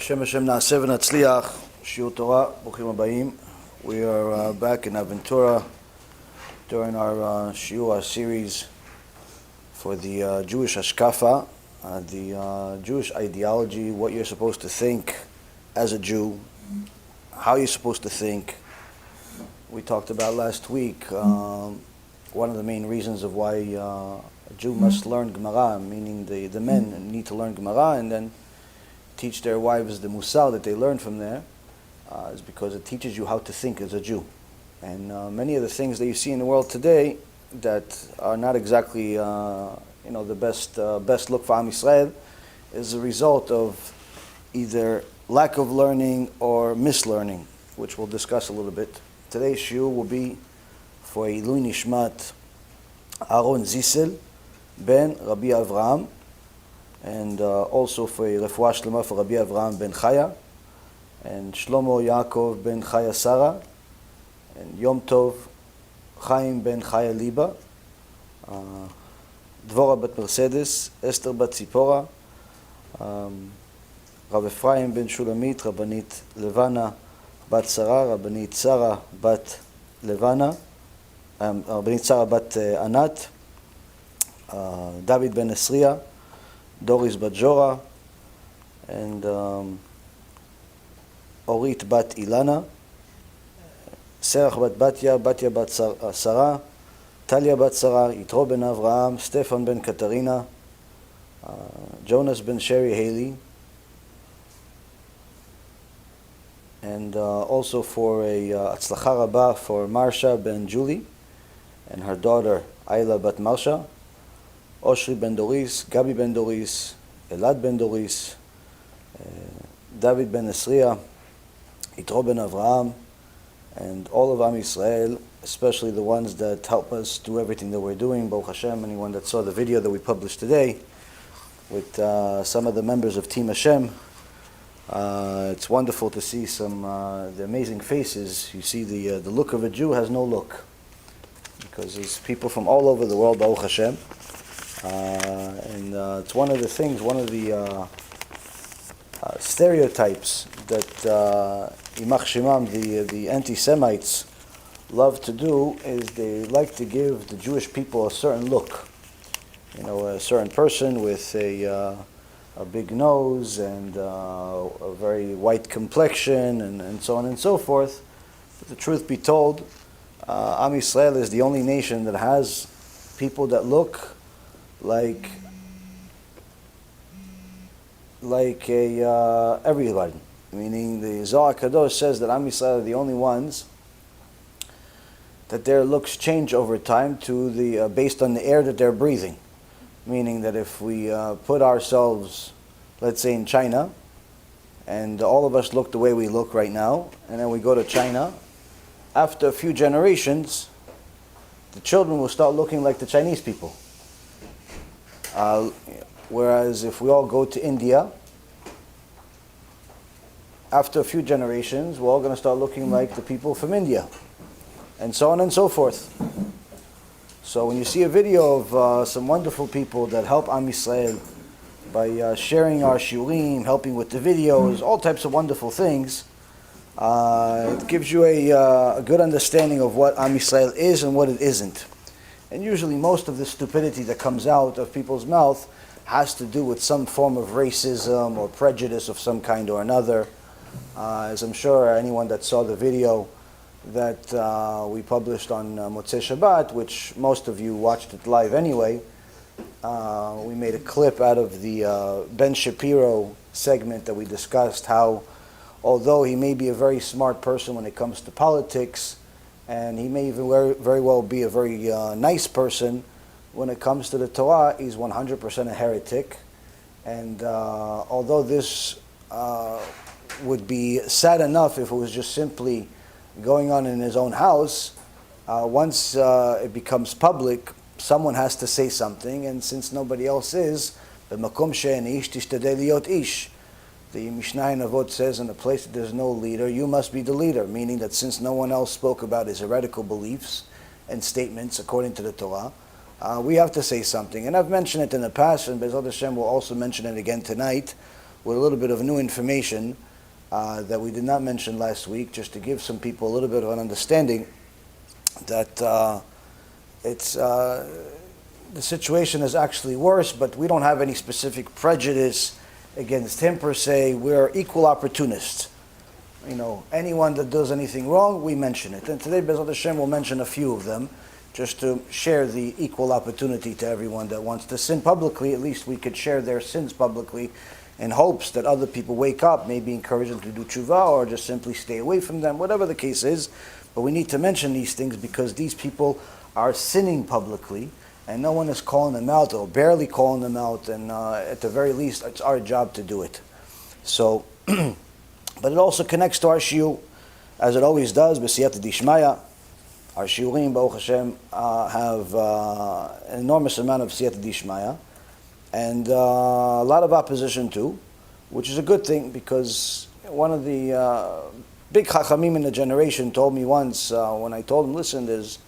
Hashem Na'aseh v'Natzliach, Shiur Torah, Bruchim Habayim. We are back in Aventura during our Shiur series for the Jewish HaShkafa, the Jewish ideology, what you're supposed to think as a Jew, how you're supposed to think. We talked about last week one of the main reasons of why a Jew must learn Gemara, meaning the men need to learn Gemara and then teach their wives the MUSSAR that they learn from there, is because it teaches you how to think as a Jew. And many of the things that you see in the world today that are not exactly the best look for Am Yisrael is a result of either lack of learning or mislearning, which we'll discuss a little bit. Today's shiur will be for Ilui Nishmat Aaron Zissel ben Rabbi Avraham, and also for Refuah Shlema for Rabbi Avraham ben Chaya, and Shlomo Yaakov ben Chaya Sarah, and Yom Tov Chaim ben Chaya Liba, Dvorah bat Mercedes, Esther bat Tzipora, Rav Ephraim ben Shulamit, Rabbanit Levana bat Sarah, Rabbanit Sarah bat Levana, Rabbanit Sarah bat Anat, David ben Esriya, Doris bat Jora, and Orit bat Ilana, Serach bat Batya, Batya bat Sarah, Talia bat Sarah, Yitro ben Avraham, Stefan ben Katarina, Jonas ben Sherry Haley, and also for a Atzlacha Rabba for Marsha ben Julie, and her daughter Ayla bat Marsha, Oshri ben Doris, Gabi ben Doris, Elad ben Doris, David ben Esriya, Yitro ben Avraham, and all of Am Yisrael, especially the ones that help us do everything that we're doing. Baruch Hashem, anyone that saw the video that we published today with some of the members of Team HaShem, it's wonderful to see some the amazing faces. You see the look of a Jew has no look, because there's people from all over the world, Baruch Hashem. And it's one of the things, one of the stereotypes that Imach Shemam, the anti-Semites, love to do is they like to give the Jewish people a certain look. You know, a certain person with a big nose and a very white complexion and so on and so forth. But the truth be told, Am Yisrael is the only nation that has people that look like everybody. Meaning the Zohar Kadosh says that Am Yisrael are the only ones that their looks change over time to the based on the air that they're breathing. Meaning that if we put ourselves, let's say, in China, and all of us look the way we look right now, and then we go to China, after a few generations, the children will start looking like the Chinese people. Whereas if we all go to India, after a few generations, we're all going to start looking like the people from India, and so on and so forth. So when you see a video of some wonderful people that help Am Yisrael by sharing our shiurim, helping with the videos, all types of wonderful things, it gives you a good understanding of what Am Yisrael is and what it isn't. And usually most of the stupidity that comes out of people's mouth has to do with some form of racism or prejudice of some kind or another. As I'm sure anyone that saw the video that we published on Motzei Shabbat, which most of you watched it live anyway, we made a clip out of the Ben Shapiro segment that we discussed how, although he may be a very smart person when it comes to politics, and he may even very well be a very nice person, when it comes to the Torah, he's 100% a heretic. And although this would be sad enough if it was just simply going on in his own house, once it becomes public, someone has to say something, and since nobody else is, b'makom she'en ish tishtadel liot ish. The Mishnah in Avot says, in a place that there's no leader, you must be the leader, meaning that since no one else spoke about his heretical beliefs and statements according to the Torah, we have to say something. And I've mentioned it in the past, and BeEzrat Hashem will also mention it again tonight, with a little bit of new information that we did not mention last week, just to give some people a little bit of an understanding that the situation is actually worse, but we don't have any specific prejudice against him per se. We're equal opportunists. Anyone that does anything wrong, we mention it. And today, BeEzrat HaShem, will mention a few of them, just to share the equal opportunity to everyone that wants to sin publicly. At least we could share their sins publicly in hopes that other people wake up, maybe encourage them to do tshuva, or just simply stay away from them, whatever the case is. But we need to mention these things because these people are sinning publicly, and no one is calling them out, or barely calling them out, and at the very least, it's our job to do it. So, but it also connects to our shiur, as it always does, b'siyata dishmaya. Our shiurim, Baruch Hashem, have an enormous amount of siyata dishmaya, and a lot of opposition too, which is a good thing, because one of the big chachamim in the generation told me once, when I told him, listen, there's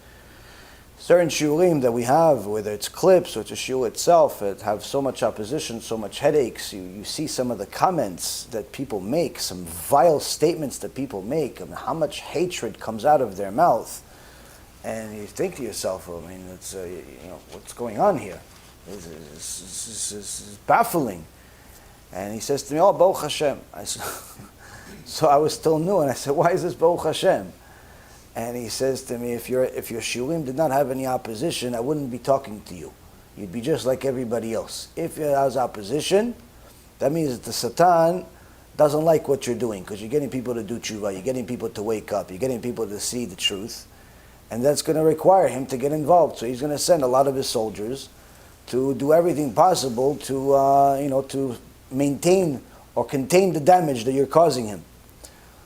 certain shiurim that we have, whether it's clips or it's a shiur itself, it have so much opposition, so much headaches. You see some of the comments that people make, some vile statements that people make, and how much hatred comes out of their mouth. And you think to yourself, it's what's going on here? This is baffling. And he says to me, Baruch Hashem. So I was still new, and I said, why is this Baruch Hashem? And he says to me, if your shiurim did not have any opposition, I wouldn't be talking to you. You'd be just like everybody else. If it has opposition, that means that the Satan doesn't like what you're doing, because you're getting people to do tshuva, you're getting people to wake up, you're getting people to see the truth, and that's going to require him to get involved. So he's going to send a lot of his soldiers to do everything possible to maintain or contain the damage that you're causing him.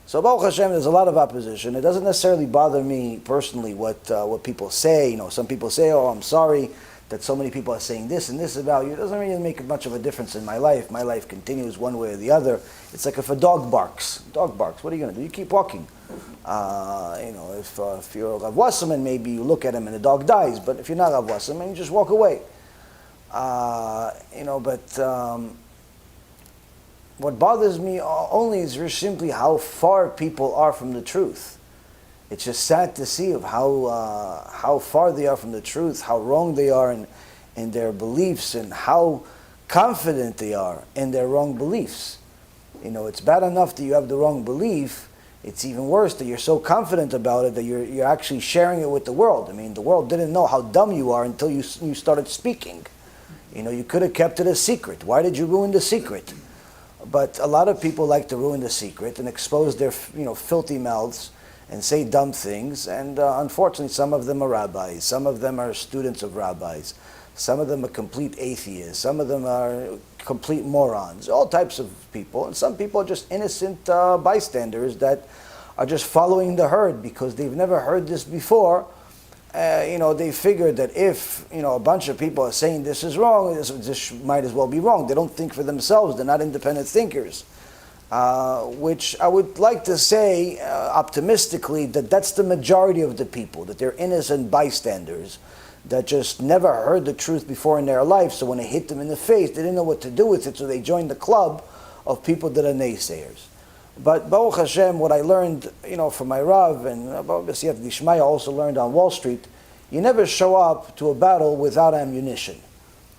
So Baruch Hashem, there's a lot of opposition. It doesn't necessarily bother me personally what people say. Some people say, I'm sorry that so many people are saying this and this about you. It doesn't really make much of a difference in my life. My life continues one way or the other. It's like if a dog barks, what are you going to do? You keep walking. If you're a Rav Wasserman, maybe you look at him and the dog dies. But if you're not Rav Wasserman, you just walk away. What bothers me only is just simply how far people are from the truth. It's just sad to see of how far they are from the truth, how wrong they are in their beliefs, and how confident they are in their wrong beliefs. It's bad enough that you have the wrong belief. It's even worse that you're so confident about it that you're actually sharing it with the world. The world didn't know how dumb you are until you started speaking. You could have kept it a secret. Why did you ruin the secret? But a lot of people like to ruin the secret and expose their filthy mouths and say dumb things. And unfortunately, some of them are rabbis. Some of them are students of rabbis. Some of them are complete atheists. Some of them are complete morons. All types of people. And some people are just innocent bystanders that are just following the herd because they've never heard this before. They figure that if a bunch of people are saying this is wrong, this might as well be wrong. They don't think for themselves. They're not independent thinkers. Which I would like to say optimistically that that's the majority of the people, that they're innocent bystanders that just never heard the truth before in their life. So when it hit them in the face, they didn't know what to do with it. So they joined the club of people that are naysayers. But Baruch Hashem, what I learned, from my Rav, and B'siyata Dishmaya also learned on Wall Street, you never show up to a battle without ammunition.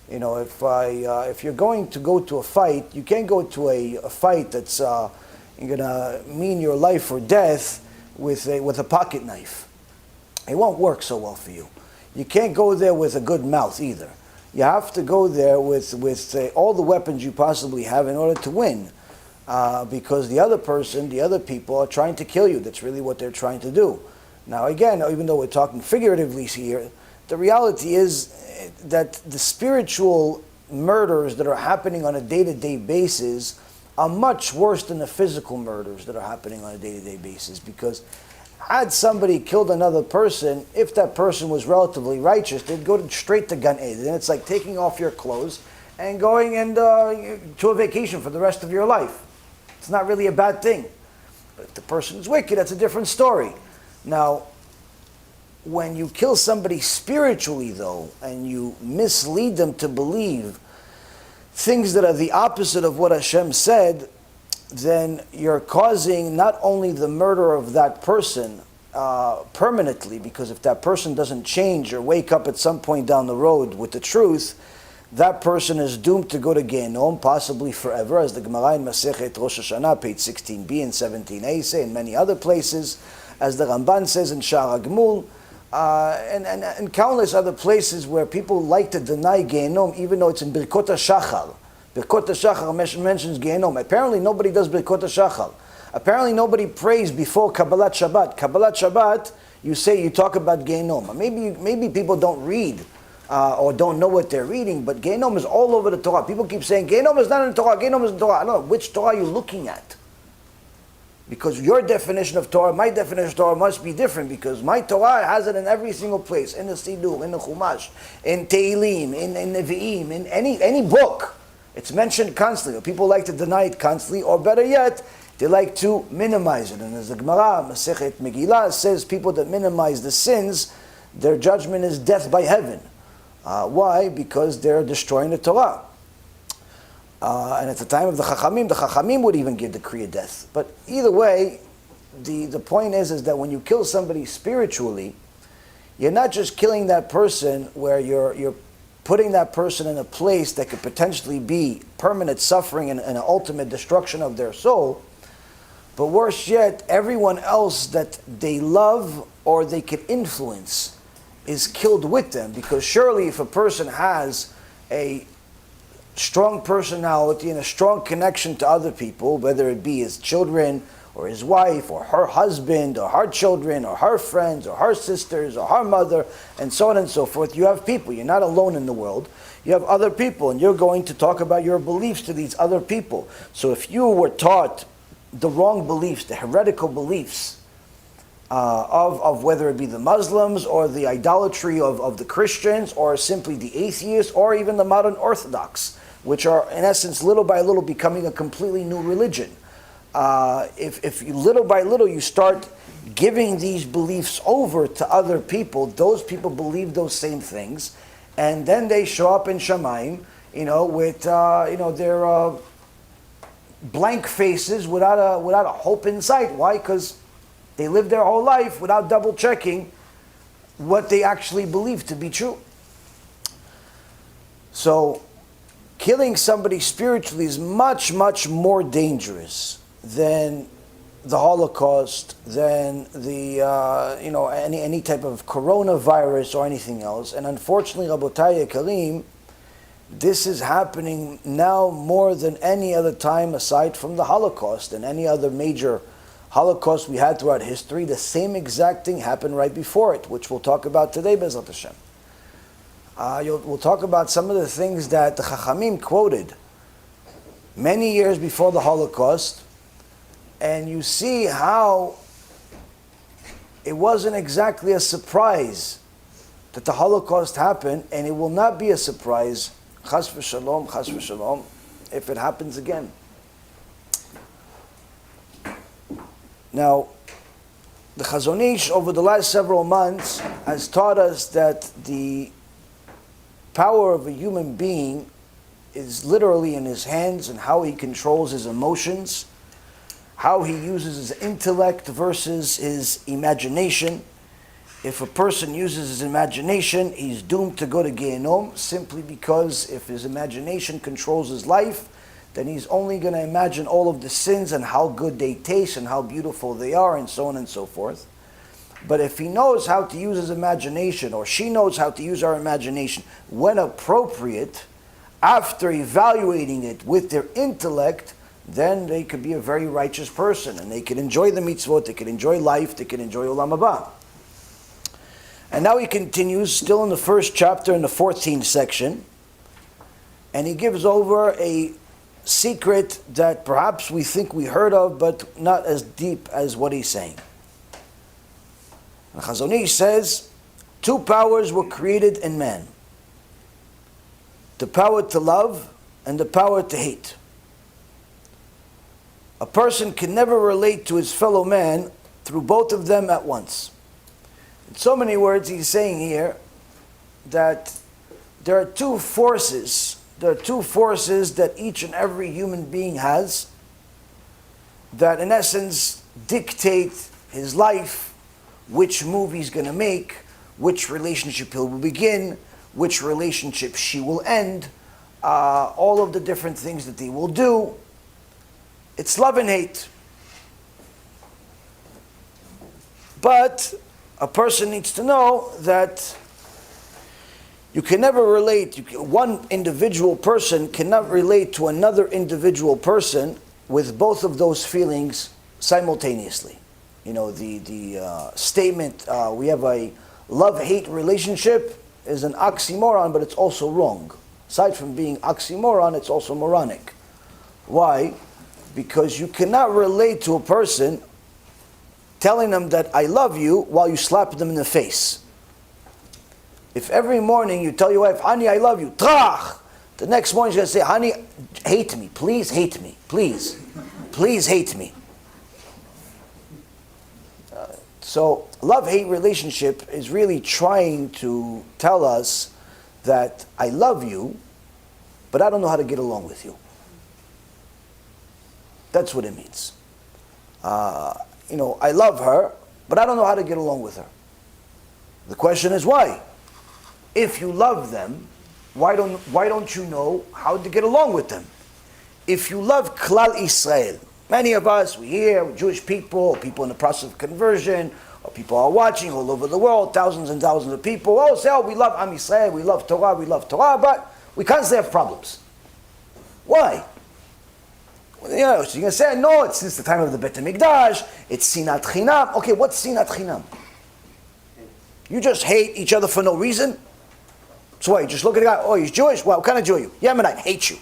If you're going to go to a fight, you can't go to a fight that's going to mean your life or death with a pocket knife. It won't work so well for you. You can't go there with a good mouth either. You have to go there with all the weapons you possibly have in order to win. Because the other person, the other people are trying to kill you. That's really what they're trying to do. Now again, even though we're talking figuratively here, the reality is that the spiritual murders that are happening on a day-to-day basis are much worse than the physical murders that are happening on a day-to-day basis. Because had somebody killed another person, if that person was relatively righteous, they'd go straight to Gan Eden. It's like taking off your clothes and going to a vacation for the rest of your life. It's not really a bad thing. But if the person is wicked, that's a different story. Now, when you kill somebody spiritually, though, and you mislead them to believe things that are the opposite of what Hashem said, then you're causing not only the murder of that person permanently, because if that person doesn't change or wake up at some point down the road with the truth, that person is doomed to go to Gehenom, possibly forever, as the Gemara in Masechet Rosh Hashanah, page 16b and 17a say, and many other places, as the Ramban says in Sha'ar HaGemul, and countless other places where people like to deny Gehenom, even though it's in Birkot HaShachar. Birkot HaShachar mentions Gehenom. Apparently nobody does Birkot HaShachar. Apparently nobody prays before Kabbalat Shabbat. Kabbalat Shabbat, you talk about Gehenom. Maybe people don't read or don't know what they're reading, but Gehenom is all over the Torah. People keep saying, Gehenom is not in the Torah, Gehenom is in the Torah. I don't know, which Torah are you looking at? Because your definition of Torah, my definition of Torah must be different, because my Torah has it in every single place, in the Sidur, in the Chumash, in Tehillim, in Nevi'im, in any book. It's mentioned constantly. People like to deny it constantly, or better yet, they like to minimize it. And as the Gemara, Masechet Megillah, says, people that minimize the sins, their judgment is death by heaven. Why? Because they're destroying the Torah. And at the time of the Chachamim would even give the decree of death. But either way, the point is that when you kill somebody spiritually, you're not just killing that person where you're putting that person in a place that could potentially be permanent suffering and an ultimate destruction of their soul, but worse yet, everyone else that they love or they could influence is killed with them. Because surely if a person has a strong personality and a strong connection to other people, whether it be his children or his wife or her husband or her children or her friends or her sisters or her mother and so on and so forth, you have people. You're not alone in the world. You have other people, and you're going to talk about your beliefs to these other people. So if you were taught the wrong beliefs, the heretical beliefs of whether it be the Muslims or the idolatry of the Christians or simply the atheists or even the modern Orthodox, which are in essence little by little becoming a completely new religion. If you, little by little you start giving these beliefs over to other people, those people believe those same things, and then they show up in Shamayim, with their blank faces without a hope in sight. Why? Because they lived their whole life without double checking what they actually believe to be true. So killing somebody spiritually is much, much more dangerous than the Holocaust, than the any type of coronavirus or anything else. And unfortunately, Rabotai Karim, this is happening now more than any other time aside from the Holocaust and any other major Holocaust we had throughout history. The same exact thing happened right before it, which we'll talk about today, BeEzrat HaShem. We'll talk about some of the things that the Chachamim quoted many years before the Holocaust, and you see how it wasn't exactly a surprise that the Holocaust happened, and it will not be a surprise, chas v'shalom, if it happens again. Now, the Chazon Ish over the last several months has taught us that the power of a human being is literally in his hands, and how he controls his emotions, how he uses his intellect versus his imagination. If a person uses his imagination, he's doomed to go to Gehenom, simply because if his imagination controls his life, then he's only going to imagine all of the sins and how good they taste and how beautiful they are and so on and so forth. But if he knows how to use his imagination, or she knows how to use our imagination when appropriate, after evaluating it with their intellect, then they could be a very righteous person, and they can enjoy the mitzvot, they can enjoy life, they can enjoy Olam Haba. And now he continues, still in the first chapter, in the 14th section, and he gives over a secret that perhaps we think we heard of, but not as deep as what he's saying. And Chazon Ish says, two powers were created in man: the power to love and the power to hate. A person can never relate to his fellow man through both of them at once. In so many words, he's saying here that there are two forces there are two forces that each and every human being has that in essence dictate his life, which move he's going to make, which relationship he will begin, which relationship she will end, all of the different things that they will do. It's love and hate. But a person needs to know that you can never relate, one individual person cannot relate to another individual person with both of those feelings simultaneously. You know, the statement, we have a love-hate relationship is an oxymoron, but it's also wrong. Aside from being oxymoron, it's also moronic. Why? Because you cannot relate to a person telling them that I love you while you slap them in the face. If every morning you tell your wife, honey, I love you, trach, the next morning she's going to say, honey, hate me, please hate me, please, please hate me. So love-hate relationship is really trying to tell us that I love you, but I don't know how to get along with you. That's what it means. You know, I love her, but I don't know how to get along with her. The question is why? If you love them, why don't you know how to get along with them? If you love Klal Israel, many of us, we hear, Jewish people, people in the process of conversion, or people are watching all over the world, thousands and thousands of people, say, oh, we love Am Yisrael, we love Torah, but we constantly have problems. Why? Well, you know, so you're going to say, no, it's since the time of the Bet HaMikdash, it's sinat chinam. Okay, what's sinat chinam? You just hate each other for no reason? So what, you just look at the guy, oh, he's Jewish? Well, what kind of Jew are you? Yemenite, hate you.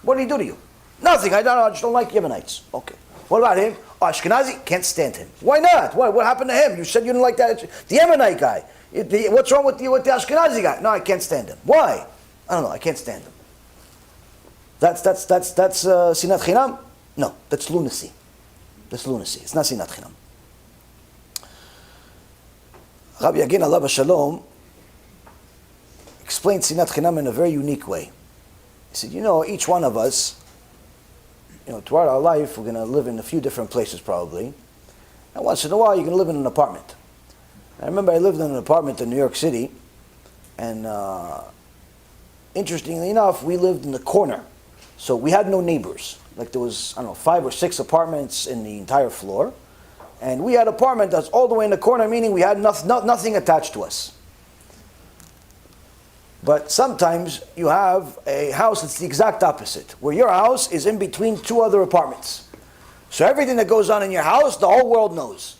What did he do to you? Nothing, I just don't like Yemenites. Okay. What about him? Oh, Ashkenazi, can't stand him. Why not? What happened to him? You said you didn't like that. The Yemenite guy. What's wrong with the Ashkenazi guy? No, I can't stand him. Why? I don't know, I can't stand him. That's sinat chinam? No, that's lunacy. That's lunacy. It's not sinat chinam. Rabbi Yaron Reuven Shalom explained sinat chinam in a very unique way. He said, you know, each one of us, you know, throughout our life, we're going to live in a few different places probably. And once in a while, you're going to live in an apartment. I remember I lived in an apartment in New York City, and interestingly enough, we lived in the corner. So we had no neighbors. Like there was, I don't know, 5 or 6 apartments in the entire floor. And we had an apartment that's all the way in the corner, meaning we had nothing attached to us. But sometimes you have a house that's the exact opposite, where your house is in between 2 other apartments. So everything that goes on in your house, the whole world knows.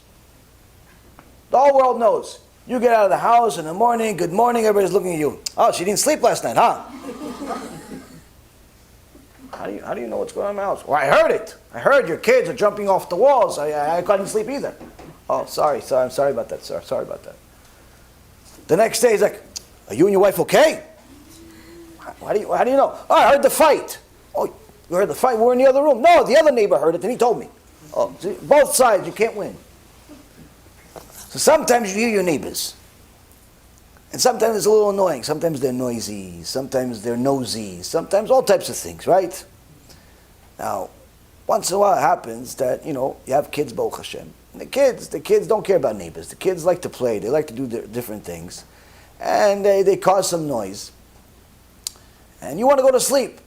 The whole world knows. You get out of the house in the morning, good morning, everybody's looking at you. Oh, she didn't sleep last night, huh? How do you know what's going on in my house? Well, I heard it. I heard your kids are jumping off the walls. I couldn't sleep either. Oh, sorry, I'm sorry about that, sir. Sorry about that. The next day, he's like, are you and your wife okay? How do you know? Oh, I heard the fight. Oh, you heard the fight? We're in the other room. No, the other neighbor heard it and he told me. Oh, see, both sides, you can't win. So sometimes you hear your neighbors. And sometimes it's a little annoying. Sometimes they're noisy. Sometimes they're nosy. Sometimes all types of things, right? Now, once in a while it happens that, you know, you have kids, Baruch HaShem. And the kids don't care about neighbors. The kids like to play. They like to do different things. And they cause some noise. And you want to go to sleep.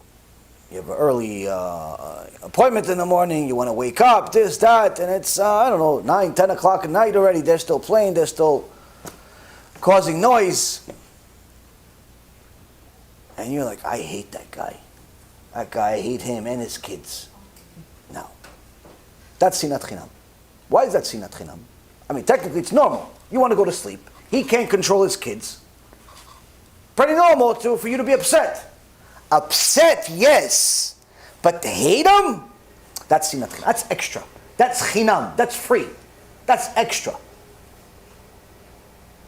You have an early appointment in the morning. You want to wake up, this, that. And it's, 9, 10 o'clock at night already. They're still playing. They're still causing noise. And you're like, I hate that guy. That guy, I hate him and his kids. No. That's sinat chinam. Why is that sinat chinam? I mean, technically it's normal. You want to go to sleep. He can't control his kids. Pretty normal for you to be upset. Upset, yes. But to hate him? That's sinat chinam. That's extra. That's chinam. That's free. That's extra.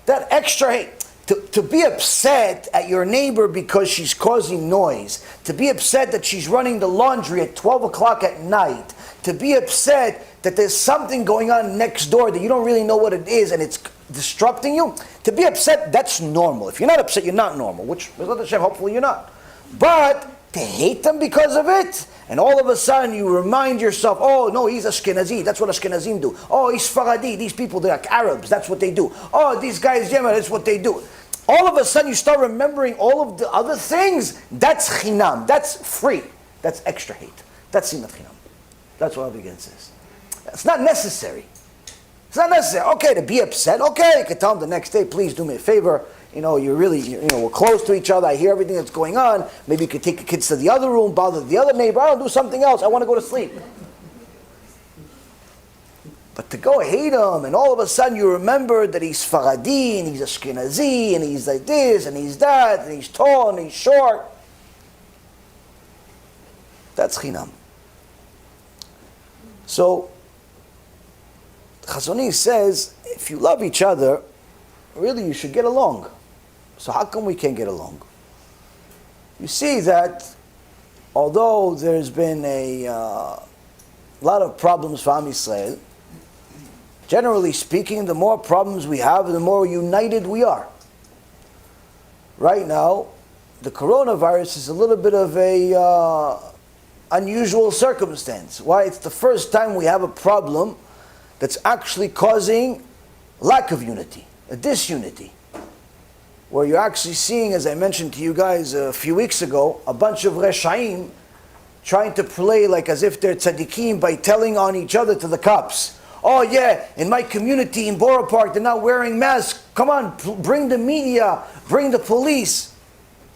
That extra hate. To be upset at your neighbor because she's causing noise, to be upset that she's running the laundry at 12 o'clock at night, to be upset that there's something going on next door that you don't really know what it is and it's disrupting you, to be upset, that's normal. If you're not upset, you're not normal, which, hopefully you're not. But to hate them because of it, and all of a sudden you remind yourself, oh no, he's Ashkenazi, that's what Ashkenazim do. Oh, he's Faradi, these people, they're like Arabs, that's what they do. Oh, these guys, Yemen, that's what they do. All of a sudden you start remembering all of the other things. That's chinam, that's free, that's extra hate. That's sinat chinam. That's what Rabbi Yaron says. It's not necessary. It's not necessary. Okay, to be upset. Okay, you can tell him the next day, please do me a favor. We're close to each other. I hear everything that's going on. Maybe you could take the kids to the other room, bother the other neighbor. I'll do something else. I want to go to sleep. But to go hate him, and all of a sudden you remember that he's Faradi, and he's Ashkenazi, and he's like this, and he's that, and he's tall, and he's short. That's chinam. So, Chazoni says, if you love each other, really you should get along. So how come we can't get along? You see that although there's been a lot of problems for Am Yisrael, generally speaking, the more problems we have, the more united we are. Right now, the coronavirus is a little bit of a unusual circumstance. Why? It's the first time we have a problem that's actually causing lack of unity, a disunity. Where you're actually seeing, as I mentioned to you guys a few weeks ago, a bunch of Reshaim trying to play like as if they're tzaddikim by telling on each other to the cops. Oh yeah, in my community in Borough Park, they're not wearing masks. Come on, bring the media, bring the police.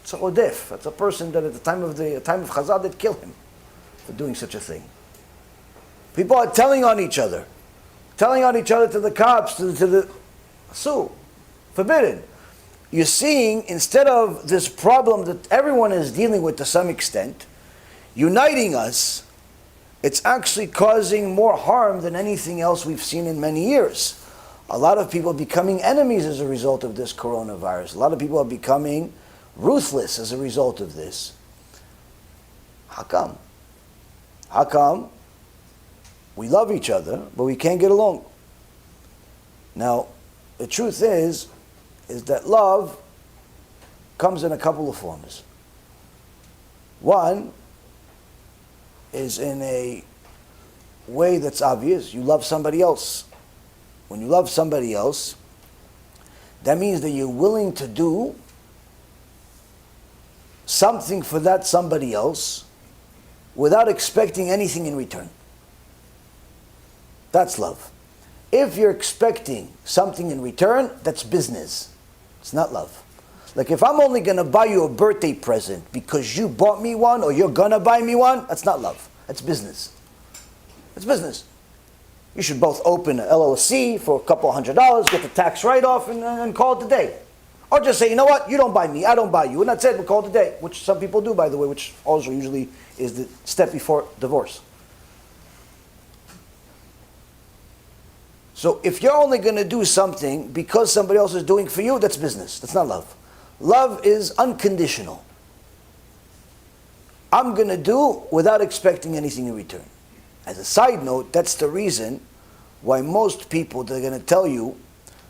It's a odef. That's a person that at the time of Chazal, they'd kill him for doing such a thing. People are telling on each other to the cops, to the... So, forbidden. You're seeing, instead of this problem that everyone is dealing with to some extent, uniting us, it's actually causing more harm than anything else we've seen in many years. A lot of people are becoming enemies as a result of this coronavirus. A lot of people are becoming ruthless as a result of this. How come? How come we love each other, but we can't get along? Now, the truth is that love comes in a couple of forms. One is in a way that's obvious. You love somebody else. When you love somebody else, that means that you're willing to do something for that somebody else without expecting anything in return. That's love. If you're expecting something in return, that's business. It's not love. Like if I'm only going to buy you a birthday present because you bought me one or you're going to buy me one, that's not love. That's business. It's business. You should both open an LLC for a couple $100, get the tax write-off and call it a day. Or just say, you know what, you don't buy me, I don't buy you. And that's it, we call it a day. Which some people do, by the way, which also usually is the step before divorce. So if you're only going to do something because somebody else is doing for you, that's business. That's not love. Love is unconditional. I'm going to do without expecting anything in return. As a side note, that's the reason why most people, they're going to tell you,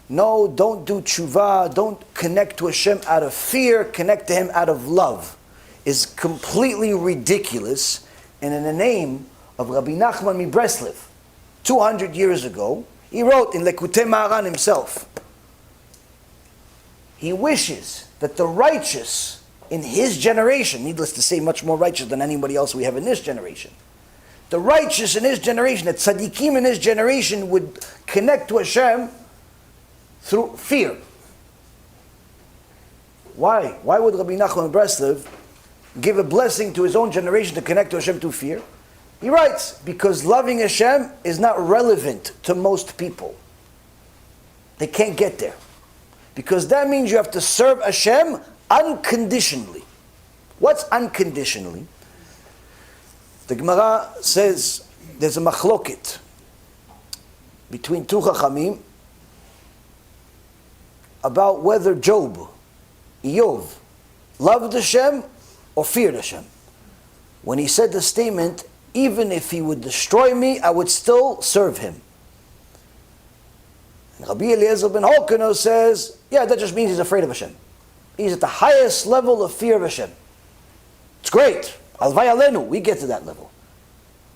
no, don't do tshuva, don't connect to Hashem out of fear, connect to Him out of love, is completely ridiculous. And in the name of Rabbi Nachman Mibreslev, 200 years ago, he wrote in Lekutei Maharan himself, he wishes that the righteous in his generation, needless to say much more righteous than anybody else we have in this generation, the righteous in his generation, the tzaddikim in his generation would connect to Hashem through fear. Why? Why would Rabbi Nachman Breslev give a blessing to his own generation to connect to Hashem through fear? He writes, because loving Hashem is not relevant to most people. They can't get there. Because that means you have to serve Hashem unconditionally. What's unconditionally? The Gemara says there's a machloket between two chachamim about whether Job, Iyov, loved Hashem or feared Hashem. When he said the statement, even if he would destroy me, I would still serve him. And Rabbi Eliezer ben Holkano says, yeah, that just means he's afraid of Hashem. He's at the highest level of fear of Hashem. It's great. Alvay alenu, we get to that level.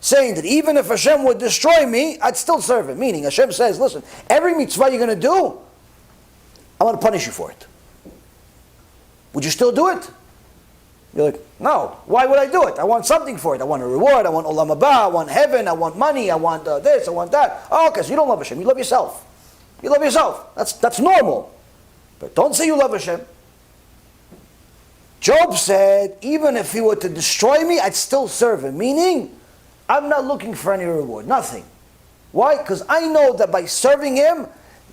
Saying that even if Hashem would destroy me, I'd still serve Him. Meaning Hashem says, listen, every mitzvah you're going to do, I'm going to punish you for it. Would you still do it? You're like, no. Why would I do it? I want something for it. I want a reward. I want olam haba. I want heaven. I want money. I want this. I want that. Oh, okay, so you don't love Hashem. You love yourself. You love yourself. That's normal. But don't say you love Hashem. Job said, even if He were to destroy me, I'd still serve Him. Meaning, I'm not looking for any reward. Nothing. Why? Because I know that by serving Him,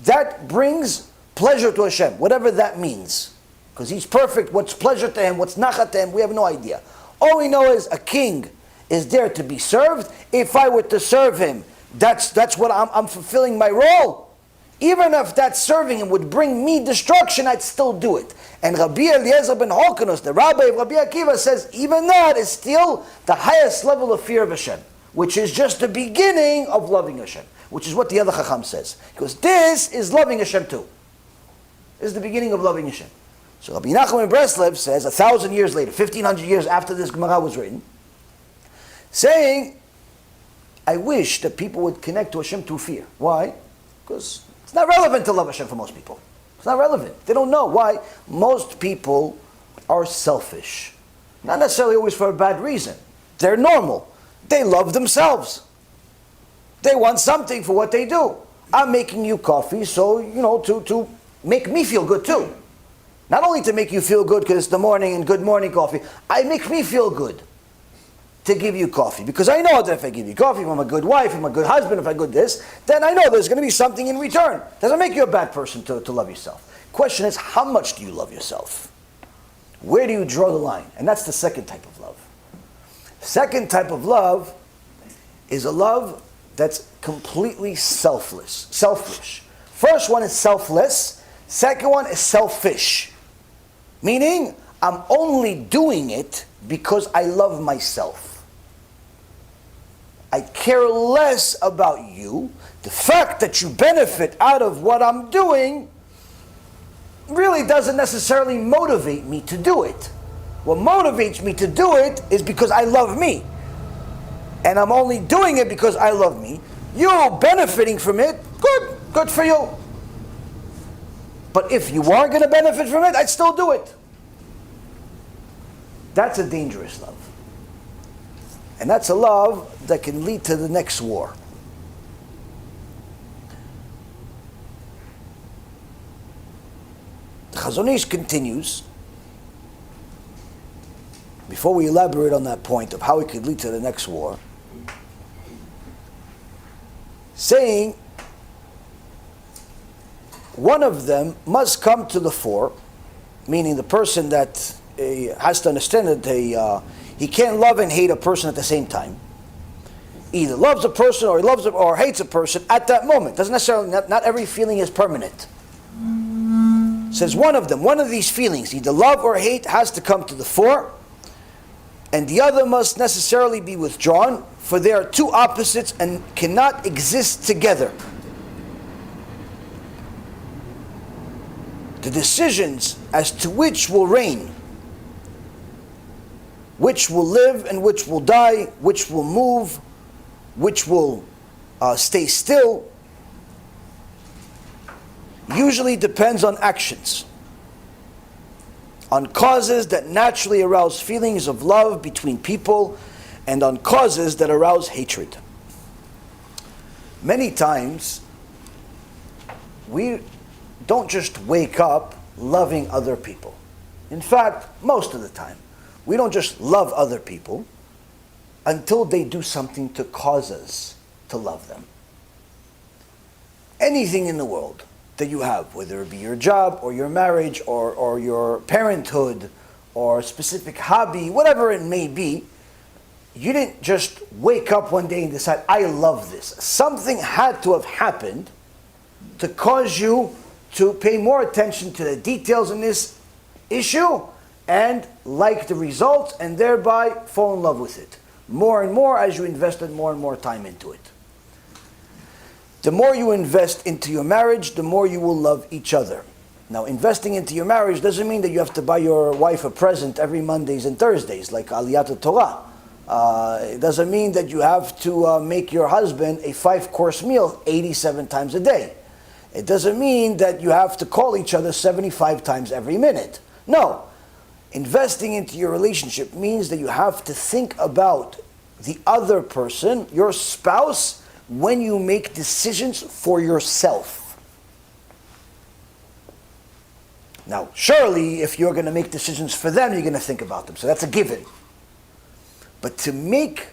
that brings pleasure to Hashem. Whatever that means. Because He's perfect. What's pleasure to Him, what's nachat to Him, we have no idea. All we know is a king is there to be served. If I were to serve him, that's what I'm fulfilling my role. Even if that serving Him would bring me destruction, I'd still do it. And Rabbi Eliezer ben Horkanus, the rabbi of Rabbi Akiva, says even that is still the highest level of fear of Hashem, which is just the beginning of loving Hashem, which is what the other Chacham says. Because this is loving Hashem too. This is the beginning of loving Hashem. So Rabbi Nachman in Breslev says, 1,000 years later, 1,500 years after this Gemara was written, saying, I wish that people would connect to Hashem through fear. Why? Because it's not relevant to love Hashem for most people. It's not relevant. They don't know. Why? Most people are selfish. Not necessarily always for a bad reason. They're normal. They love themselves. They want something for what they do. I'm making you coffee, so, to make me feel good too. Not only to make you feel good because it's the morning and good morning coffee, I make me feel good to give you coffee. Because I know that if I give you coffee, if I'm a good wife, if I'm a good husband, if I'm good this, then I know there's going to be something in return. Doesn't make you a bad person to love yourself. Question is, how much do you love yourself? Where do you draw the line? And that's the second type of love. Second type of love is a love that's completely selfless. First one is selfless. Second one is selfish. Meaning, I'm only doing it because I love myself. I care less about you. The fact that you benefit out of what I'm doing really doesn't necessarily motivate me to do it. What motivates me to do it is because I love me. And I'm only doing it because I love me. You benefiting from it, good for you. But if you are going to benefit from it, I'd still do it. That's a dangerous love. And that's a love that can lead to the next war. The Chazon Ish continues, before we elaborate on that point of how it could lead to the next war, saying, one of them must come to the fore, meaning the person that has to understand that he can't love and hate a person at the same time. Either loves a person or he loves or hates a person at that moment. Doesn't necessarily, not every feeling is permanent. Says one of these feelings, either love or hate, has to come to the fore, and the other must necessarily be withdrawn, for they are two opposites and cannot exist together. The decisions as to which will reign, which will live and which will die, which will move, which will stay still, usually depends on actions, on causes that naturally arouse feelings of love between people, and on causes that arouse hatred. Many times, we don't just wake up loving other people. In fact, most of the time, we don't just love other people until they do something to cause us to love them. Anything in the world that you have, whether it be your job or your marriage or your parenthood or a specific hobby, whatever it may be, you didn't just wake up one day and decide, I love this. Something had to have happened to cause you to pay more attention to the details in this issue and like the results and thereby fall in love with it more and more as you invested more and more time into it. The more you invest into your marriage, the more you will love each other. Now, investing into your marriage doesn't mean that you have to buy your wife a present every Mondays and Thursdays, like Aliyat Torah. It doesn't mean that you have to make your husband a 5-course meal 87 times a day. It doesn't mean that you have to call each other 75 times every minute. No. Investing into your relationship means that you have to think about the other person, your spouse, when you make decisions for yourself. Now, surely, if you're going to make decisions for them, you're going to think about them. So that's a given. But to make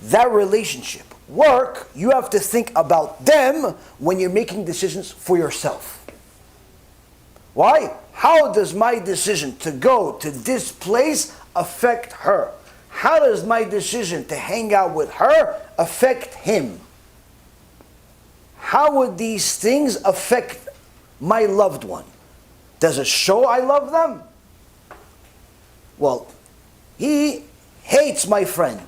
that relationship work, you have to think about them when you're making decisions for yourself. Why? How does my decision to go to this place affect her? How does my decision to hang out with her affect him? How would these things affect my loved one? Does it show I love them? Well, he hates my friend.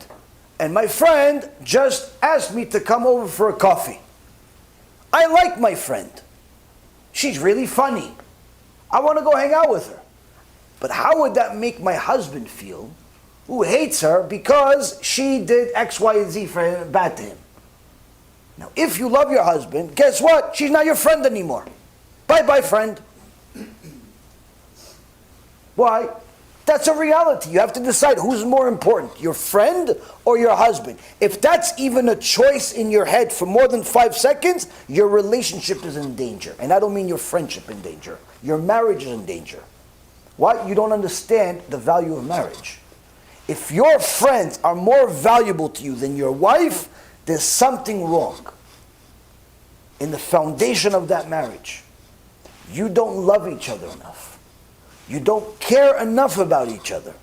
And my friend just asked me to come over for a coffee. I like my friend. She's really funny. I want to go hang out with her. But how would that make my husband feel, who hates her because she did X, Y, and Z for him, bad to him? Now, if you love your husband, guess what? She's not your friend anymore. Bye-bye, friend. Why? That's a reality. You have to decide who's more important, your friend or your husband. If that's even a choice in your head for more than 5 seconds, your relationship is in danger. And I don't mean your friendship in danger. Your marriage is in danger. Why? You don't understand the value of marriage. If your friends are more valuable to you than your wife, there's something wrong in the foundation of that marriage. You don't love each other enough. You don't care enough about each other.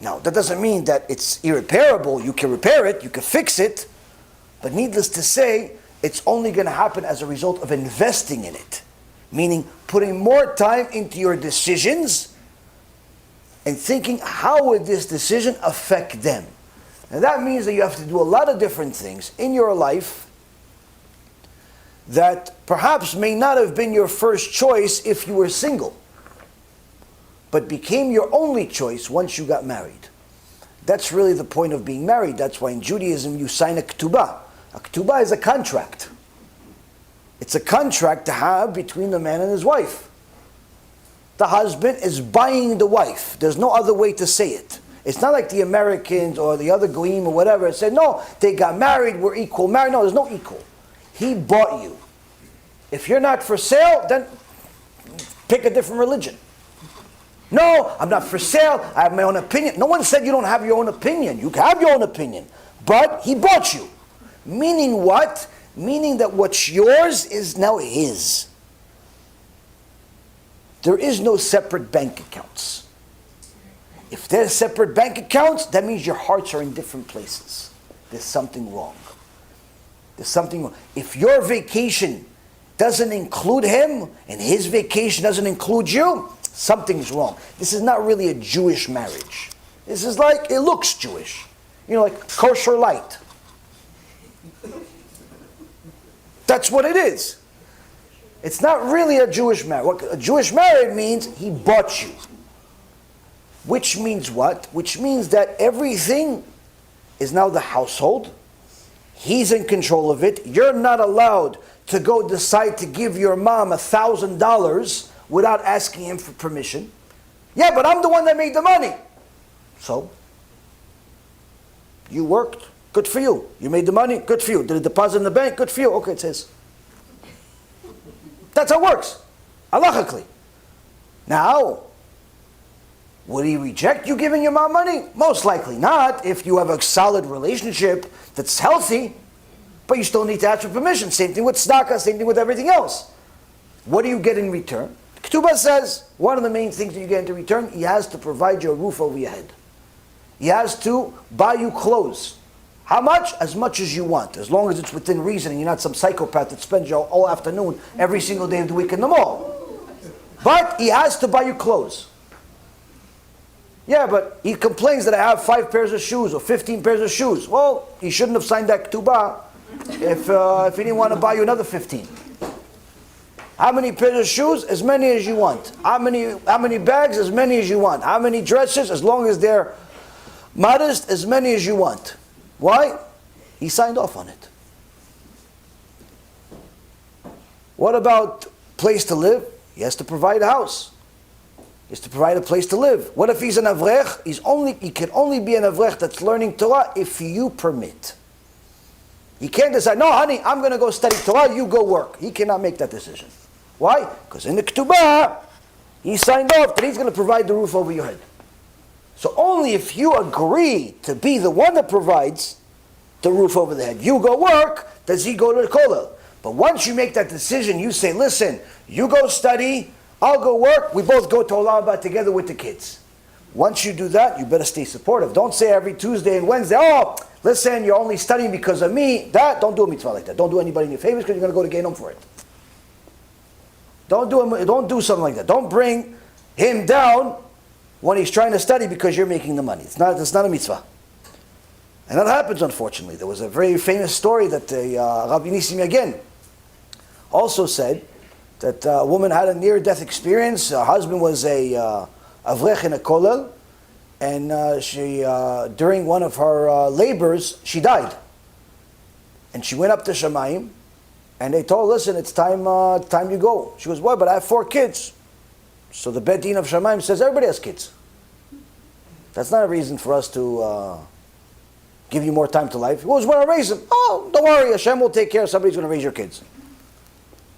Now, that doesn't mean that it's irreparable. You can repair it, you can fix it, but needless to say, it's only going to happen as a result of investing in it. Meaning, putting more time into your decisions and thinking, how would this decision affect them? And that means that you have to do a lot of different things in your life that perhaps may not have been your first choice if you were single, but became your only choice once you got married. That's really the point of being married. That's why in Judaism you sign a ketubah. A ketubah is a contract. It's a contract to have between the man and his wife. The husband is buying the wife. There's no other way to say it. It's not like the Americans or the other goyim or whatever said, no, they got married, we're equal. Married, no, there's no equal. He bought you. If you're not for sale, then pick a different religion. No, I'm not for sale. I have my own opinion. No one said you don't have your own opinion. You have your own opinion. But he bought you. Meaning what? Meaning that what's yours is now his. There is no separate bank accounts. If there's separate bank accounts, that means your hearts are in different places. There's something wrong. There's something wrong. If your vacation doesn't include him and his vacation doesn't include you, something's wrong. This is not really a Jewish marriage. This is like, it looks Jewish. You know, like kosher light. That's what it is. It's not really a Jewish marriage. What a Jewish marriage means, he bought you. Which means what? Which means that everything is now the household. He's in control of it. You're not allowed to go decide to give your mom $1,000 without asking him for permission. Yeah, but I'm the one that made the money. So, you worked, good for you. You made the money, good for you. Did it deposit in the bank, good for you. Okay, it's his. That's how it works, halachically. Now, would he reject you giving your mom money? Most likely not, if you have a solid relationship that's healthy, but you still need to ask for permission. Same thing with tzedakah, same thing with everything else. What do you get in return? Ketubah says, one of the main things that you get in return, he has to provide you a roof over your head. He has to buy you clothes. How much? As much as you want, as long as it's within reason and you're not some psychopath that spends your all afternoon every single day of the week in the mall. But he has to buy you clothes. Yeah, but he complains that I have 5 pairs of shoes or 15 pairs of shoes. Well, he shouldn't have signed that ketubah if he didn't want to buy you another 15. How many pairs of shoes? As many as you want. How many bags? As many as you want. How many dresses? As long as they're modest, as many as you want. Why? He signed off on it. What about place to live? He has to provide a house. He has to provide a place to live. What if he's an avrech? He can only be an avrech that's learning Torah if you permit. He can't decide, no honey, I'm going to go study Torah, you go work. He cannot make that decision. Why? Because in the Ketubah, he signed off that he's going to provide the roof over your head. So only if you agree to be the one that provides the roof over the head, you go work, does he go to the kollel. But once you make that decision, you say, listen, you go study, I'll go work, we both go to Olam Haba together with the kids. Once you do that, you better stay supportive. Don't say every Tuesday and Wednesday, oh, listen, you're only studying because of me. Don't do a mitzvah like that. Don't do anybody any favors because you're going to go to Gehinnom for it. Don't do something like that. Don't bring him down when he's trying to study because you're making the money. It's not a mitzvah. And that happens, unfortunately. There was a very famous story that Rabbi Nissim again also said that a woman had a near-death experience. Her husband was a avrech in a kollel, and she during one of her labors, she died. And she went up to Shamayim, and they told her, listen, it's time you go. She goes, why? But I have 4 kids. So the Bet Din of Shamayim says, everybody has kids. That's not a reason for us to give you more time to life. He goes, well, raise them. Oh, don't worry, Hashem will take care. Somebody's going to raise your kids.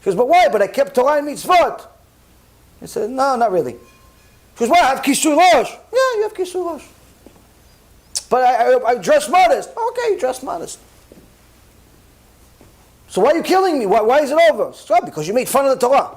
She goes, but why? But I kept Torah and mitzvot. He said, no, not really. She goes, well, I have kisui rosh. Yeah, you have kisui rosh. But I dress modest. Okay, you dress modest. So why are you killing me? Why is it over? So, because you made fun of the Torah.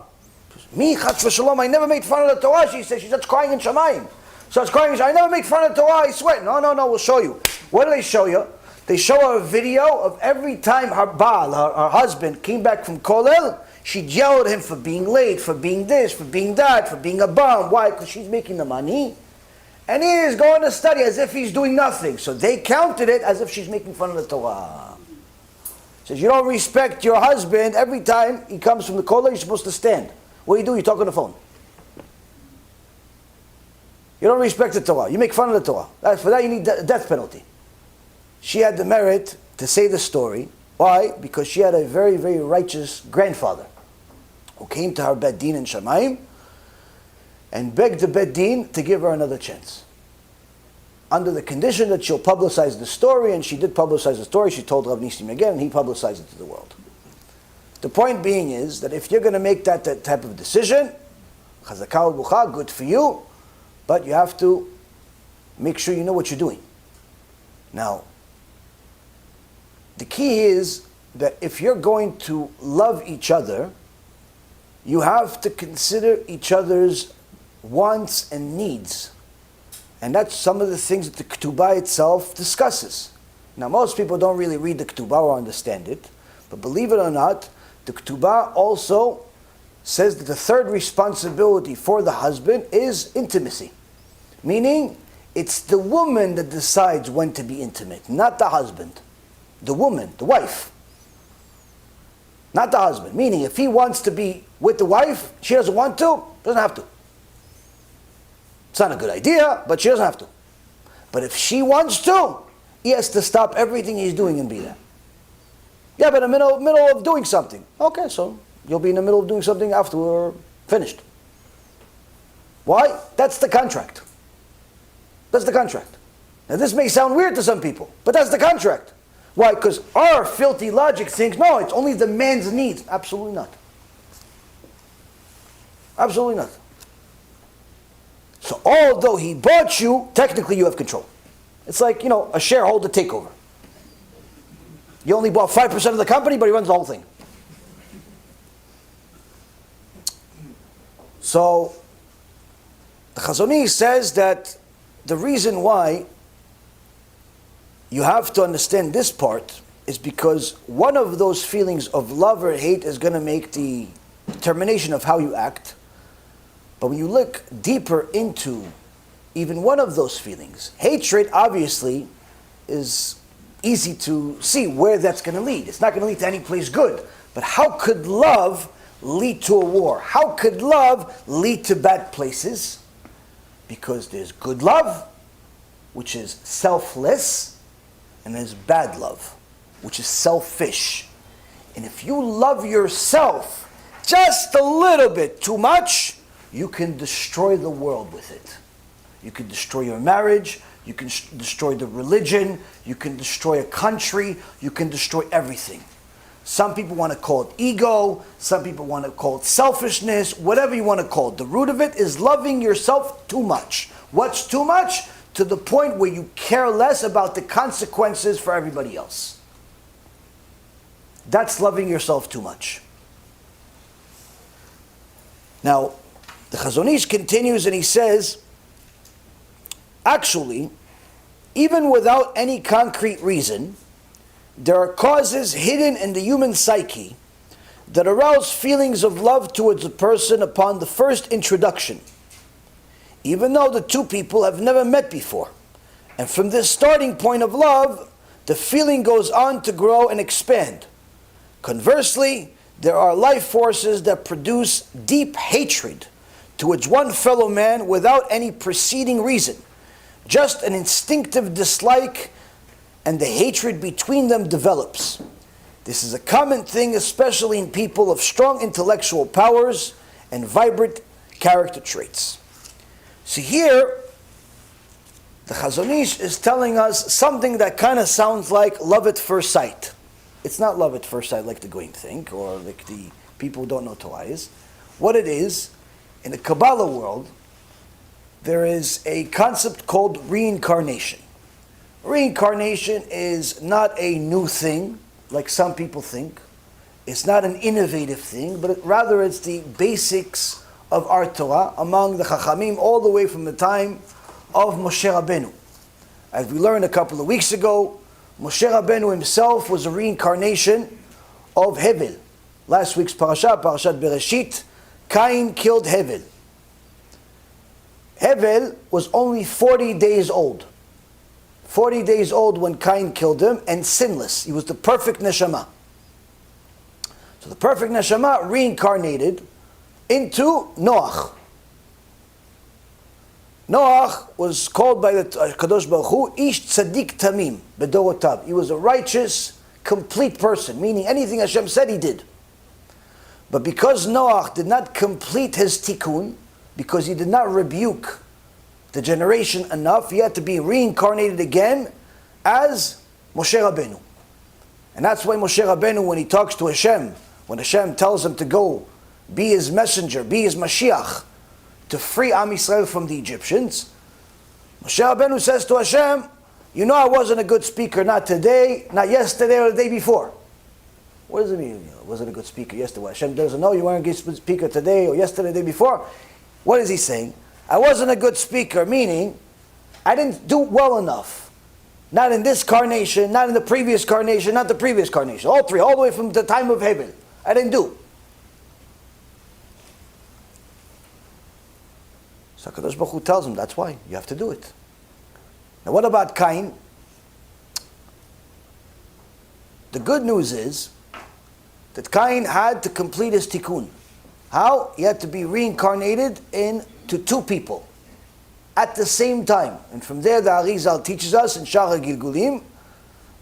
Me, chatz v'shalom, I never made fun of the Torah, she said. She starts crying in Shamayim. Starts crying, I never made fun of the Torah, I swear. No, we'll show you. What do they show you? They show her a video of every time her Baal, her husband, came back from kollel, she yelled at him for being late, for being this, for being that, for being a bum. Why? Because she's making the money. And he is going to study as if he's doing nothing. So they counted it as if she's making fun of the Torah. Says, you don't respect your husband. Every time he comes from the kollel, you're supposed to stand. What do? You talk on the phone. You don't respect the Torah. You make fun of the Torah. For that you need a death penalty. She had the merit to say the story. Why? Because she had a very, very righteous grandfather who came to her Bet Din in Shamayim and begged the Bet Din to give her another chance. Under the condition that she'll publicize the story, and she did publicize the story. She told Rav Nissim again, and he publicized it to the world. The point being is that if you're going to make that type of decision, chazakah u'bucha, good for you, but you have to make sure you know what you're doing. Now, the key is that if you're going to love each other, you have to consider each other's wants and needs. And that's some of the things that the Ketubah itself discusses. Now, most people don't really read the Ketubah or understand it, but believe it or not, the Ketubah also says that the third responsibility for the husband is intimacy. Meaning, it's the woman that decides when to be intimate, not the husband. The woman, the wife. Not the husband. Meaning, if he wants to be with the wife, she doesn't want to, doesn't have to. It's not a good idea, but she doesn't have to. But if she wants to, he has to stop everything he's doing and be there. Yeah, but in the middle of doing something. Okay, so you'll be in the middle of doing something after we're finished. Why? That's the contract. That's the contract. Now this may sound weird to some people, but that's the contract. Why? Because our filthy logic thinks, no, it's only the man's needs. Absolutely not. Absolutely not. So although he bought you, technically you have control. It's like, a shareholder takeover. You only bought 5% of the company, but he runs the whole thing. So, the Chazon Ish says that the reason why you have to understand this part is because one of those feelings of love or hate is going to make the determination of how you act. But when you look deeper into even one of those feelings, hatred obviously is easy to see where that's going to lead. It's not going to lead to any place good. But how could love lead to a war? How could love lead to bad places? Because there's good love, which is selfless, and there's bad love, which is selfish. And if you love yourself just a little bit too much, you can destroy the world with it. You can destroy your marriage, you can destroy the religion, you can destroy a country, you can destroy everything. Some people want to call it ego, some people want to call it selfishness, whatever you want to call it. The root of it is loving yourself too much. What's too much? To the point where you care less about the consequences for everybody else. That's loving yourself too much. Now, the Chazon Ish continues and he says, actually, even without any concrete reason, there are causes hidden in the human psyche that arouse feelings of love towards a person upon the first introduction, even though the two people have never met before. And from this starting point of love, the feeling goes on to grow and expand. Conversely, there are life forces that produce deep hatred towards one fellow man without any preceding reason, just an instinctive dislike, and the hatred between them develops. This is a common thing, especially in people of strong intellectual powers and vibrant character traits. So here, the Chazon Ish is telling us something that kind of sounds like love at first sight. It's not love at first sight like the Goyim think, or like the people who don't know Torah is. What it is, in the Kabbalah world, there is a concept called reincarnation. Reincarnation is not a new thing, like some people think. It's not an innovative thing, but rather it's the basics of our Torah among the Chachamim all the way from the time of Moshe Rabbeinu. As we learned a couple of weeks ago, Moshe Rabbeinu himself was a reincarnation of Hevel. Last week's parasha, Parashat Bereshit, Cain killed Hevel. Hevel was only 40 days old. 40 days old when Cain killed him, and sinless. He was the perfect neshama. So the perfect neshama reincarnated into Noach. Noach was called by the Kadosh Baruch Hu, Ish Tzadik Tamim, Bedorotav. He was a righteous, complete person, meaning anything Hashem said he did. But because Noach did not complete his tikkun, because he did not rebuke the generation enough, he had to be reincarnated again as Moshe Rabbeinu. And that's why Moshe Rabbeinu, when he talks to Hashem, when Hashem tells him to go, be his messenger, be his Mashiach, to free Am Yisrael from the Egyptians, Moshe Rabbeinu says to Hashem, you know I wasn't a good speaker, not today, not yesterday or the day before. What does it mean? I wasn't a good speaker yesterday. Hashem doesn't know you weren't a good speaker today or yesterday, the day before. What is he saying? I wasn't a good speaker, meaning I didn't do well enough. Not in this carnation, not in the previous carnation, not the previous carnation. All three, all the way from the time of Hevel. I didn't do. So HaKadosh Baruch Hu tells him, that's why, you have to do it. Now what about Cain? The good news is that Cain had to complete his tikkun. How? He had to be reincarnated into two people at the same time. And from there the Arizal teaches us in Shara Gilgulim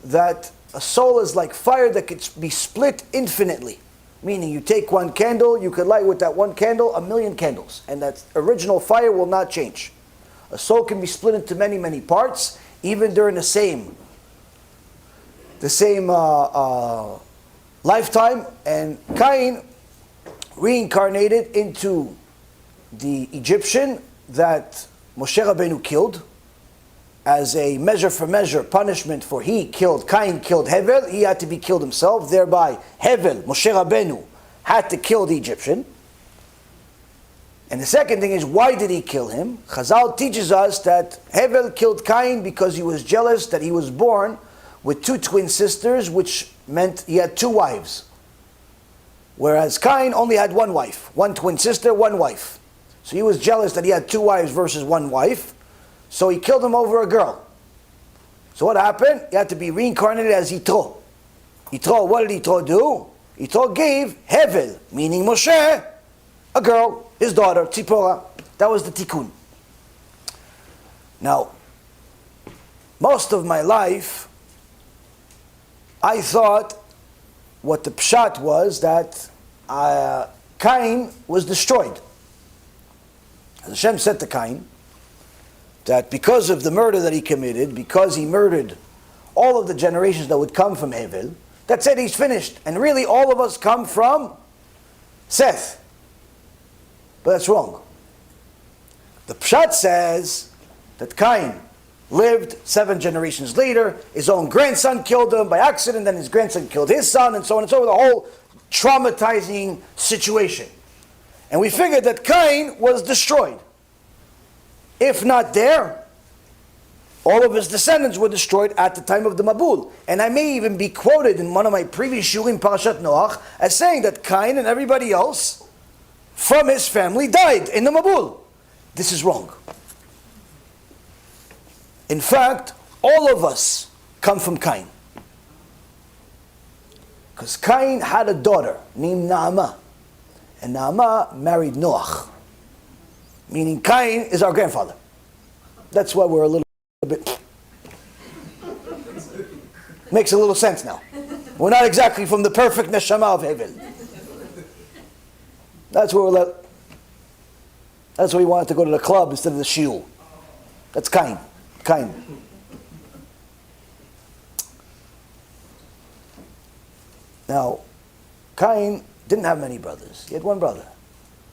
that a soul is like fire that could be split infinitely. Meaning you take one candle, you could light with that one candle 1,000,000 candles. And that original fire will not change. A soul can be split into many, many parts, even during the same lifetime. And Cain reincarnated into the Egyptian that Moshe Rabbeinu killed as a measure for measure punishment for Cain killed Hevel. He had to be killed himself. Thereby Hevel, Moshe Rabbeinu, had to kill the Egyptian. And the second thing is, why did he kill him? Chazal teaches us that Hevel killed Cain because he was jealous that he was born with two twin sisters, which meant he had two wives. Whereas Cain only had one wife, one twin sister, one wife. So he was jealous that he had two wives versus one wife. So he killed him over a girl. So what happened? He had to be reincarnated as Yitro. Yitro, what did Yitro do? Yitro gave Hevel, meaning Moshe, a girl, his daughter, Tzipora. That was the tikkun. Now, most of my life, I thought what the pshat was that Cain was destroyed. Hashem said to Cain that because of the murder that he committed, because he murdered all of the generations that would come from Hevel, that's it, he's finished. And really all of us come from Seth. But that's wrong. The pshat says that Cain lived 7 generations later, his own grandson killed him by accident, then his grandson killed his son, and so on and so on, the whole traumatizing situation. And we figured that Cain was destroyed. If not there, all of his descendants were destroyed at the time of the Mabul. And I may even be quoted in one of my previous shurim, Parashat Noach, as saying that Cain and everybody else from his family died in the Mabul. This is wrong. In fact, all of us come from Cain. Because Cain had a daughter named Naamah. And Naamah married Noach. Meaning Cain is our grandfather. That's why we're a little bit... Makes a little sense now. We're not exactly from the perfect neshama of Hevel. That's where that's why we wanted to go to the club instead of the shiur. That's Cain. Cain. Now, Cain didn't have many brothers. He had one brother.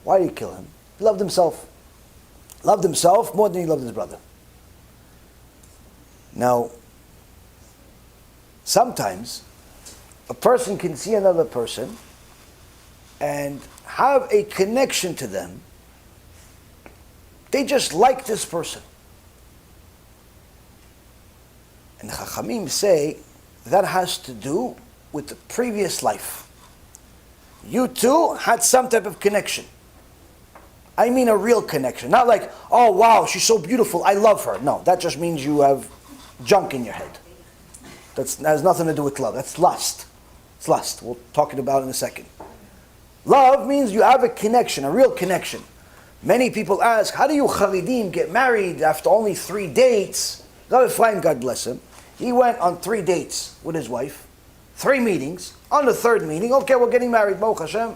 Why did he kill him? He loved himself. Loved himself more than he loved his brother. Now, sometimes a person can see another person and have a connection to them. They just like this person. And the Chachamim say that has to do with the previous life. You two had some type of connection. I mean a real connection. Not like, oh wow, she's so beautiful, I love her. No, that just means you have junk in your head. That has nothing to do with love. That's lust. It's lust. We'll talk about it in a second. Love means you have a connection, a real connection. Many people ask, how do you Charedim get married after only 3 dates? Rabbi Reuven, God bless him, he went on 3 dates with his wife, 3 meetings. On the 3rd meeting, okay, we're getting married, Baruch Hashem.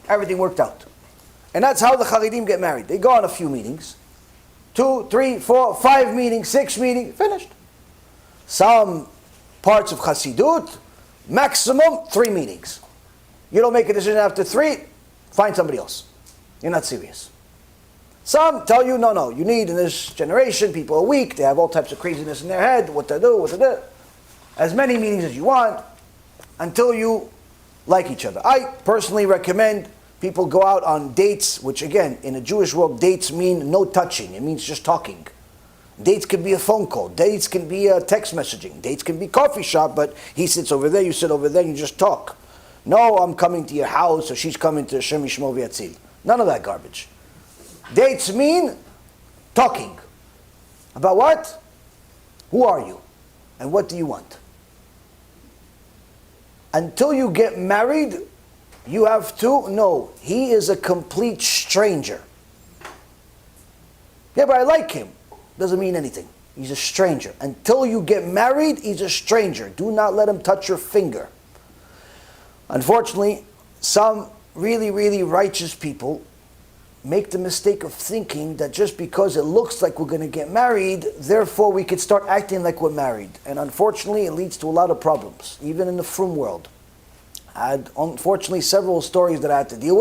Everything worked out. And that's how the Charedim get married. They go on a few meetings. 2, 3, 4, 5 meetings, 6 meetings, finished. Some parts of Chassidut, maximum 3 meetings. You don't make a decision after 3, find somebody else. You're not serious. Some tell you, no, you need in this generation, people are weak, they have all types of craziness in their head, what to do. As many meetings as you want, until you like each other. I personally recommend people go out on dates, which again, in a Jewish world, dates mean no touching. It means just talking. Dates can be a phone call. Dates can be a text messaging. Dates can be coffee shop, but he sits over there, you sit over there, and you just talk. No, I'm coming to your house, or she's coming to Hashem Yishmo V'Yatzil. None of that garbage. Dates mean talking. About what? Who are you? And what do you want? Until you get married, you have to know he is a complete stranger. Yeah, but I like him. Doesn't mean anything. He's a stranger. Until you get married, he's a stranger. Do not let him touch your finger. Unfortunately, some really, really righteous people make the mistake of thinking that just because it looks like we're going to get married, therefore we could start acting like we're married. And unfortunately, it leads to a lot of problems, even in the frum world. I had, unfortunately, several stories that I had to deal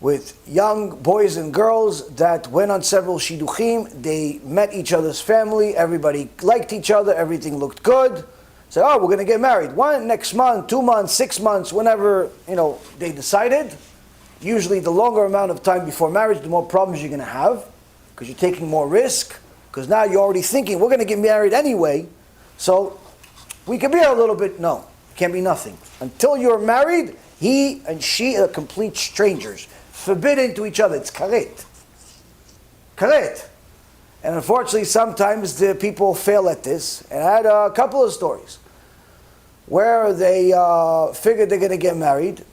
with young boys and girls that went on several shidduchim. They met each other's family, everybody liked each other, everything looked good. Said, oh, we're going to get married. Next month, 2 months, 6 months, whenever they decided. Usually the longer amount of time before marriage, the more problems you're going to have, because you're taking more risk, because now you're already thinking, we're going to get married anyway, so we can be a little bit, no, can't be nothing. Until you're married, he and she are complete strangers, forbidden to each other. It's karet. Karet. And unfortunately, sometimes the people fail at this, and I had a couple of stories. where they figured they're going to get married,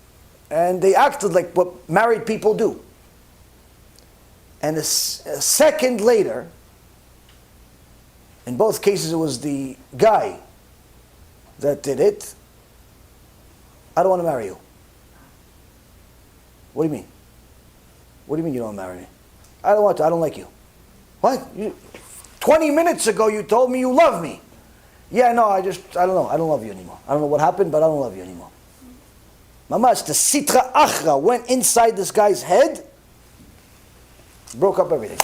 and they acted like what married people do. And a second later, in both cases it was the guy that did it, I don't want to marry you. What do you mean? What do you mean you don't marry me? I don't want to, I don't like you. What? 20 minutes ago you told me you love me. Yeah, no, I don't know. I don't love you anymore. I don't know what happened, but I don't love you anymore. Mamash, the sitra achra went inside this guy's head, broke up everything.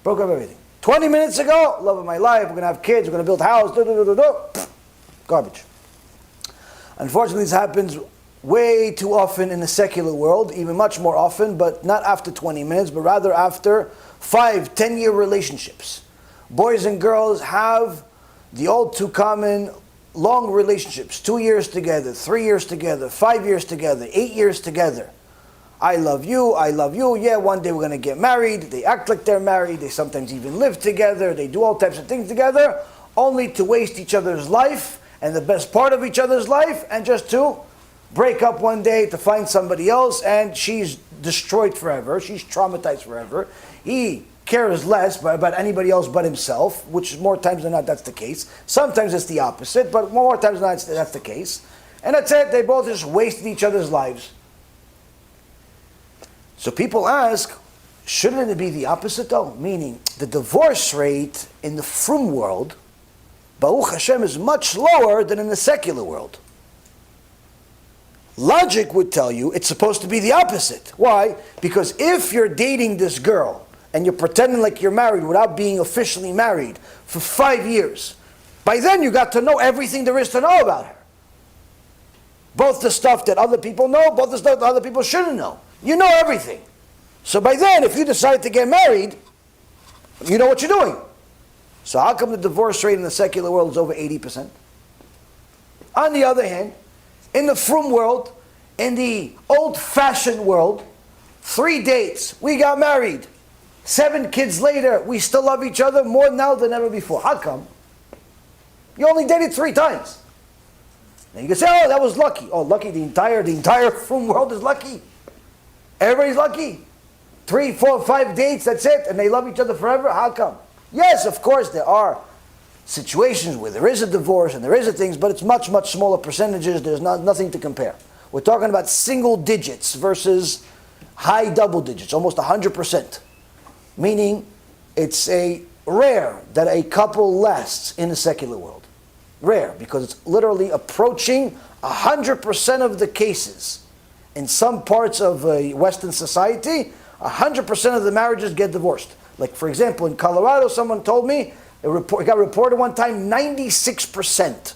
Broke up everything. 20 minutes ago, love of my life, we're going to have kids, we're going to build a house, garbage. Unfortunately, this happens way too often in the secular world, even much more often, but not after 20 minutes, but rather after 5, 10-year relationships. Boys and girls have the all too common long relationships, 2 years together, 3 years together, 5 years together, 8 years together. I love you, yeah, one day we're going to get married. They act like they're married, they sometimes even live together, they do all types of things together, only to waste each other's life and the best part of each other's life, and just to break up one day to find somebody else, and she's destroyed forever, she's traumatized forever. He cares less about anybody else but himself, which more times than not that's the case. Sometimes it's the opposite, but more times than not that's the case. And that's it, they both just wasted each other's lives. So people ask, shouldn't it be the opposite though? Meaning, the divorce rate in the frum world, Baruch Hashem, is much lower than in the secular world. Logic would tell you it's supposed to be the opposite. Why? Because if you're dating this girl and you're pretending like you're married without being officially married for 5 years, by then you got to know everything there is to know about her. Both the stuff that other people know, both the stuff that other people shouldn't know. You know everything. So by then, if you decide to get married, you know what you're doing. So how come the divorce rate in the secular world is over 80%? On the other hand, in the frum world, in the old-fashioned world, 3 dates, we got married. 7 kids later, we still love each other more now than ever before. How come? You only dated 3 times. Now you can say, oh, that was lucky. Oh, lucky, the entire frum world is lucky. Everybody's lucky. 3, 4, 5 dates, that's it, and they love each other forever. How come? Yes, of course, there are situations where there is a divorce and there is a things, but it's much, much smaller percentages. There's nothing to compare. We're talking about single digits versus high double digits, almost 100%. Meaning, it's a rare that a couple lasts in the secular world. Rare, because it's literally approaching 100% of the cases. In some parts of Western society, 100% of the marriages get divorced. Like, for example, in Colorado, someone told me, it got reported one time, 96%.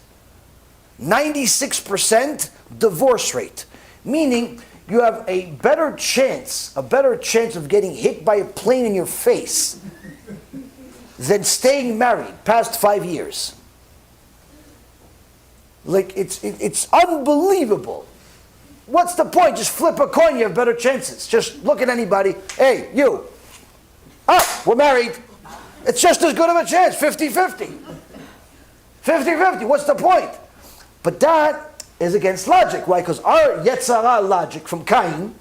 96% divorce rate. Meaning, you have a better chance of getting hit by a plane in your face than staying married past 5 years. Like, it's unbelievable. What's the point? Just flip a coin, you have better chances. Just look at anybody. Hey, you. Ah, we're married. It's just as good of a chance, 50-50. 50-50, what's the point? But that is against logic. Why? Because our Yetzirah logic from Cain,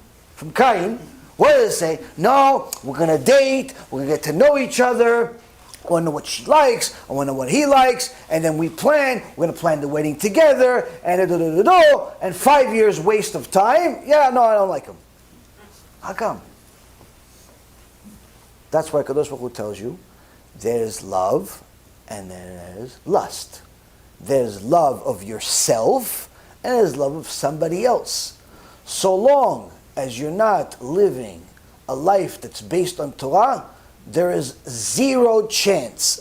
what does it say? No, we're going to date, we're going to get to know each other, I want to know what she likes, I want to know what he likes, and then we're going to plan the wedding together, and 5 years waste of time. Yeah, no, I don't like him. How come? That's why Kadosh Baruch Hu tells you, there's love, and there's lust. There's love of yourself, and there's love of somebody else. So long as you're not living a life that's based on Torah, there is zero chance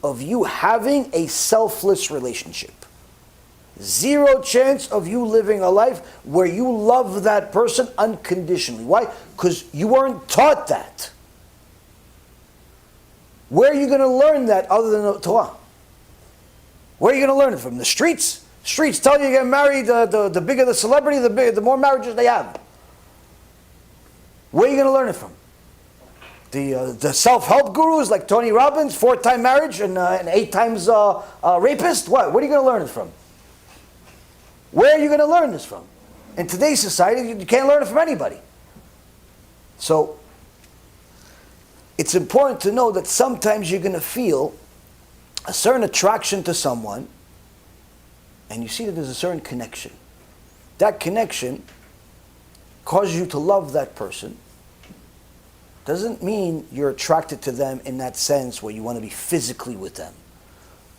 of you having a selfless relationship. Zero chance of you living a life where you love that person unconditionally. Why? Because you weren't taught that. Where are you going to learn that other than the Torah? Where are you going to learn it from? The streets? Streets tell you get married, the bigger the celebrity, the more marriages they have. Where are you going to learn it from? The self-help gurus like Tony Robbins, 4-time marriage and 8 times rapist? What are you going to learn this from? Where are you going to learn this from? In today's society, you can't learn it from anybody. So, it's important to know that sometimes you're going to feel a certain attraction to someone, and you see that there's a certain connection. That connection causes you to love that person. Doesn't mean you're attracted to them in that sense where you want to be physically with them.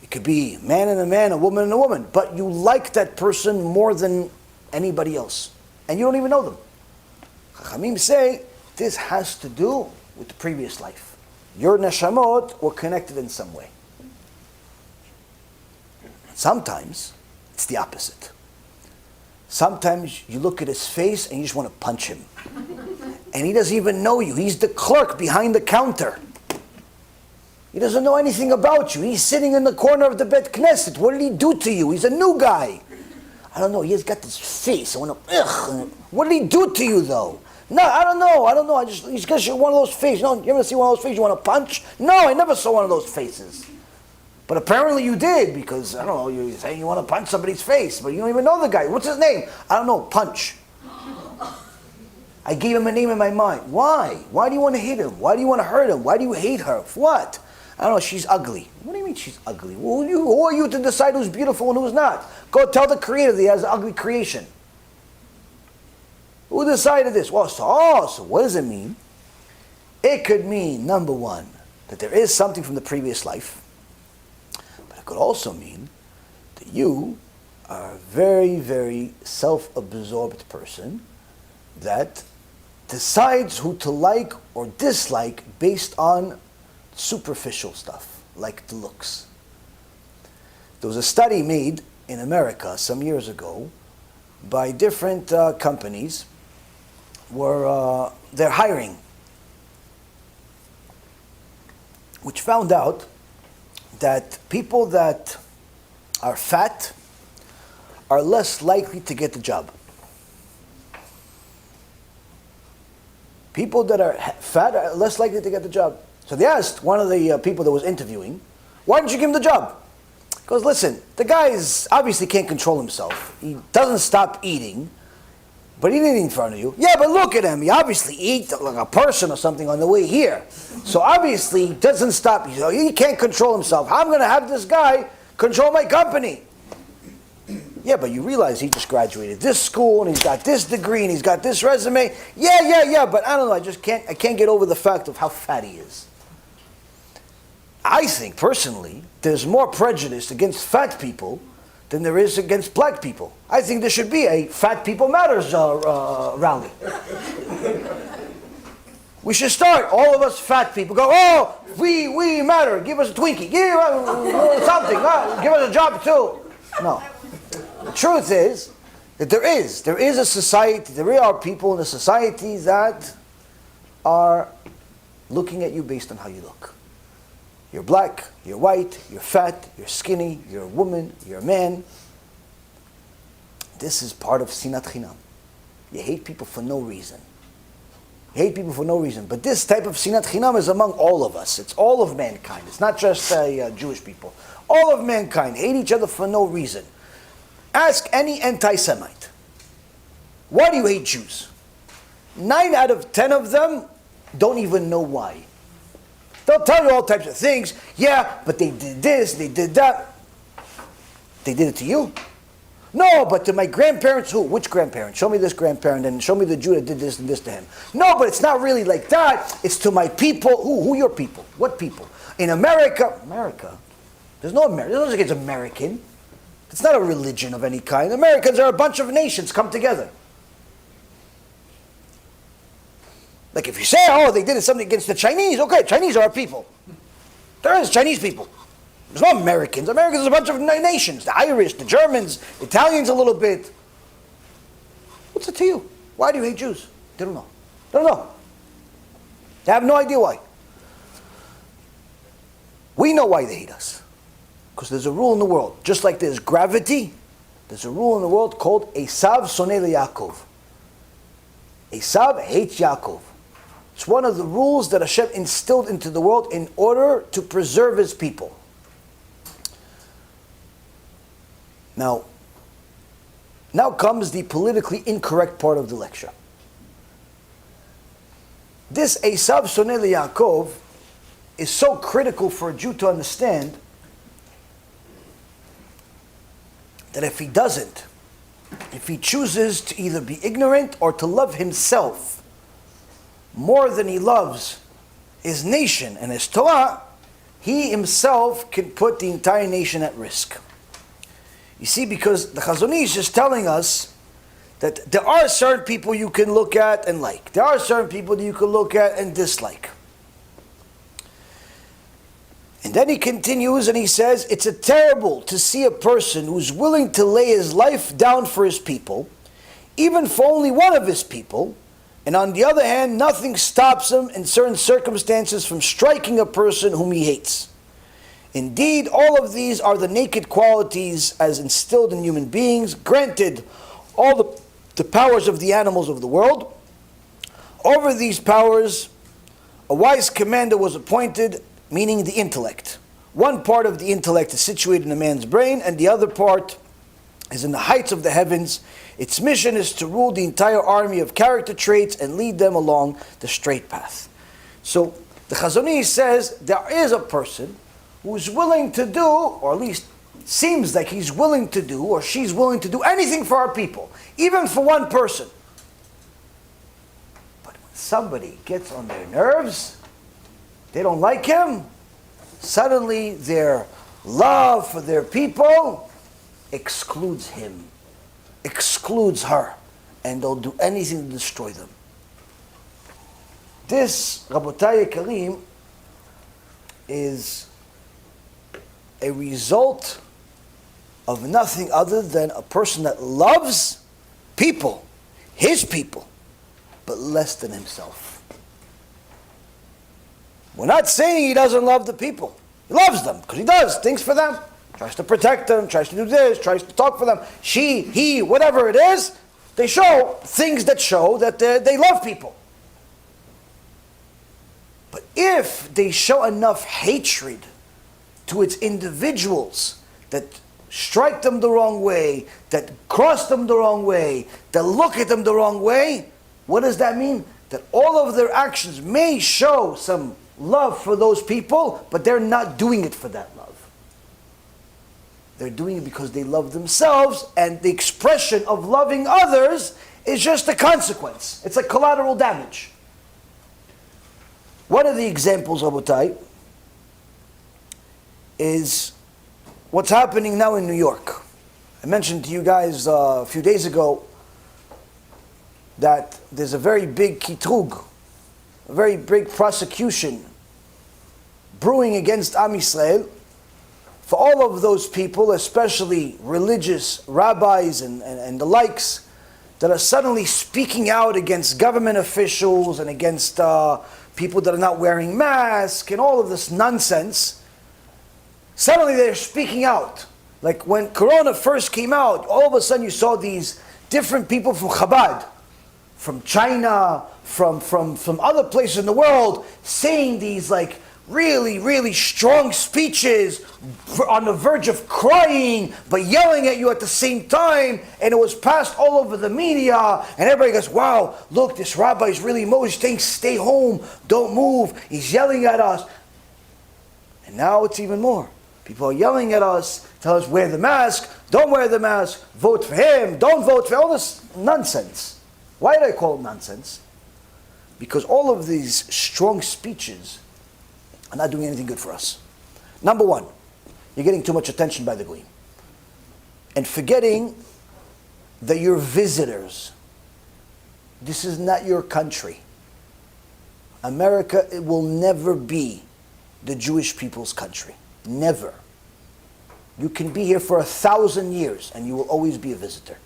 It could be a man and a man, a woman and a woman, but you like that person more than anybody else, and you don't even know them. Chachamim say this has to do with the previous life. Your neshamot were connected in some way. Sometimes it's the opposite. Sometimes you look at his face and you just want to punch him. And he doesn't even know you. He's the clerk behind the counter. He doesn't know anything about you. He's sitting in the corner of the Bet Knesset. What did he do to you? He's a new guy. I don't know. He's got this face. I want to, ugh. What did he do to you, though? No, I don't know. He's got one of those faces. No, you ever see one of those faces you want to punch? No, I never saw one of those faces. But apparently you did, because, I don't know, you're saying you want to punch somebody's face, but you don't even know the guy. What's his name? I don't know. Punch. I gave him a name in my mind. Why? Why do you want to hit him? Why do you want to hurt him? Why do you hate her? What? I don't know, she's ugly. What do you mean she's ugly? Who are you to decide who's beautiful and who's not? Go tell the Creator that he has an ugly creation. Who decided this? Well, so what does it mean? It could mean, number one, that there is something from the previous life. But it could also mean that you are a very, very self-absorbed person that decides who to like or dislike based on superficial stuff, like the looks. There was a study made in America some years ago by different companies where they're hiring, which found out that people that are fat are less likely to get the job. People that are fat are less likely to get the job. So they asked one of the people that was interviewing, why didn't you give him the job? He goes, listen, the guy obviously can't control himself. He doesn't stop eating, but he didn't eat in front of you. Yeah, but look at him. He obviously eats like a person or something on the way here. So obviously he doesn't stop. He can't control himself. How am I going to have this guy control my company? Yeah, but you realize he just graduated this school and he's got this degree and he's got this resume. Yeah, but I don't know, I can't get over the fact of how fat he is. I think, personally, there's more prejudice against fat people than there is against black people. I think there should be a Fat People Matters rally. We should start, all of us fat people, go, oh, we matter, give us a Twinkie, give us something, give us a job too. No. The truth is that there is a society, there are people in the society that are looking at you based on how you look. You're black, you're white, you're fat, you're skinny, you're a woman, you're a man. This is part of sinat chinam. You hate people for no reason. You hate people for no reason. But this type of sinat chinam is among all of us. It's all of mankind. It's not just Jewish people. All of mankind hate each other for no reason. Ask any anti-Semite. Why do you hate Jews? 9 out of 10 of them don't even know why. They'll tell you all types of things. Yeah, but they did this, they did that. They did it to you? No, but to my grandparents, who? Which grandparent? Show me this grandparent and show me the Jew that did this and this to him. No, but it's not really like that. It's to my people. Who are your people? What people? In America, there's no America. There's no such thing as American. It's not a religion of any kind. Americans are a bunch of nations come together. Like if you say, oh, they did something against the Chinese, okay, Chinese are our people. There is Chinese people. There's no Americans. Americans are a bunch of nations. The Irish, the Germans, Italians a little bit. What's it to you? Why do you hate Jews? They don't know. They don't know. They have no idea why. We know why they hate us. Because there's a rule in the world. Just like there's gravity, there's a rule in the world called Esav sonei leYaakov. Esav hates Yaakov. It's one of the rules that Hashem instilled into the world in order to preserve His people. Now comes the politically incorrect part of the lecture. This Esav Soneh Yaakov is so critical for a Jew to understand that if he doesn't, if he chooses to either be ignorant or to love himself more than he loves his nation and his Torah, he himself can put the entire nation at risk. You see, because the Chazon Ish is telling us that there are certain people you can look at and like. There are certain people that you can look at and dislike. And then he continues and he says, it's terrible to see a person who's willing to lay his life down for his people, even for only one of his people, and on the other hand, nothing stops him in certain circumstances from striking a person whom he hates. Indeed, all of these are the naked qualities as instilled in human beings. Granted, all the powers of the animals of the world. Over these powers, a wise commander was appointed, meaning the intellect. One part of the intellect is situated in a man's brain, and the other part is in the heights of the heavens. Its mission is to rule the entire army of character traits and lead them along the straight path. So, the Chazon Ish says there is a person who's willing to do, or at least seems like he's willing to do, or she's willing to do anything for our people, even for one person. But when somebody gets on their nerves, they don't like him, suddenly their love for their people excludes him, excludes her, and they'll do anything to destroy them. This, Rabotai Karim, is a result of nothing other than a person that loves people, his people, but less than himself. We're not saying he doesn't love the people. He loves them, because he does things for them. Tries to protect them, tries to do this, tries to talk for them. She, he, whatever it is, they show things that show that they love people. But if they show enough hatred to its individuals that strike them the wrong way, that cross them the wrong way, that look at them the wrong way, what does that mean? That all of their actions may show some love for those people, but they're not doing it for that love. They're doing it because they love themselves, and the expression of loving others is just a consequence. It's like collateral damage. One of the examples, Rabotai, is what's happening now in New York. I mentioned to you guys a few days ago that there's a very big kitrug, a very big prosecution brewing against Am Yisrael for all of those people, especially religious rabbis and the likes, that are suddenly speaking out against government officials and against people that are not wearing masks and all of this nonsense. Suddenly they're speaking out. Like when Corona first came out, all of a sudden you saw these different people from Chabad, from China, from other places in the world, saying these like really, really strong speeches on the verge of crying, but yelling at you at the same time, and it was passed all over the media, and everybody goes, wow, look, this rabbi is really emotional, saying stay home, don't move, he's yelling at us. And now it's even more. People are yelling at us, tell us wear the mask, don't wear the mask, vote for him, don't vote for him, all this nonsense. Why do I call it nonsense? Because all of these strong speeches are not doing anything good for us. Number one, you're getting too much attention by the Goyim, and forgetting that you're visitors. This is not your country. America, it will never be the Jewish people's country. Never. You can be here for 1,000 years and you will always be a visitor.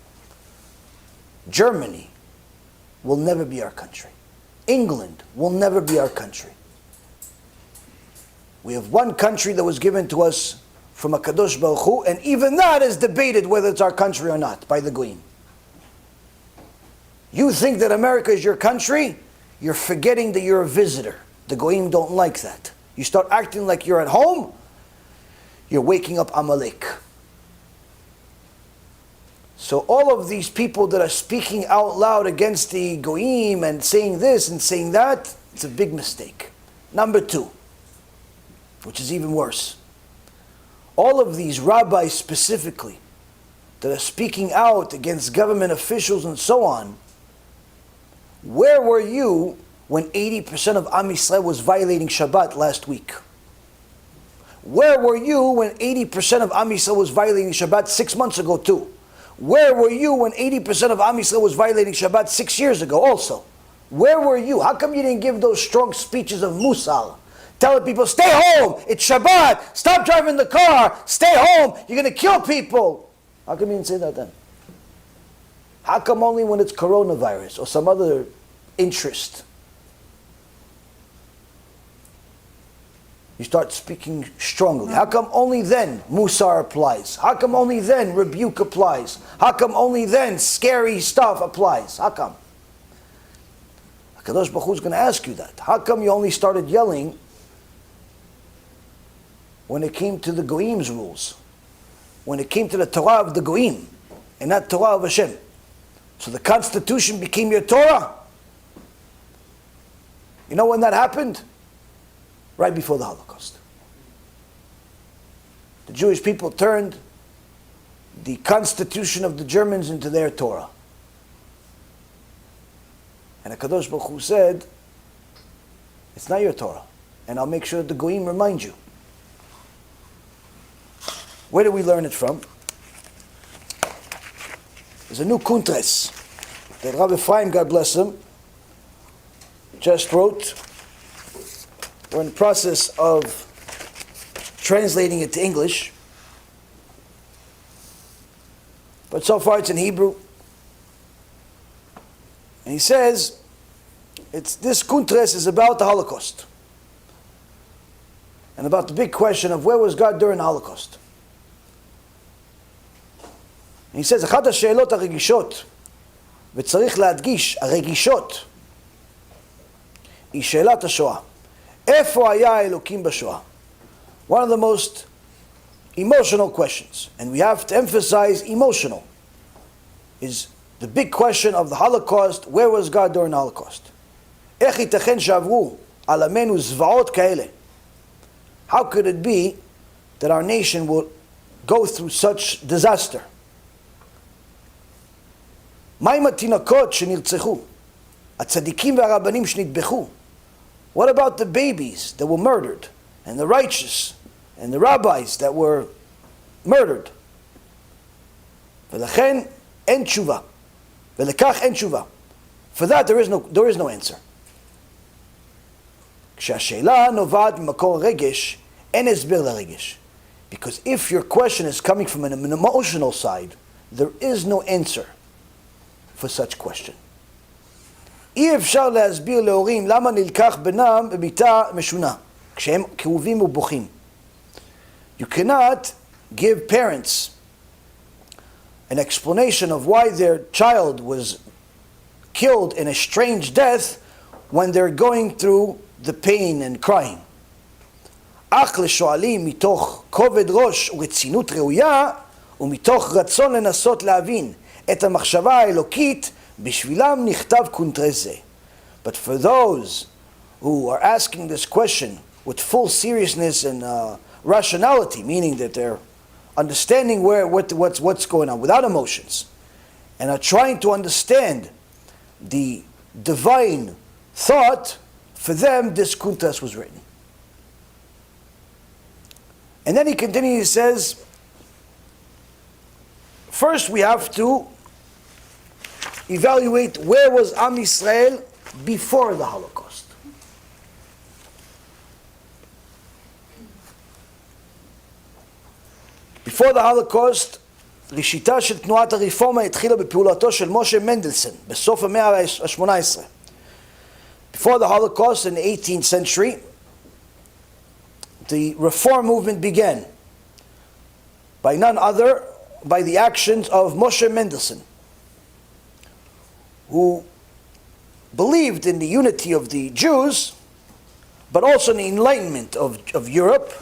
Germany will never be our country. England will never be our country. We have one country that was given to us from HaKadosh Baruch Hu, and even that is debated whether it's our country or not by the Goyim. You think that America is your country? you're forgetting that you're a visitor. The Goyim don't like that. You start acting like you're at home, you're waking up Amalek. So all of these people that are speaking out loud against the Goyim and saying this and saying that, it's a big mistake. Number two, which is even worse. All of these rabbis specifically that are speaking out against government officials and so on, where were you when 80% of Am Yisrael was violating Shabbat last week? Where were you when 80% of Am Yisrael was violating Shabbat 6 months ago too? Where were you when 80% of Am Yisrael was violating Shabbat 6 years ago also? Where were you? How come you didn't give those strong speeches of MUSSAR? Telling people, stay home, it's Shabbat, stop driving the car, stay home, you're going to kill people. How come you didn't say that then? How come only when it's coronavirus or some other interest you start speaking strongly? How come only then MUSSAR applies? How come only then rebuke applies? How come only then scary stuff applies? How come? HaKadosh Baruch Hu is going to ask you that. How come you only started yelling when it came to the Goyim's rules? When it came to the Torah of the Goyim and not Torah of HaShem? So the Constitution became your Torah? You know when that happened? Right before the Holocaust. The Jewish people turned the Constitution of the Germans into their Torah. And HaKadosh Baruch Hu said, it's not your Torah. And I'll make sure that the Goyim remind you. Where do we learn it from? There's a new kuntres that Rabbi Ephraim, God bless him, just wrote. We're in the process of translating it to English. But so far it's in Hebrew. And he says, this kuntres is about the Holocaust. And about the big question of where was God during the Holocaust. And he says, אחת השאלות הרגישות, וצריך להדגיש, הרגישות, היא שאלת השואה. איפה היה האלוקים בשואה? One of the most emotional questions, and we have to emphasize emotional, is the big question of the Holocaust. Where was God during the Holocaust? איך ייתכן שעברו על עמנו זוועות כאלה? How could it be that our nation will go through such disaster? מה עם התינוקות שנרצחו? הצדיקים והרבנים שנטבחו? What about the babies that were murdered? And the righteous? And the rabbis that were murdered? ולכן אין תשובה. ולכך אין תשובה. For that there is no answer. כשהשאלה נובעת ממקור רגש, אין הסבר לרגש. Because if your question is coming from an emotional side, there is no answer for such question. אי אפשר להסביר להורים למה נלקח בנם במיטה משונה, כשהם כאובים ובוכים. You cannot give parents an explanation of why their child was killed in a strange death when they're going through the pain and crying. אך לשואלים מתוך כובד ראש ורצינות ראויה ומתוך רצון לנסות להבין את המחשבה האלוקית, בשבילם נכתב קונטרס זה. But for those who are asking this question with full seriousness and rationality, meaning that they're understanding what's going on without emotions, and are trying to understand the divine thought, for them this kuntas was written. And then he continues, he says, first we have to evaluate where was Am Yisrael before the Holocaust. Before the Holocaust, ראשיתה של תנועת הרפורמה התחילה בפעולתו של משה מנדלסון בסוף המאה ה-18. Before the Holocaust in the 18th century, the reform movement began by none other by the actions of Moshe Mendelssohn, who believed in the unity of the Jews, but also in the enlightenment of Europe,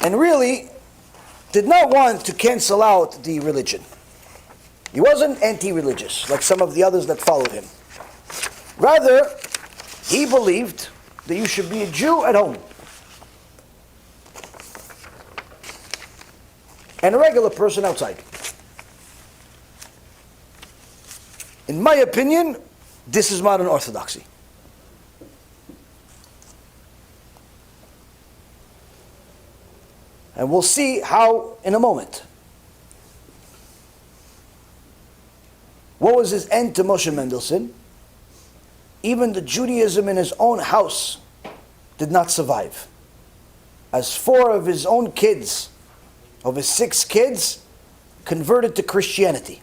and really did not want to cancel out the religion. He wasn't anti-religious like some of the others that followed him. Rather, he believed that you should be a Jew at home and a regular person outside. In my opinion, this is modern orthodoxy. And we'll see how in a moment. What was his end to Moshe Mendelssohn? Even the Judaism in his own house did not survive, as 4 of his own kids, of his 6 kids, converted to Christianity.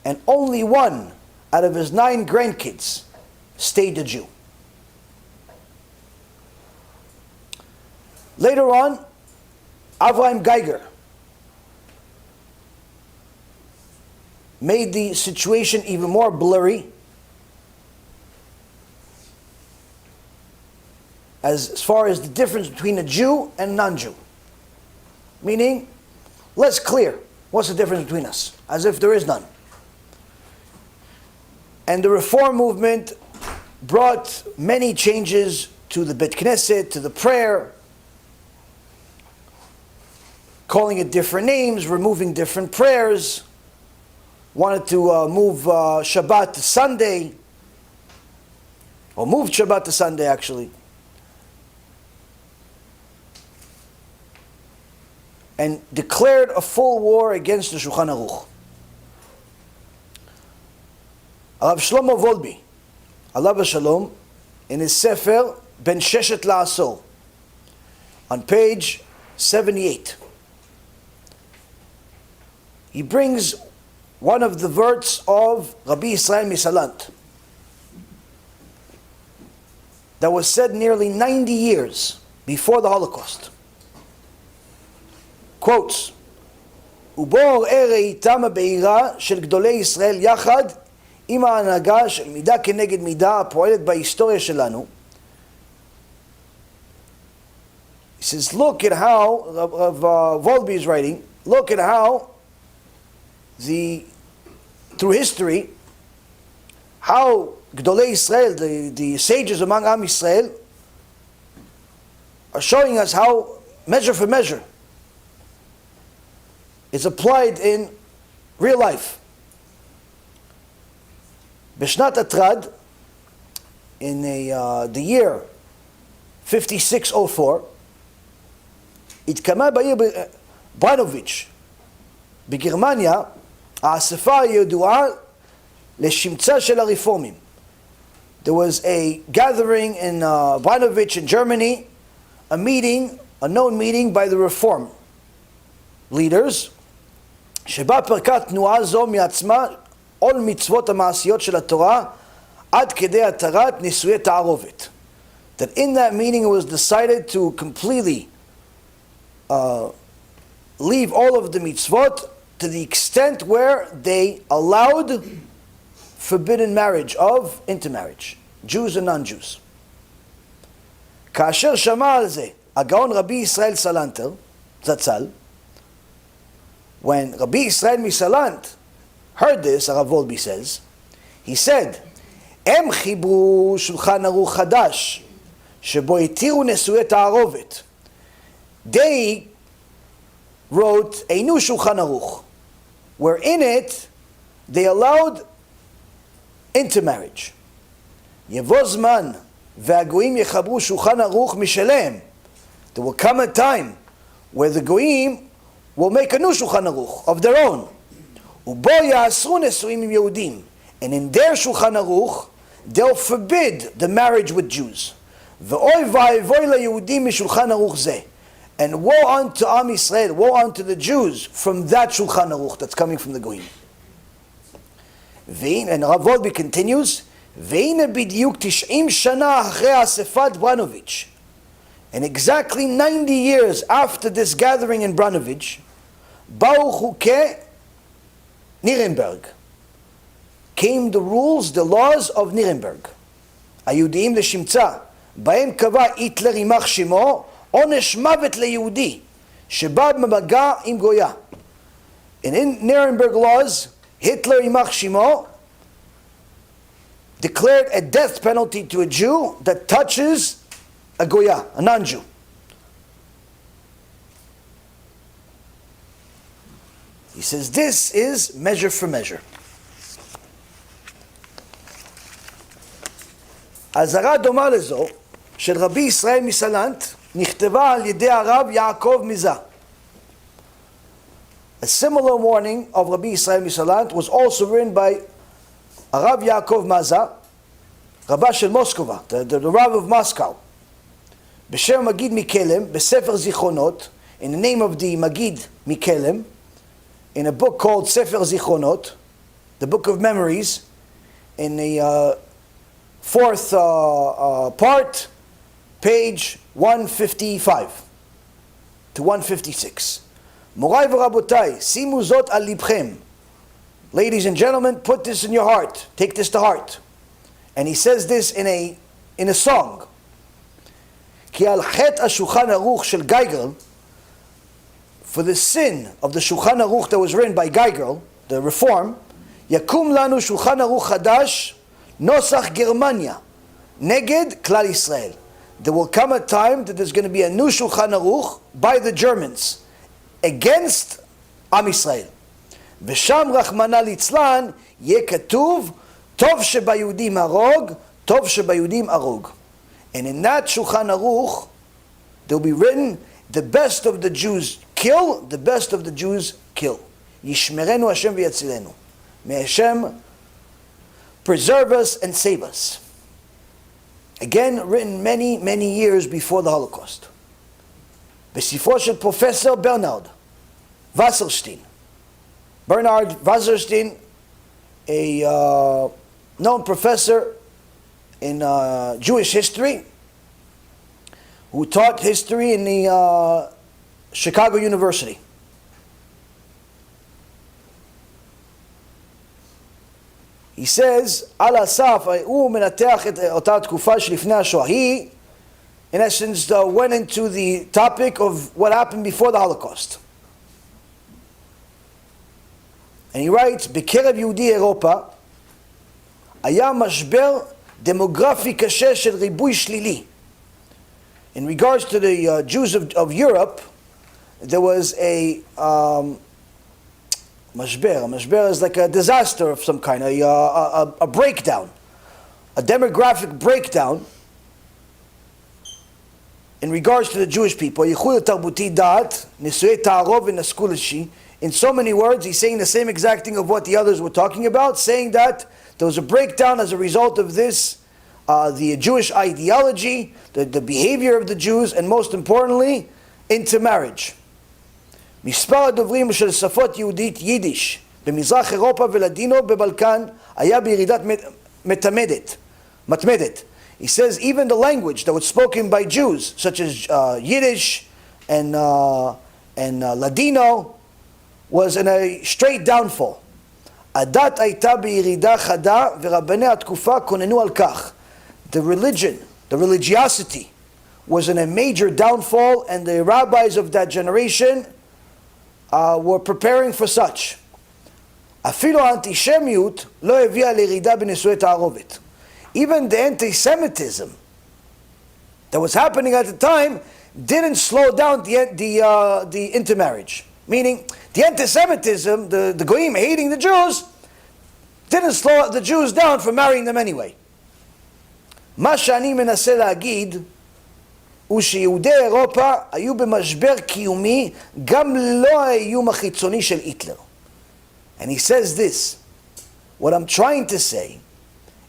And only 1 out of his 9 grandkids stayed a Jew. Later on, Avraham Geiger made the situation even more blurry as far as the difference between a Jew and a non-Jew. Meaning, less clear. What's the difference between us? As if there is none. And the Reform movement brought many changes to the Bet Knesset, to the prayer, calling it different names, removing different prayers, wanted to move Shabbat to Sunday, or moved Shabbat to Sunday actually, and declared a full war against the Shulchan Aruch. Rav Shlomo Wolbe, alav shalom, in his Sefer Ben Sheshet La'asor, on page 78, he brings one of the words of Rabbi Yisrael Misalant that was said nearly 90 years before the Holocaust. Quotes, ובו אראה ראיתם הבהירה של גדולי ישראל יחד עם ההנהגה של מידה כנגד מידה הפועלת בהיסטוריה שלנו. He says, look at how, Wolbe is writing, look at how through history, how Gdolei Israel, the sages among Am Yisrael, are showing us how, measure for measure, it's applied in real life. Beshnat Atrad, in the year 5604, התקיימה בעיר ברנוביץ' בגרמניה האספה הידועה לשמצה של הרפורמים. There was a gathering in Branovich in Germany, a meeting, a known meeting by the reform leaders, שבה פרקה תנועה זו מעצמה עול מצוות המעשיות של התורה עד כדי התרת נישואי תערובת. That in that meeting it was decided to completely leave all of the mitzvot to the extent where they allowed forbidden marriage of intermarriage, Jews and non-Jews. כאשר שמע על זה הגאון רבי ישראל סלנטר, זצ"ל, when Rabbi Yisrael Misalant heard this, Rav Wolbe says, he said, הם חיברו שולחן ערוך חדש, שבו התירו נישואי תערובת. They wrote a new Shulchan Aruch, where in it they allowed intermarriage. יבוא זמן והגויים יחברו שולחן ערוך משלהם. There will come a time where the goyim will make a new Shulchan Aruch of their own. ובו יאסרו נישואים עם יהודים. And in their Shulchan Aruch, they'll forbid the marriage with Jews. ואוי ואבוי ליהודים משולחן ערוך זה. And woe unto Am Yisrael, woe unto the Jews from that Shulchan Aruch that's coming from the goyim. And Rav Wolbe continues, והנה בדיוק 90 שנה אחרי אספת ברנוביץ'. And exactly 90 years after this gathering in Branovich, באו חוקי Nuremberg, came the rules, the laws of Nuremberg. היהודיים לשמצה, בהם קבע היטלר יימח שמו, עונש מוות ליהודי, שבא במגע עם גויה. And in Nuremberg laws, Hitler יימח שמו declared a death penalty to a Jew that touches a goya, a non-Jew. He says this is measure for measure. אזהרה דומה לזו של רבי ישראל מסלנט נכתבה על ידי הרב יעקב מזה. A similar warning of Rabbi Israel Misalant was also written by Rav Yaakov Maza, Rabbah של מוסקבה, the Rav of Moscow. בשם מגיד מקלם, בספר זיכרונות, in the name of the Magid Mikelem, in a book called Sefer Zichronot, the book of memories, in the fourth part, page 155 to 156. Morai v'rabotai, simu zot al libchem. Ladies and gentlemen, put this in your heart. Take this to heart. And he says this in a song. Ki al chet ha-Shulchan Aruch shel Geigel, for the sin of the Shulchan Aruch that was written by Geigel, the reform, yakum lanu Shulchan Aruch chadash nosach Germania neged klal Yisrael. There will come a time that there's going to be a new Shulchan Aruch by the Germans against Am Yisrael. V'sham rachmana litzlan yeh katuv tov shebayudim arog, tov shebayudim arog. And in that Shulchan Aruch, there will be written, the best of the Jews kill, the best of the Jews kill. Yishmerenu HaShem v'yatzilenu. May HaShem preserve us and save us. Again, written many, many years before the Holocaust. בספרו של פרופסור Bernard Wasserstein. Bernard Wasserstein, a known professor in Jewish history, who taught history in the Chicago University. He says, על הסף, הוא מנתח את אותה תקופה שלפני השואה. He, in essence, went into the topic of what happened before the Holocaust. And he writes, בקרב יהודי אירופה, היה משבר דמוגרפי קשה של ריבוי שלילי. In regards to the Jews of Europe, there was a mashber. A mashber is like a disaster of some kind, a breakdown, a demographic breakdown in regards to the Jewish people. ייחוד התרבותי דעת, נישואי תערוב ונסקו לשי. In so many words, he's saying the same exact thing of what the others were talking about, saying that there was a breakdown as a result of this, the Jewish ideology, the behavior of the Jews, and most importantly, intermarriage. מספר הדוברים של שפות יהודית יידיש במזרח אירופה ולדינו בבלקן היה בירידת מתמדת. He says even the language that was spoken by Jews, such as Yiddish and Ladino, was in a straight downfall. הדת הייתה בירידה חדה ורבני התקופה כוננו על כך. The religiosity was in a major downfall, and the rabbis of that generation were preparing for such. אפילו האנטישמיות לא הביאה לירידה בנישואי תערובת. Even the anti-Semitism that was happening at the time didn't slow down the intermarriage. Meaning, the anti-Semitism, the goyim hating the Jews, didn't slow the Jews down from marrying them anyway. מה שאני מנסה להגיד הוא שיהודי אירופה היו במשבר קיומי גם לא האיום החיצוני של היטלר. And he says this, what I'm trying to say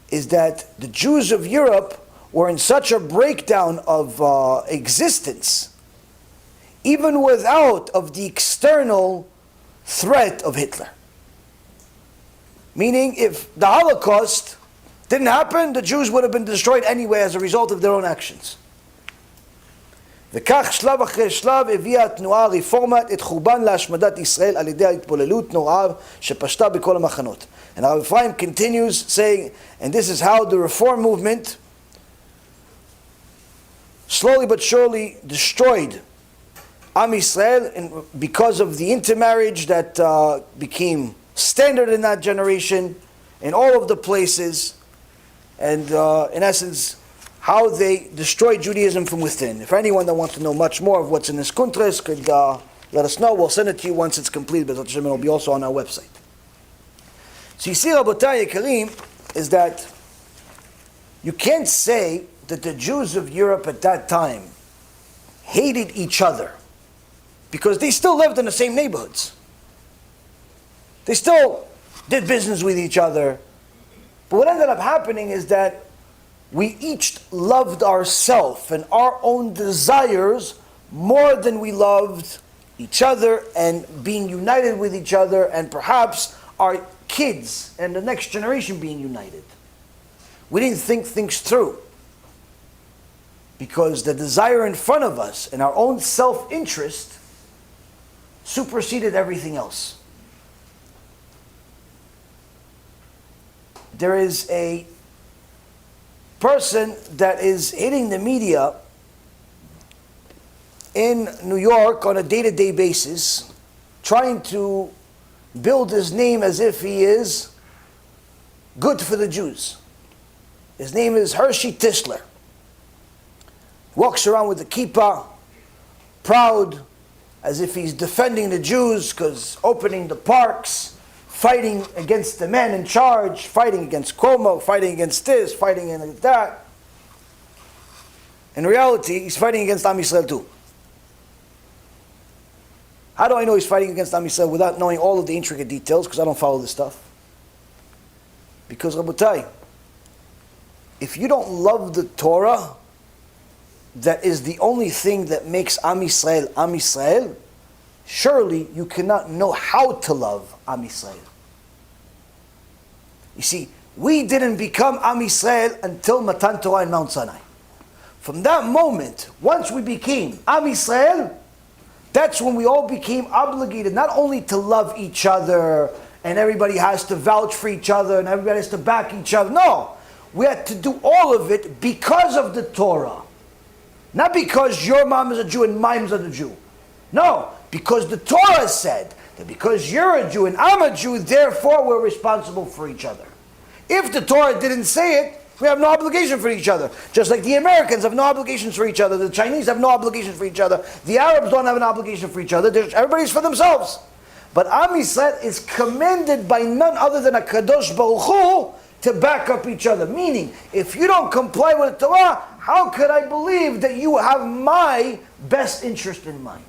is that the Jews of Europe were in such a breakdown of existence, even without of the external threat of Hitler. Meaning, if the Holocaust didn't happen, the Jews would have been destroyed anyway as a result of their own actions. וכך שלב אחרי שלב הביאה התנועה הרפורמית את חורבן להשמדת ישראל על ידי ההתבוללות נוראה שפשטה בכל המחנות. And Rabbi Ephraim continues saying, and this is how the reform movement slowly but surely destroyed Am Yisrael because of the intermarriage that became standard in that generation in all of the places, and in essence how they destroyed Judaism from within. If anyone that wants to know much more of what's in this kuntres could let us know. We'll send it to you once it's complete, but HaShem will be also on our website. So you see, Rabotai Yekarim, is that you can't say that the Jews of Europe at that time hated each other, because they still lived in the same neighborhoods. They still did business with each other. But what ended up happening is that we each loved ourselves and our own desires more than we loved each other and being united with each other, and perhaps our kids and the next generation being united. We didn't think things through, because the desire in front of us and our own self-interest superseded everything else. There is a person that is hitting the media in New York on a day-to-day basis, trying to build his name as if he is good for the Jews. His name is Hershey Tischler. Walks around with the kippah, proud, as if he's defending the Jews, because opening the parks, fighting against the men in charge, fighting against Cuomo, fighting against this, fighting against that. In reality, he's fighting against Am Yisrael too. How do I know he's fighting against Am Yisrael without knowing all of the intricate details? Because I don't follow this stuff. Because, Rabotai, if you don't love the Torah, that is the only thing that makes Am Yisrael, surely you cannot know how to love Am Yisrael. You see, we didn't become Am Yisrael until Matan Torah in Mount Sinai. From that moment, once we became Am Yisrael, that's when we all became obligated not only to love each other, and everybody has to vouch for each other, and everybody has to back each other. No, we had to do all of it because of the Torah. Not because your mom is a Jew and my mom is a Jew. No, because the Torah said that because you're a Jew and I'm a Jew, therefore we're responsible for each other. If the Torah didn't say it, we have no obligation for each other. Just like the Americans have no obligations for each other, the Chinese have no obligations for each other, the Arabs don't have an obligation for each other, everybody's for themselves. But Am Yisrael is commanded by none other than a Kadosh Baruch Hu to back up each other. Meaning, if you don't comply with the Torah, how could I believe that you have my best interest in mind?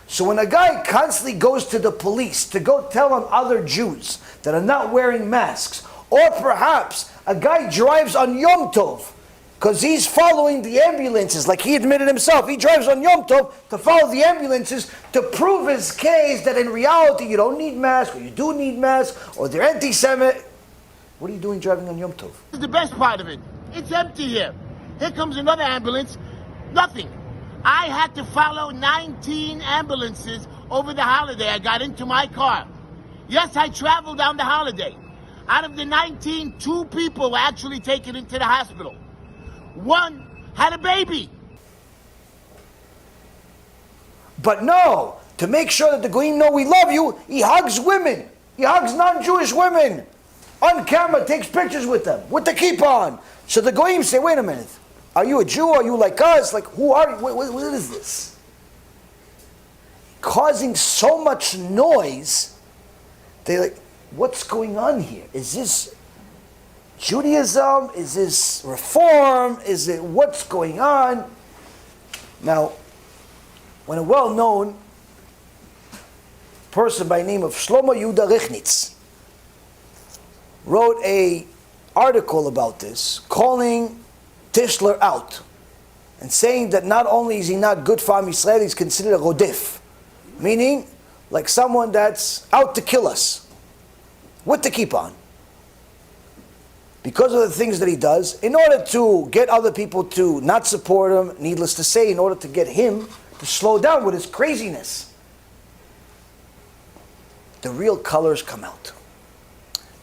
So when a guy constantly goes to the police to go tell on other Jews that are not wearing masks, or perhaps a guy drives on Yom Tov because he's following the ambulances, like he admitted himself, he drives on Yom Tov to follow the ambulances to prove his case that in reality you don't need masks, or you do need masks, or they're anti-Semitic. What are you doing driving on Yom Tov? This is the best part of it. It's empty here. Here comes another ambulance. Nothing. I had to follow 19 ambulances over the holiday. I got into my car. Yes, I traveled on the holiday. Out of the 19, 2 people were actually taken into the hospital. 1 had a baby. But no, to make sure that the Goyim know we love you, he hugs women. He hugs non-Jewish women. On camera, takes pictures with them, with the kippah on. So the Goyim say, wait a minute, are you a Jew? Are you like us? Like, who are you? What is this? Causing so much noise, they're like, what's going on here? Is this Judaism? Is this reform? Is it, what's going on? Now, when a well-known person by the name of Shlomo Yehuda Rechnitz wrote an article about this, calling Tischler out, and saying that not only is he not good for Am Yisrael, he's considered a rodef, meaning like someone that's out to kill us, with the kippah on. because of the things that he does, in order to get other people to not support him, needless to say, in order to get him to slow down with his craziness, the real colors come out.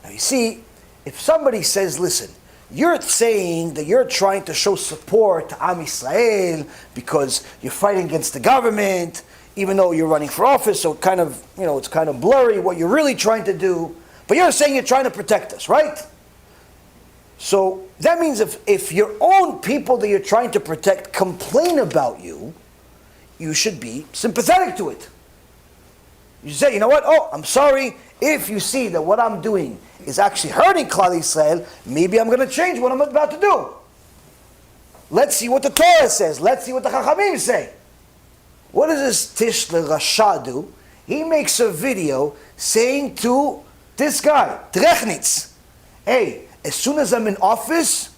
Now you see, if somebody says, listen, you're saying that you're trying to show support to Am Yisrael because you're fighting against the government, even though you're running for office, so kind of, it's kind of blurry what you're really trying to do, but you're saying you're trying to protect us, right? So that means if your own people that you're trying to protect complain about you, you should be sympathetic to it. You should say, you know what? Oh, I'm sorry. If you see that what I'm doing is actually hurting Klal Yisrael, maybe I'm going to change what I'm about to do. Let's see what the Torah says. Let's see what the Chachamim say. What does this Tischler Rasha do? He makes a video saying to this guy, Trechnitz, hey, as soon as I'm in office,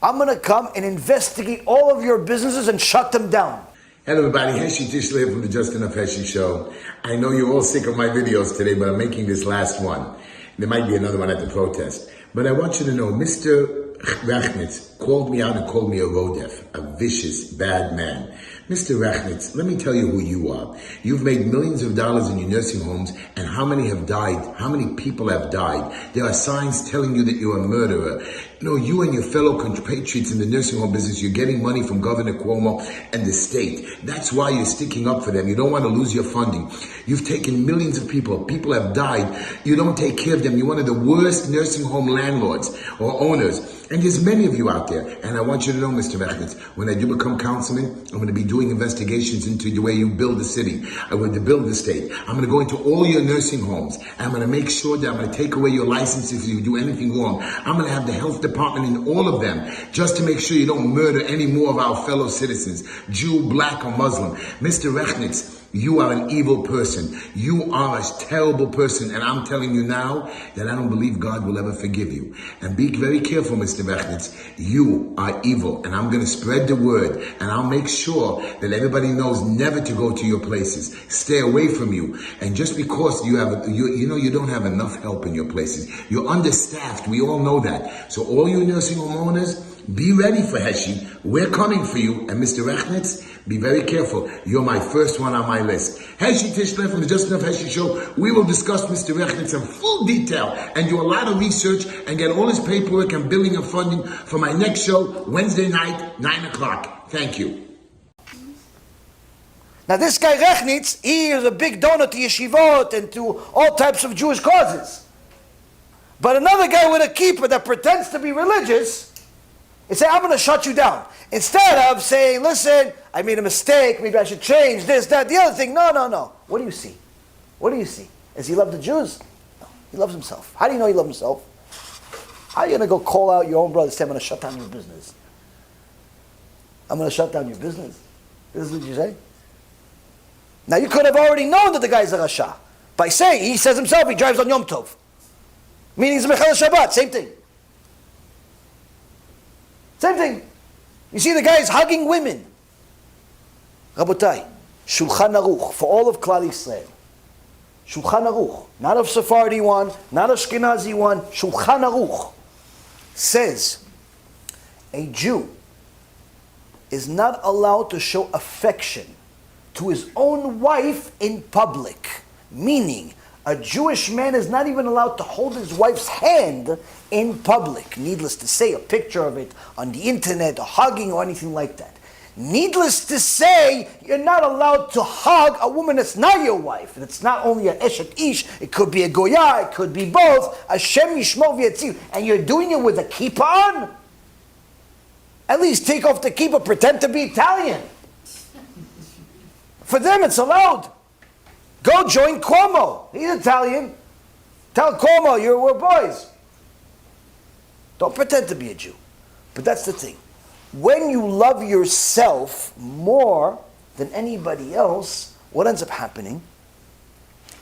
I'm going to come and investigate all of your businesses and shut them down. Hello everybody, Hershey Tischler from the Just Enough Hershey Show. I know you're all sick of my videos today, but I'm making this last one. There might be another one at the protest. But I want you to know, Mr. Rechnitz called me out and called me a rodef, a vicious, bad man. Mr. Rechnitz, let me tell you who you are. You've made millions of dollars in your nursing homes, and how many have died? How many people have died? There are signs telling you that you're a murderer. You and your fellow compatriots in the nursing home business, you're getting money from Governor Cuomo and the state. That's why you're sticking up for them. You don't want to lose your funding. You've taken millions of people. People have died. You don't take care of them. You're one of the worst nursing home landlords or owners. And there's many of you out there. And I want you to know, Mr. Rechnitz, when I do become councilman, I'm going to be doing investigations into the way you build the city. I'm going to build the state. I'm going to go into all your nursing homes. I'm going to make sure that I'm going to take away your license if you do anything wrong. I'm going to have the health department in all of them, just to make sure you don't murder any more of our fellow citizens, Jew, black, or Muslim. Mr. Rechnitz, you are an evil person. You are a terrible person. And I'm telling you now that I don't believe God will ever forgive you. And be very careful, Mr. Rechnitz. You are evil. And I'm going to spread the word. And I'll make sure that everybody knows never to go to your places. Stay away from you. And just because you don't have enough help in your places. You're understaffed. We all know that. So all you nursing home owners, be ready for Hershey. We're coming for you. And Mr. Rechnitz, be very careful. You're my first one on my list. Hershey Tischler from the Just Enough Hershey Show. We will discuss Mr. Rechnitz in full detail and do a lot of research and get all his paperwork and billing and funding for my next show, Wednesday night, 9 o'clock. Thank you. Now this guy Rechnitz, he is a big donor to yeshivot and to all types of Jewish causes. But another guy with a kippah that pretends to be religious, is saying, I'm going to shut you down. Instead of saying, listen, I made a mistake, maybe I should change this, that, the other thing. No. What do you see? What do you see? Does he love the Jews? No. He loves himself. How do you know he loves himself? How are you going to go call out your own brother and say, I'm going to shut down your business? I'm going to shut down your business. This is what you say? Now you could have already known that the guy's a Rasha by saying, he says himself, he drives on Yom Tov. Meaning he's Mechal Shabbat, same thing. Same thing. You see the guys hugging women. Rabotai, Shulchan Aruch, for all of Klal Yisrael. Shulchan Aruch, not of Sephardi one, not Ashkenazi one, Shulchan Aruch says a Jew is not allowed to show affection to his own wife in public. Meaning, a Jewish man is not even allowed to hold his wife's hand in public. Needless to say, a picture of it on the internet, or hugging, or anything like that. Needless to say, you're not allowed to hug a woman that's not your wife. It's not only an eshet ish, it could be a goya, it could be both. HaShem yishmor v'yatzil. And you're doing it with a kippah on? At least take off the kippah, pretend to be Italian. For them, it's allowed. Go join Cuomo. He's Italian. Tell Cuomo, we're boys. Don't pretend to be a Jew. But that's the thing. When you love yourself more than anybody else, what ends up happening?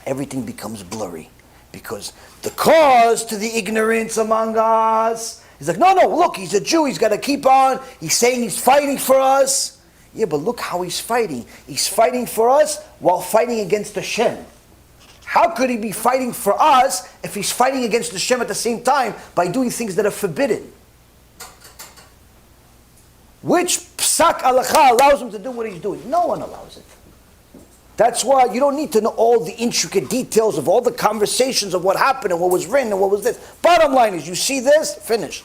Everything becomes blurry. Because the cause to the ignorance among us is like, no, look, he's a Jew, he's got to keep on. He's saying he's fighting for us. Yeah, but look how he's fighting. He's fighting for us while fighting against HaShem. How could he be fighting for us if he's fighting against Hashem at the same time by doing things that are forbidden? Which psak halacha allows him to do what he's doing? No one allows it. That's why you don't need to know all the intricate details of all the conversations of what happened and what was written and what was this. Bottom line is, you see this, finished.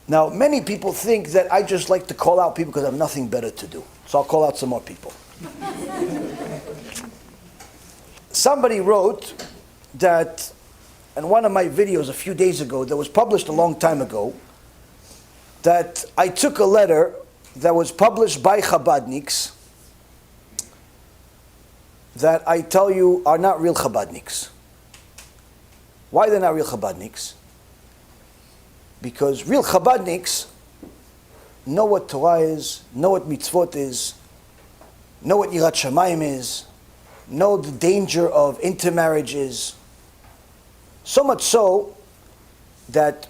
Now, many people think that I just like to call out people because I have nothing better to do. So I'll call out some more people. Somebody wrote that in one of my videos a few days ago, that was published a long time ago, that I took a letter that was published by Chabadniks that I tell you are not real Chabadniks. Why they're not real Chabadniks? Because real Chabadniks know what Torah is, know what mitzvot is, know what Yirat Shamayim is, know the danger of intermarriage is. So much so that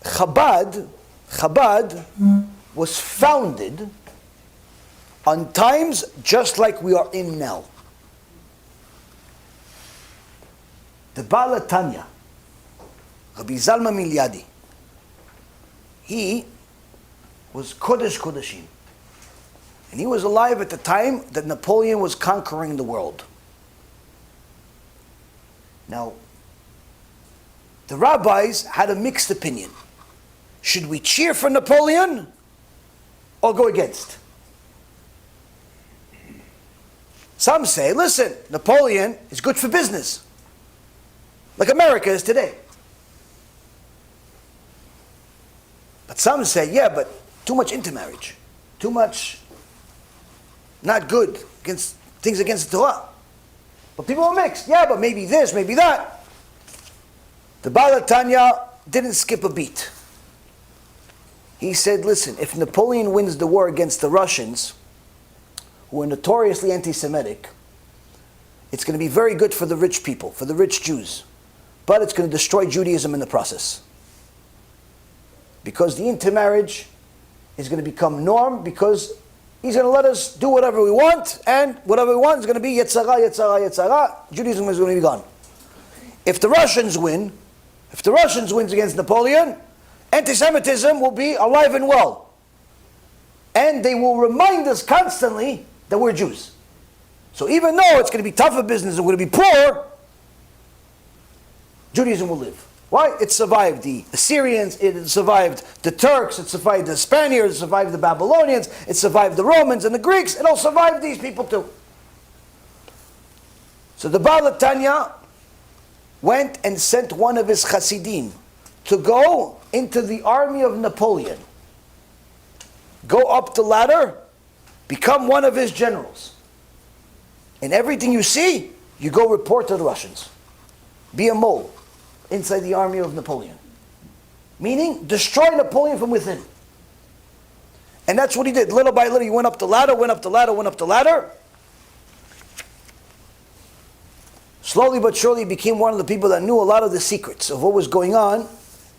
Chabad was founded on times just like we are in now. The Baal Tanya, Rabbi Zalman Milyadi, he was Kodesh Kodeshim. And he was alive at the time that Napoleon was conquering the world. Now, the rabbis had a mixed opinion. Should we cheer for Napoleon or go against? Some say, listen, Napoleon is good for business, like America is today. But some say, yeah, but too much intermarriage, too much not good, against things against the Torah. But people are mixed. Yeah, but maybe this, maybe that. The Baal Tanya didn't skip a beat. He said, listen, if Napoleon wins the war against the Russians, who are notoriously anti-Semitic, it's going to be very good for the rich people, for the rich Jews. But it's going to destroy Judaism in the process. Because the intermarriage is going to become norm, because he's going to let us do whatever we want, and whatever we want is going to be Yetzara, Yetzara, Yetzara. Judaism is going to be gone. If the Russians win against Napoleon, anti-Semitism will be alive and well. And they will remind us constantly that we're Jews. So even though it's going to be tougher business and we're going to be poor, Judaism will live. Why? It survived the Assyrians, it survived the Turks, it survived the Spaniards, it survived the Babylonians, it survived the Romans and the Greeks, it'll survive these people too. So the Baal Tanya went and sent one of his Hasidim to go into the army of Napoleon. Go up the ladder, become one of his generals. And everything you see, you go report to the Russians. Be a mole inside the army of Napoleon. Meaning, destroy Napoleon from within. And that's what he did. Little by little, he went up the ladder, went up the ladder, went up the ladder. Slowly but surely, he became one of the people that knew a lot of the secrets of what was going on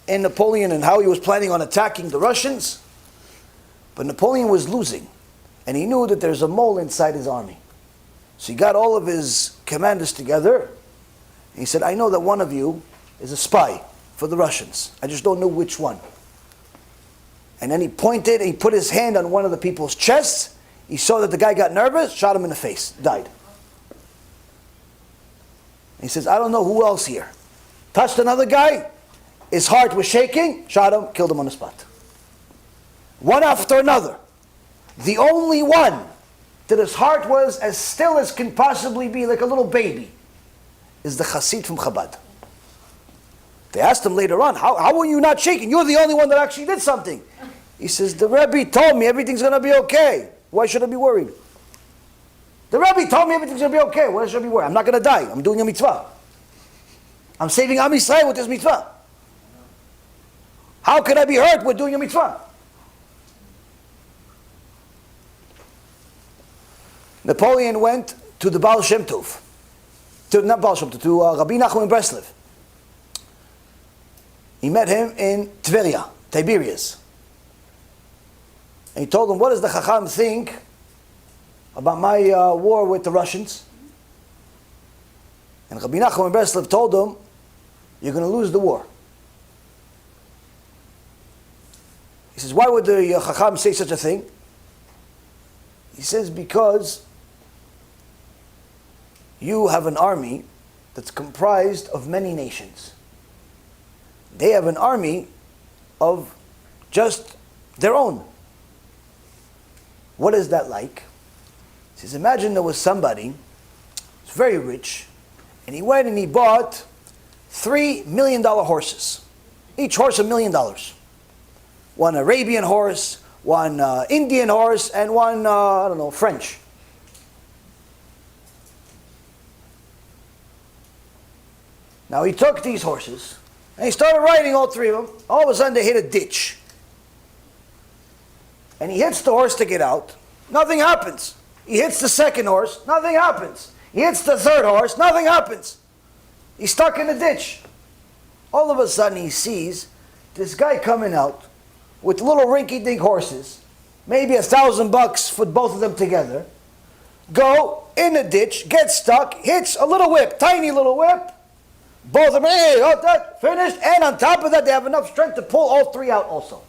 in Napoleon and how he was planning on attacking the Russians. But Napoleon was losing. And he knew that there's a mole inside his army. So he got all of his commanders together. And he said, I know that one of you is a spy for the Russians. I just don't know which one. And then he pointed and he put his hand on one of the people's chests. He saw that the guy got nervous, shot him in the face, died. And he says, I don't know who else here. Touched another guy, his heart was shaking, shot him, killed him on the spot. One after another. The only one that his heart was as still as can possibly be, like a little baby, is the Chassid from Chabad. They asked him later on, how were you not shaking? You're the only one that actually did something. He says, the Rebbe told me everything's going to be okay. Why should I be worried? The Rebbe told me everything's going to be okay. Why should I be worried? I'm not going to die. I'm doing a mitzvah. I'm saving Am Yisrael with this mitzvah. How could I be hurt with doing a mitzvah? Napoleon went to the Baal Shem Tov. Not Baal Shem Tov, to Rabbi Nachman in Breslev. He met him in Tveria, Tiberias. And he told him, what does the Chacham think about my war with the Russians? And Rabbi Nachman Breslev told him, you're going to lose the war. He says, why would the Chacham say such a thing? He says, because you have an army that's comprised of many nations. They have an army of just their own. What is that like? He says, imagine there was somebody who's very rich, and he went and he bought $3 million horses. Each horse $1 million. One Arabian horse, one Indian horse, and one, French. Now he took these horses, and he started riding all three of them. All of a sudden they hit a ditch. And he hits the horse to get out. Nothing happens. He hits the second horse. Nothing happens. He hits the third horse. Nothing happens. He's stuck in the ditch. All of a sudden he sees this guy coming out with little rinky-dink horses, maybe $1,000 for both of them together, go in the ditch, get stuck, hits a little whip, tiny little whip, both of them, hey, oh, that, finished, and on top of that they have enough strength to pull all three out also.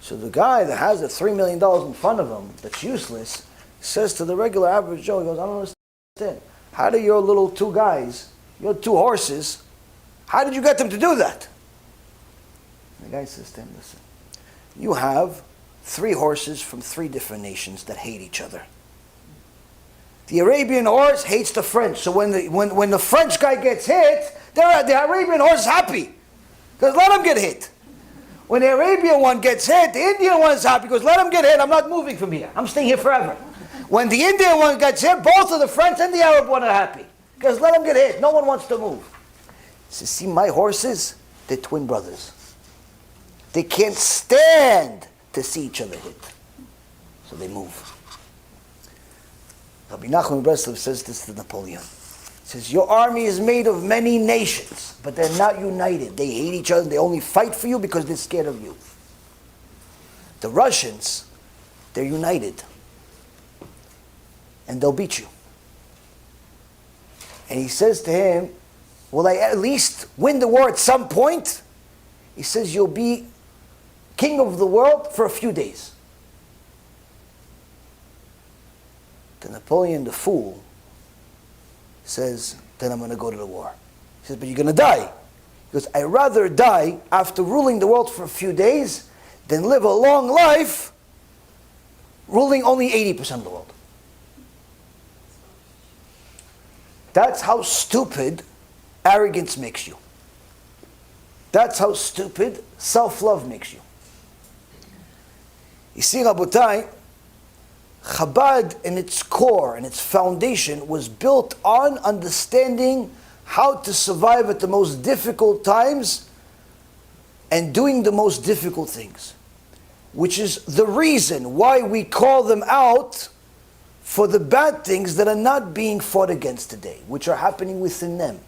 So the guy that has the $3 million in front of him that's useless says to the regular average Joe, he goes, I don't understand. How do your little two guys, your two horses, how did you get them to do that? And the guy says to him, listen, you have 3 horses from 3 different nations that hate each other. The Arabian horse hates the French. So when the French guy gets hit, the Arabian horse is happy. Because let him get hit. When the Arabian one gets hit, the Indian one is happy because let him get hit, I'm not moving from here. I'm staying here forever. When the Indian one gets hit, both of the French and the Arab one are happy. Because let him get hit. No one wants to move. He says, see, my horses, they're twin brothers. They can't stand to see each other hit. So they move. Rabbi Nachman Breslev says this to Napoleon. He says, your army is made of many nations, but they're not united. They hate each other. They only fight for you because they're scared of you. The Russians, they're united. And they'll beat you. And he says to him, will I at least win the war at some point? He says, you'll be king of the world for a few days. The Napoleon, the fool, says, then I'm going to go to the war. He says, but you're going to die. He goes, I'd rather die after ruling the world for a few days than live a long life ruling only 80% of the world. That's how stupid arrogance makes you. That's how stupid self-love makes you. You see, Rabotai, Chabad in its core and its foundation was built on understanding how to survive at the most difficult times and doing the most difficult things, which is the reason why we call them out for the bad things that are not being fought against today, which are happening within them.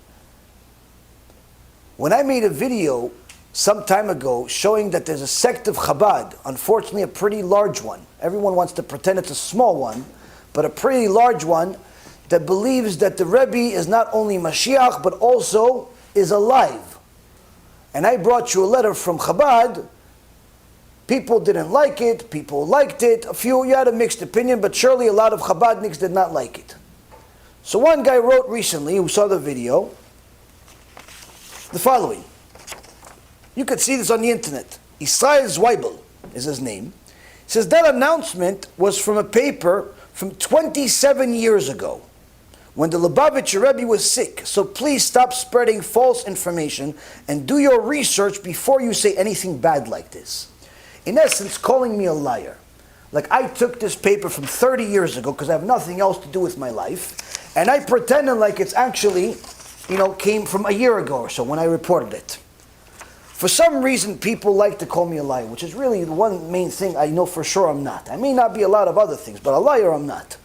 When I made a video some time ago showing that there's a sect of Chabad, unfortunately a pretty large one. Everyone wants to pretend it's a small one, but a pretty large one that believes that the Rebbe is not only Mashiach, but also is alive. And I brought you a letter from Chabad. People didn't like it, people liked it, a few, you had a mixed opinion, but surely a lot of Chabadniks did not like it. So one guy wrote recently, who saw the video, the following. You could see this on the internet. Israel Zweibel is his name. He says that announcement was from a paper from 27 years ago when the Lubavitcher Rebbe was sick. So please stop spreading false information and do your research before you say anything bad like this. In essence, calling me a liar. Like I took this paper from 30 years ago because I have nothing else to do with my life, and I pretended like it's actually, came from a year ago or so when I reported it. For some reason, people like to call me a liar, which is really the one main thing I know for sure I'm not. I may not be a lot of other things, but a liar I'm not.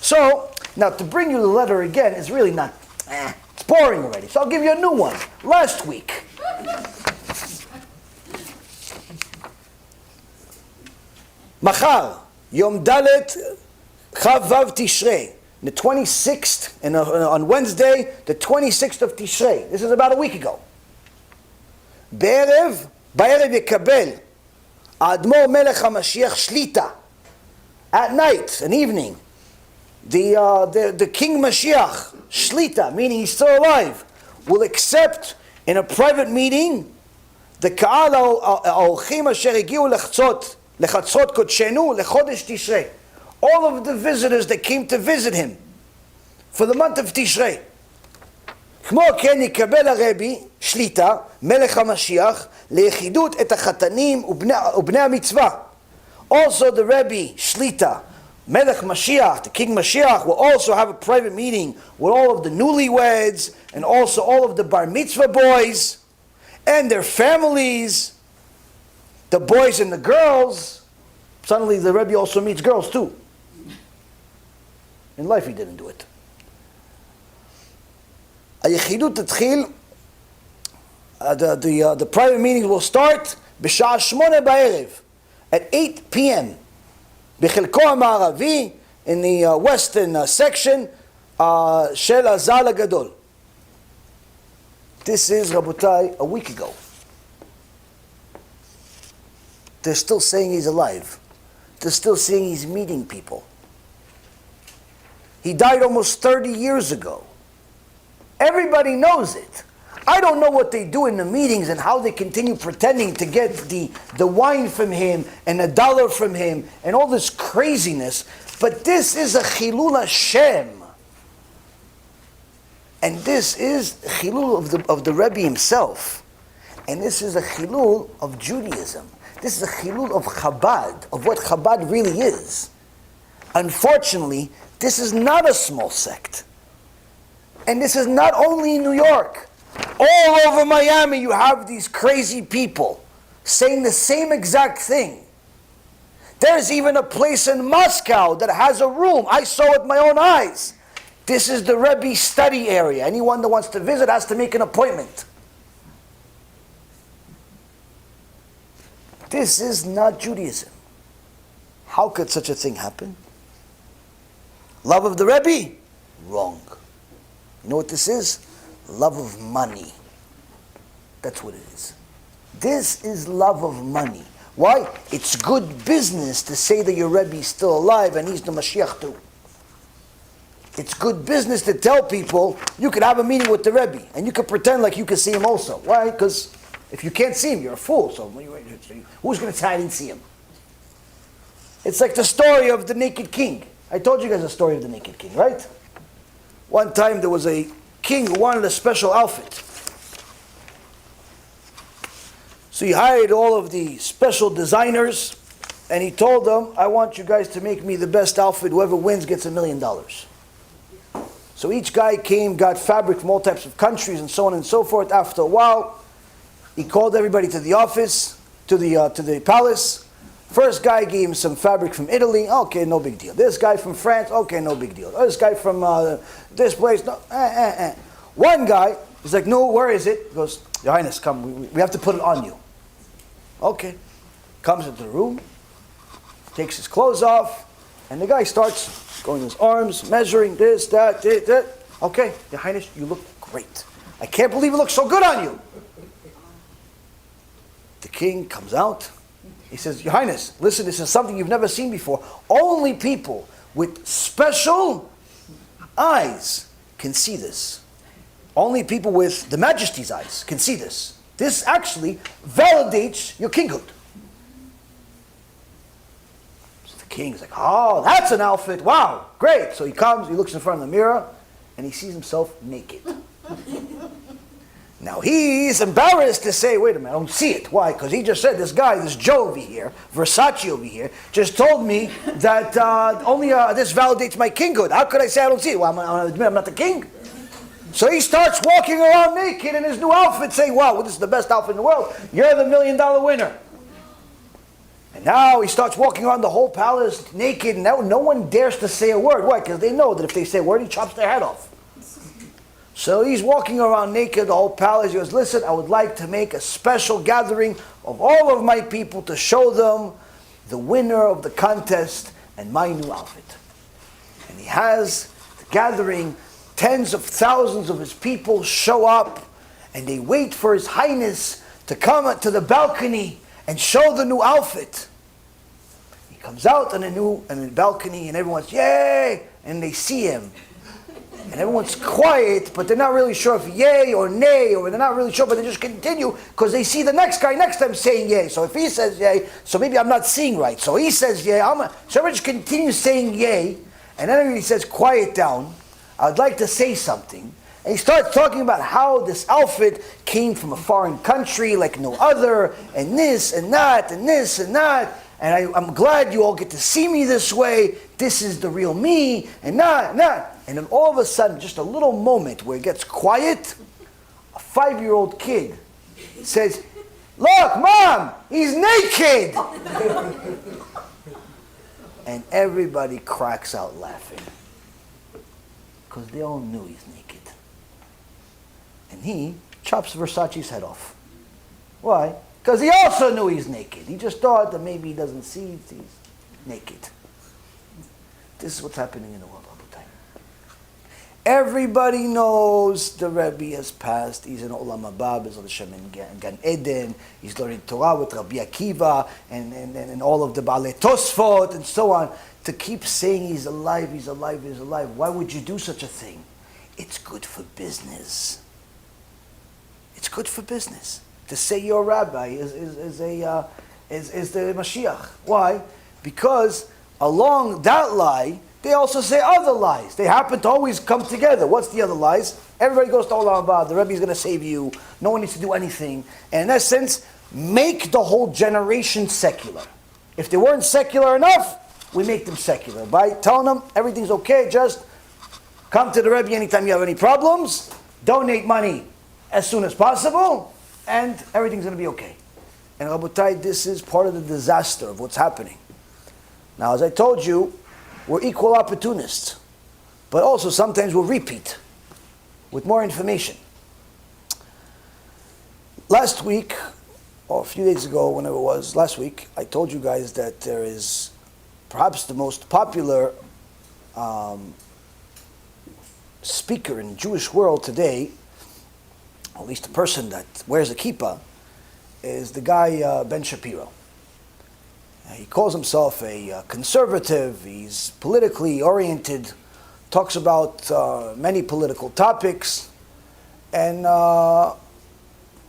So, now to bring you the letter again is really not, it's boring already. So I'll give you a new one. Last week. Machar, Yom Dalet Chavav Tishrei, the 26th, and on Wednesday, the 26th of Tishrei. This is about a week ago. בערב יקבל האדמו"ר מלך המשיח שליטה. At night, an evening, the King Mashiach, Shlita, meaning he's still alive, will accept in a private meeting the קהל האורחים אשר הגיעו לחצות קודשנו לחודש תשרי. All of the visitors that came to visit him for the month of Tishrei. כמו כן יקבל הרבי שליטה, מלך המשיח, ליחידות את החתנים ובני המצווה. Also the Rebbe Shlita, Melech Mashiach, the King Mashiach, will also have a private meeting with all of the newlyweds and also all of the bar mitzvah boys and their families, the boys and the girls. Suddenly the Rebbe also meets girls too. In life he didn't do it. The private meetings will start בשעה 8 בערב, at 8 p.m. בחלקו המערבי, in the western section של הזל הגדול. This is, Rabotai, a week ago. They're still saying he's alive. They're still saying he's meeting people. He died almost 30 years ago. Everybody knows it. I don't know what they do in the meetings and how they continue pretending to get the wine from him and $1 from him and all this craziness. But this is a Chilul Hashem. And this is Chilul of the Rebbe himself. And this is a Chilul of Judaism. This is a Chilul of Chabad, of what Chabad really is. Unfortunately, this is not a small sect. And this is not only in New York. All over Miami you have these crazy people saying the same exact thing. There's even a place in Moscow that has a room. I saw it with my own eyes. This is the Rebbe study area. Anyone that wants to visit has to make an appointment. This is not Judaism. How could such a thing happen? Love of the Rebbe? Wrong. You know what this is? Love of money. That's what it is. This is love of money. Why? It's good business to say that your Rebbe is still alive and he's the Mashiach too. It's good business to tell people you could have a meeting with the Rebbe and you could pretend like you could see him also. Why? Because if you can't see him, you're a fool. So who's going to say I didn't see him? It's like the story of the naked king. I told you guys the story of the naked king, right? One time there was a king who wanted a special outfit. So he hired all of the special designers and he told them, I want you guys to make me the best outfit. Whoever wins gets $1 million. So each guy came, got fabric from all types of countries and so on and so forth. After a while, he called everybody to the office, to the palace. First guy gave him some fabric from Italy. Okay, no big deal. This guy from France. Okay, no big deal. This guy from this place. No, One guy is like, no, where is it? He goes, Your Highness, come. We have to put it on you. Okay. Comes into the room, takes his clothes off, and the guy starts going his arms, measuring this, that. Okay, Your Highness, you look great. I can't believe it looks so good on you. The king comes out. He says, Your Highness, listen, this is something you've never seen before. Only people with special eyes can see this. Only people with the Majesty's eyes can see this. This actually validates your kinghood. So the king's like, oh, that's an outfit. Wow, great. So he comes, he looks in front of the mirror, and he sees himself naked. Now he's embarrassed to say, wait a minute, I don't see it. Why? Because he just said, this guy, this Joe over here, Versace over here, just told me that only this validates my kinghood. How could I say I don't see it? Well, I'm not the king. So he starts walking around naked in his new outfit saying, wow, well, this is the best outfit in the world. You're the $1 million winner. And now he starts walking around the whole palace naked, and now no one dares to say a word. Why? Because they know that if they say a word, he chops their head off. So he's walking around naked, the whole palace. He goes, listen, I would like to make a special gathering of all of my people to show them the winner of the contest and my new outfit. And he has gathering. Tens of thousands of his people show up, and they wait for His Highness to come to the balcony and show the new outfit. He comes out on the balcony, and everyone's yay, and they see him. And everyone's quiet, but they're not really sure if yay or nay, or they're not really sure, but they just continue because they see the next guy next to them saying yay. So if he says yay, so maybe I'm not seeing right. So he says yay, so everyone just continues saying yay, and then he says, quiet down, I'd like to say something. And he starts talking about how this outfit came from a foreign country like no other, and this and that, and this and that. And I'm glad you all get to see me this way. This is the real me, and not. And then all of a sudden, just a little moment where it gets quiet, a 5-year-old kid says, look, Mom, he's naked! And everybody cracks out laughing. Because they all knew he's naked. And he chops Versace's head off. Why? Because he also knew he's naked. He just thought that maybe he doesn't see he's naked. This is what's happening in the world, Rabotai. Everybody knows the Rebbe has passed. He's in Olam Haba, BeEzrat HaShem in Gan Eden. He's learning Torah with Rabbi Akiva and all of the Baalei Tosfot and so on. To keep saying he's alive, he's alive, he's alive. Why would you do such a thing? It's good for business. It's good for business. To say your rabbi is the Mashiach. Why? Because along that lie, they also say other lies. They happen to always come together. What's the other lies? Everybody goes to Olam Haba. The Rebbe is going to save you. No one needs to do anything. And in essence, make the whole generation secular. If they weren't secular enough, we make them secular by telling them everything's okay. Just come to the Rebbe anytime you have any problems. Donate money as soon as possible. And everything's going to be okay. And Rabotai, this is part of the disaster of what's happening. Now, as I told you, we're equal opportunists. But also sometimes we'll repeat with more information. Last week, or a few days ago, whenever it was, last week, I told you guys that there is perhaps the most popular speaker in the Jewish world today, at least the person that wears a kippah, is the guy Ben Shapiro. He calls himself a conservative. He's politically oriented, talks about many political topics, and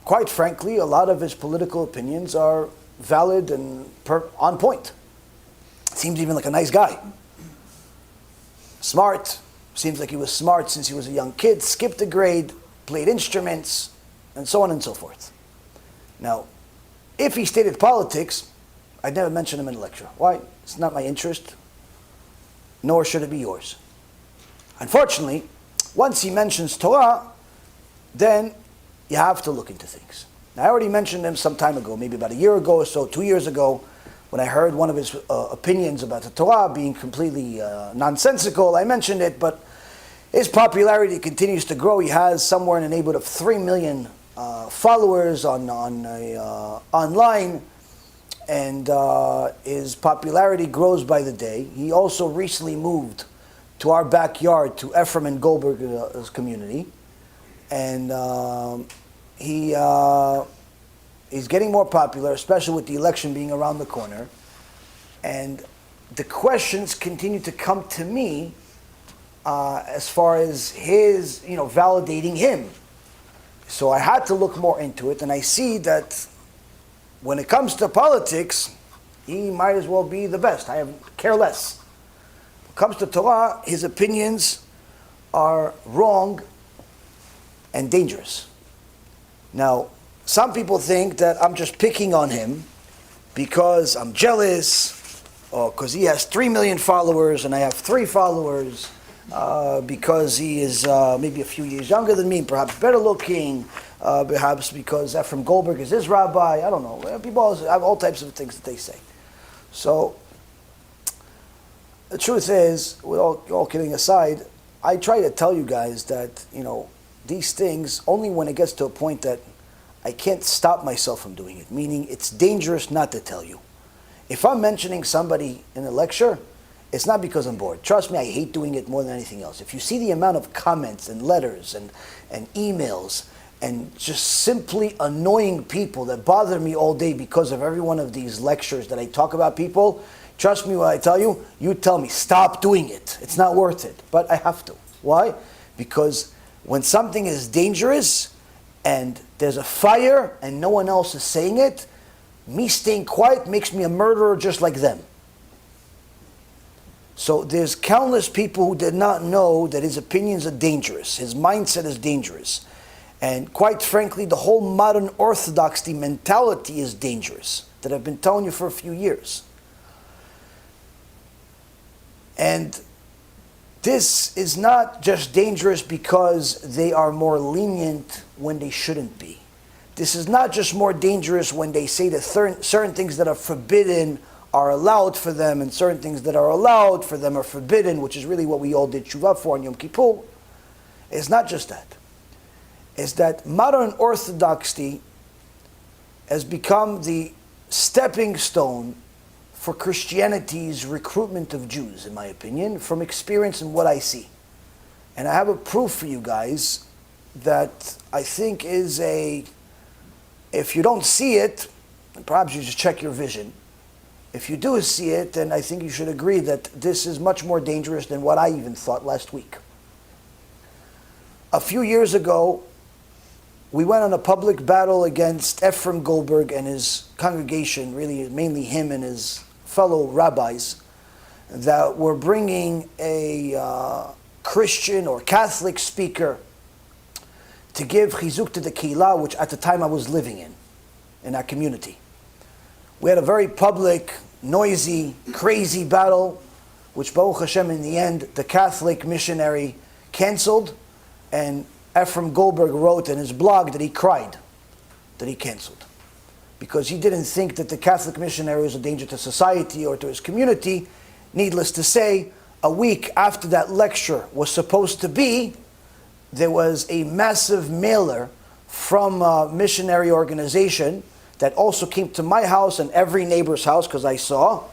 quite frankly, a lot of his political opinions are valid and on point. Seems even like a nice guy. Smart. Seems like he was smart since he was a young kid, skipped a grade, played instruments, and so on and so forth. Now, if he stated politics, I'd never mention him in a lecture. Why? It's not my interest, nor should it be yours. Unfortunately, once he mentions Torah, then you have to look into things. Now, I already mentioned him some time ago, maybe about a year ago or so, 2 years ago, when I heard one of his opinions about the Torah being completely nonsensical. I mentioned it, but his popularity continues to grow. He has somewhere in the neighborhood of 3 million followers online, and his popularity grows by the day. He also recently moved to our backyard, to Ephraim and Goldberg's community, and he's getting more popular, especially with the election being around the corner. And the questions continue to come to me as far as his, validating him. So I had to look more into it, and I see that when it comes to politics, he might as well be the best. I care less. When it comes to Torah, his opinions are wrong and dangerous. Now, some people think that I'm just picking on him because I'm jealous, or because he has 3 million followers and I have 3 followers, because he is maybe a few years younger than me, perhaps better looking, perhaps because Ephraim Goldberg is his rabbi. I don't know. People have all types of things that they say. So, the truth is, with all kidding aside, I try to tell you guys that, these things, only when it gets to a point that I can't stop myself from doing it, meaning it's dangerous not to tell you. If I'm mentioning somebody in a lecture, it's not because I'm bored. Trust me, I hate doing it more than anything else. If you see the amount of comments and letters and emails and just simply annoying people that bother me all day because of every one of these lectures that I talk about people, trust me when I tell you, you tell me, stop doing it. It's not worth it. But I have to. Why? Because when something is dangerous and there's a fire and no one else is saying it, me staying quiet makes me a murderer just like them. So there's countless people who did not know that his opinions are dangerous. His mindset is dangerous. And quite frankly, the whole modern orthodoxy mentality is dangerous, that I've been telling you for a few years. And this is not just dangerous because they are more lenient when they shouldn't be. This is not just more dangerous when they say that certain things that are forbidden are allowed for them, and certain things that are allowed for them are forbidden, which is really what we all did tshuva for on Yom Kippur. It's not just that. It's that modern orthodoxy has become the stepping stone for Christianity's recruitment of Jews, in my opinion, from experience and what I see. And I have a proof for you guys that I think is if you don't see it, perhaps you just check your vision. If you do see it, then I think you should agree that this is much more dangerous than what I even thought last week. A few years ago, we went on a public battle against Ephraim Goldberg and his congregation, really mainly him and his fellow rabbis, that were bringing a Christian or Catholic speaker to give chizuk to the keilah, which at the time I was living in our community. We had a very public, noisy, crazy battle, which Baruch Hashem in the end, the Catholic missionary canceled, and Ephraim Goldberg wrote in his blog that he cried that he canceled. Because he didn't think that the Catholic missionary was a danger to society or to his community. Needless to say, a week after that lecture was supposed to be, there was a massive mailer from a missionary organization that also came to my house and every neighbor's house, because I saw,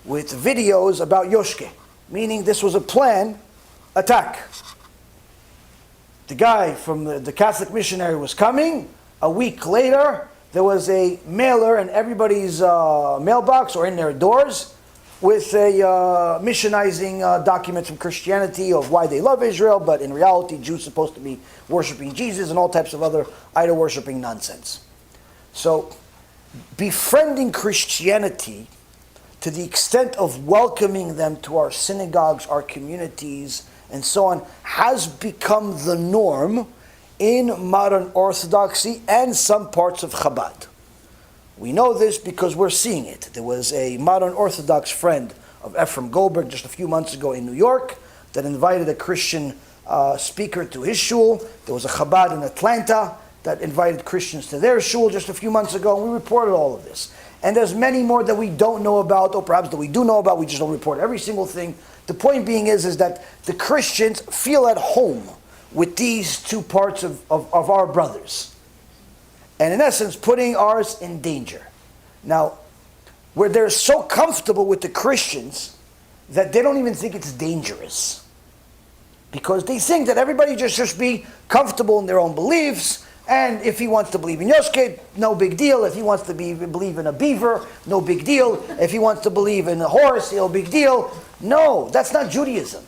with videos about Yoshke, meaning this was a planned attack. The guy from the Catholic missionary was coming. A week later, there was a mailer in everybody's mailbox or in their doors with a missionizing document from Christianity of why they love Israel, but in reality, Jews are supposed to be worshiping Jesus and all types of other idol-worshipping nonsense. So, befriending Christianity to the extent of welcoming them to our synagogues, our communities, and so on, has become the norm in modern Orthodoxy and some parts of Chabad. We know this because we're seeing it. There was a modern Orthodox friend of Ephraim Goldberg just a few months ago in New York that invited a Christian speaker to his shul. There was a Chabad in Atlanta that invited Christians to their shul just a few months ago, and we reported all of this. And there's many more that we don't know about, or perhaps that we do know about, we just don't report every single thing. The point being is that the Christians feel at home with these two parts of our brothers. And in essence, putting ours in danger. Now, where they're so comfortable with the Christians that they don't even think it's dangerous. Because they think that everybody just be comfortable in their own beliefs, and if he wants to believe in Yoshke, no big deal. If he wants to believe in a beaver, no big deal. If he wants to believe in a horse, no big deal. No, that's not Judaism.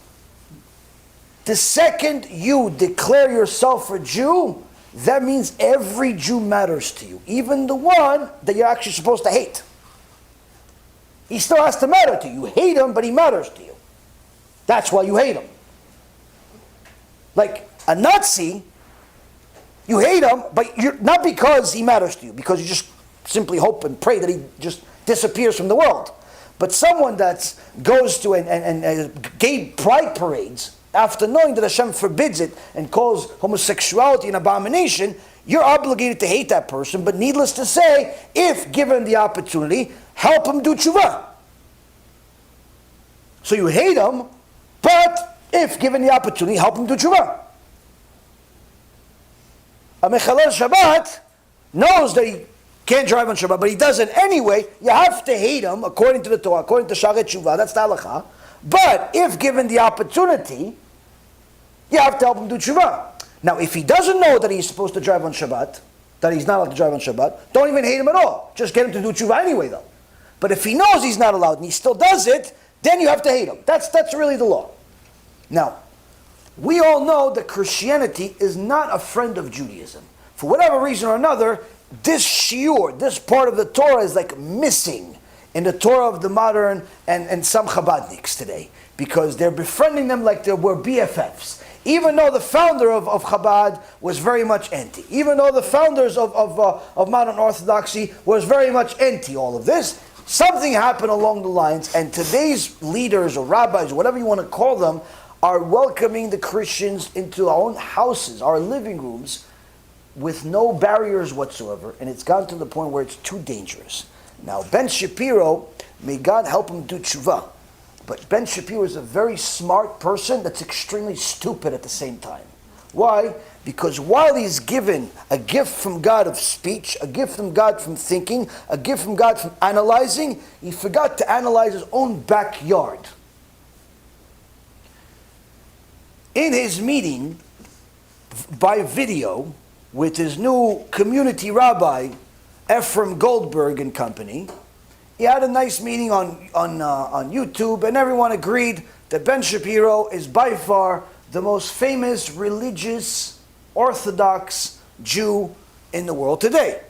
The second you declare yourself a Jew, that means every Jew matters to you, even the one that you're actually supposed to hate. He still has to matter to you. You hate him, but he matters to you. That's why you hate him. Like a Nazi, you hate him, but you're not because he matters to you, because you just simply hope and pray that he just disappears from the world. But someone that goes to gay pride parades after knowing that Hashem forbids it and calls homosexuality an abomination, you're obligated to hate that person. But needless to say, if given the opportunity, help him do tshuva. So you hate him, but if given the opportunity, help him do tshuva. A Mechalel Shabbat knows that he can't drive on Shabbat, but he does it anyway. You have to hate him according to the Torah, according to Sharet Tshuva. That's the halacha. But if given the opportunity, you have to help him do tshuva. Now, if he doesn't know that he's supposed to drive on Shabbat, that he's not allowed to drive on Shabbat, don't even hate him at all. Just get him to do tshuva anyway, though. But if he knows he's not allowed and he still does it, then you have to hate him. That's really the law. Now, we all know that Christianity is not a friend of Judaism. For whatever reason or another, this shiur, this part of the Torah is like missing in the Torah of the modern and some Chabadniks today, because they're befriending them like they were BFFs. Even though the founder of Chabad was very much anti. Even though the founders of modern Orthodoxy was very much anti all of this, something happened along the lines, and today's leaders or rabbis, or whatever you want to call them, are welcoming the Christians into our own houses, our living rooms, with no barriers whatsoever, and it's gotten to the point where it's too dangerous. Now, Ben Shapiro, may God help him do tshuva, but Ben Shapiro is a very smart person that's extremely stupid at the same time. Why? Because while he's given a gift from God of speech, a gift from God from thinking, a gift from God from analyzing, he forgot to analyze his own backyard. In his meeting by video with his new community rabbi, Ephraim Goldberg and company, he had a nice meeting on YouTube, and everyone agreed that Ben Shapiro is by far the most famous religious Orthodox Jew in the world today.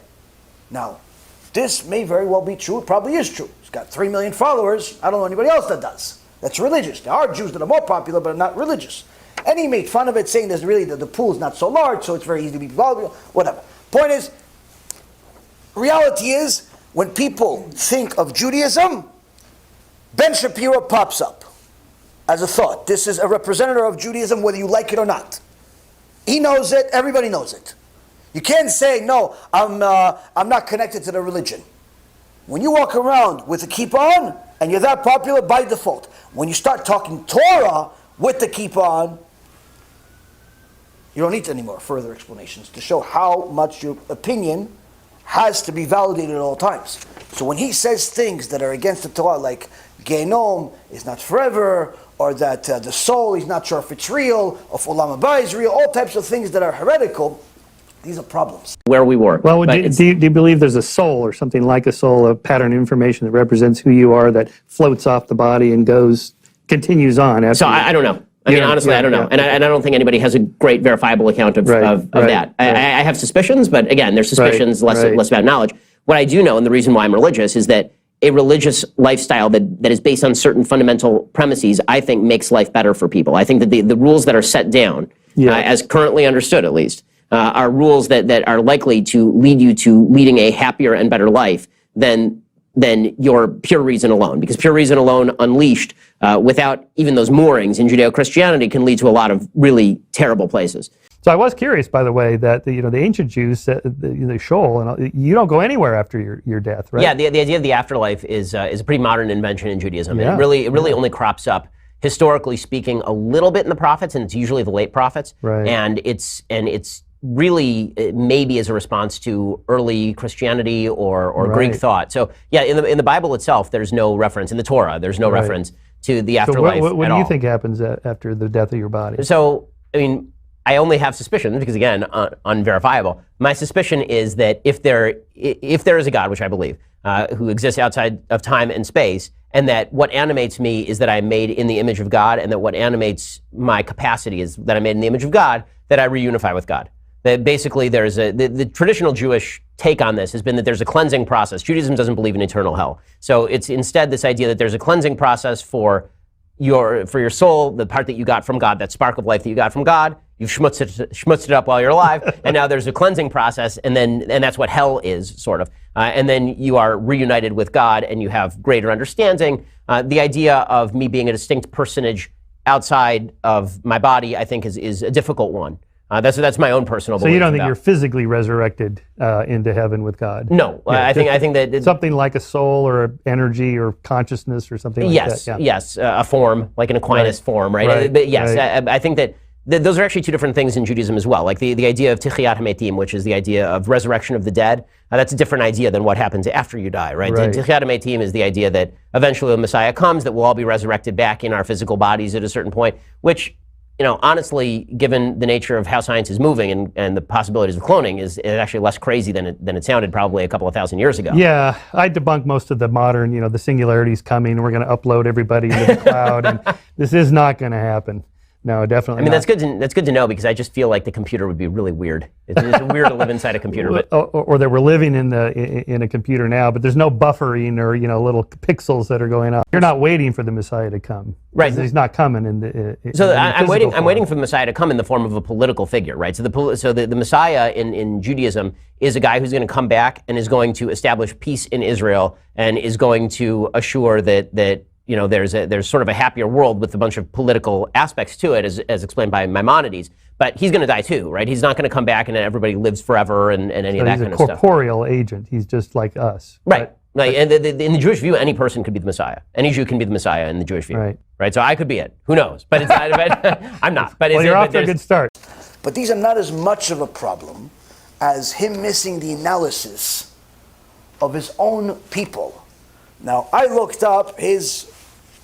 Now, this may very well be true. It probably is true. He's got 3 million followers. I don't know anybody else that does. That's religious. There are Jews that are more popular but are not religious. And he made fun of it, saying there's really the pool is not so large, so it's very easy to be popular. Whatever. Point is, reality is, when people think of Judaism, Ben Shapiro pops up as a thought. This is a representative of Judaism, whether you like it or not. He knows it. Everybody knows it. You can't say, no, I'm not connected to the religion. When you walk around with a kippah on, and you're that popular by default. When you start talking Torah with the kippah on, you don't need any more further explanations to show how much your opinion has to be validated at all times. So when he says things that are against the Torah, like Genom is not forever, or that the soul is not sure if it's real, or if Olam Haba is real, all types of things that are heretical, these are problems. Where we were. Well, do you believe there's a soul or something like a soul, a pattern of information that represents who you are, that floats off the body and continues on? After I don't know. I mean, honestly, I don't know. And I don't think anybody has a great verifiable account of that. I have suspicions, but again, they're suspicions, less about knowledge. What I do know, and the reason why I'm religious, is that a religious lifestyle that is based on certain fundamental premises, I think makes life better for people. I think that the rules that are set down, as currently understood at least, are rules that are likely to lead you to leading a happier and better life than your pure reason alone. Because pure reason alone, unleashed, without even those moorings in Judeo-Christianity, can lead to a lot of really terrible places. So I was curious, by the way, that the ancient Jews said the Sheol, and you don't go anywhere after your death, right? Yeah, the idea of the afterlife is a pretty modern invention in Judaism. Yeah. And it really only crops up, historically speaking, a little bit in the prophets, and it's usually the late prophets. Right. And it's really maybe as a response to early Christianity or Greek thought. So yeah, in the Bible itself, there's no reference. In the Torah, there's no reference to the afterlife. So what at do you all. think happens after the death of your body? So, I mean, I only have suspicions because, again, unverifiable. My suspicion is that if there is a God, which I believe, who exists outside of time and space, and that what animates me is that I'm made in the image of God, and that what animates my capacity is that I'm made in the image of God, that I reunify with God. That basically there's the traditional Jewish take on this has been that there's a cleansing process. Judaism doesn't believe in eternal hell. So it's instead this idea that there's a cleansing process for your soul, the part that you got from God, that spark of life that you got from God. You've schmutzed it up while you're alive, and now there's a cleansing process, and that's what hell is, sort of. And then you are reunited with God, and you have greater understanding. The idea of me being a distinct personage outside of my body, I think, is a difficult one. That's my own personal belief. So you don't think you're physically resurrected into heaven with God? No, yeah, I think that something like a soul or an energy or consciousness or something like that. Yes, a form like an Aquinas form, right? But yes, I think those are actually two different things in Judaism as well. Like the idea of Tichiyat HaMetim, which is the idea of resurrection of the dead, that's a different idea than what happens after you die, right? Right. Tichiyat HaMetim is the idea that eventually the Messiah comes, that we'll all be resurrected back in our physical bodies at a certain point, which, you know, honestly, given the nature of how science is moving and the possibilities of cloning, is actually less crazy than it sounded probably a couple of thousand years ago. Yeah, I debunk most of the modern, the singularity's coming, we're going to upload everybody into the cloud, and this is not going to happen. No, definitely I mean, not. that's good to know, because I just feel like the computer would be really weird. It's weird to live inside a computer. But or that we're living in a computer now, but there's no buffering or little pixels that are going on. You're not waiting for the Messiah to come, right? He's not coming I'm waiting for the Messiah to come in the form of a political figure, right? So the Messiah in Judaism is a guy who's going to come back and is going to establish peace in Israel and is going to assure that there's sort of a happier world with a bunch of political aspects to it, as explained by Maimonides. But he's going to die too, right? He's not going to come back and everybody lives forever and any of that kind of stuff. He's a corporeal agent. He's just like us. Right. Like, and in the Jewish view, any person could be the Messiah. Any Jew can be the Messiah in the Jewish view. Right. So I could be it. Who knows? But it's not. But I'm not. But you're off to a good start. But these are not as much of a problem as him missing the analysis of his own people. Now, I looked up his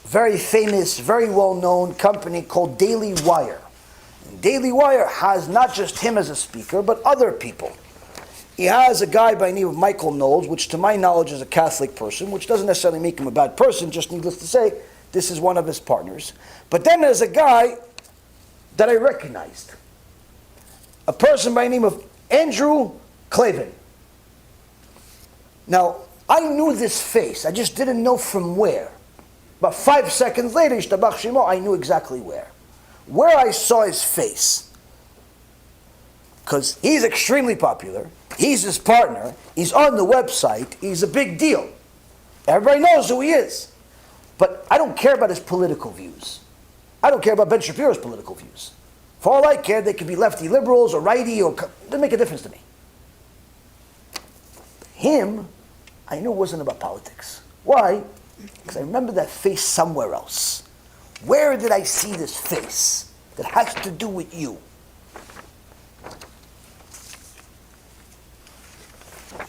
very famous, very well-known company called Daily Wire. And Daily Wire has not just him as a speaker, but other people. He has a guy by the name of Michael Knowles, which to my knowledge is a Catholic person, which doesn't necessarily make him a bad person, just needless to say, this is one of his partners. But then there's a guy that I recognized. A person by the name of Andrew Klavan. Now, I knew this face, I just didn't know from where. But 5 seconds later, Yishtabach Shemo, I knew exactly where. Where I saw his face. Because he's extremely popular, he's his partner, he's on the website, he's a big deal. Everybody knows who he is. But I don't care about his political views. I don't care about Ben Shapiro's political views. For all I care, they could be lefty liberals or righty, or it doesn't make a difference to me. Him, I knew it wasn't about politics. Why? Because I remember that face somewhere else. Where did I see this face that has to do with you?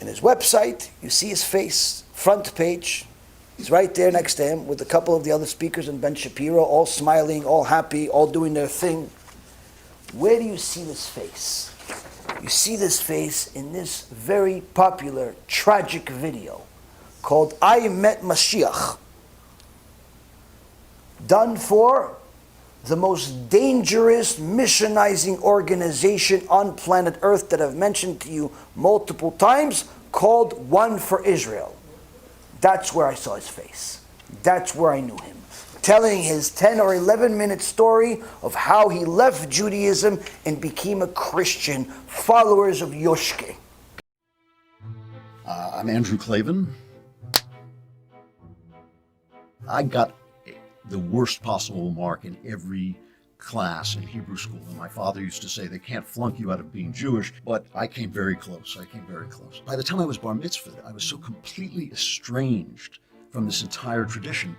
In his website, you see his face, front page. He's right there next to him with a couple of the other speakers and Ben Shapiro, all smiling, all happy, all doing their thing. Where do you see this face? You see this face in this very popular, tragic video called I Met Mashiach, done for the most dangerous missionizing organization on planet Earth that I've mentioned to you multiple times, called One for Israel. That's where I saw his face. That's where I knew him. Telling his 10 or 11-minute story of how he left Judaism and became a Christian, followers of Yoshke. I'm Andrew Klavan. I got the worst possible mark in every class in Hebrew school. And my father used to say they can't flunk you out of being Jewish, but I came very close. By the time I was bar mitzvahed, I was so completely estranged from this entire tradition.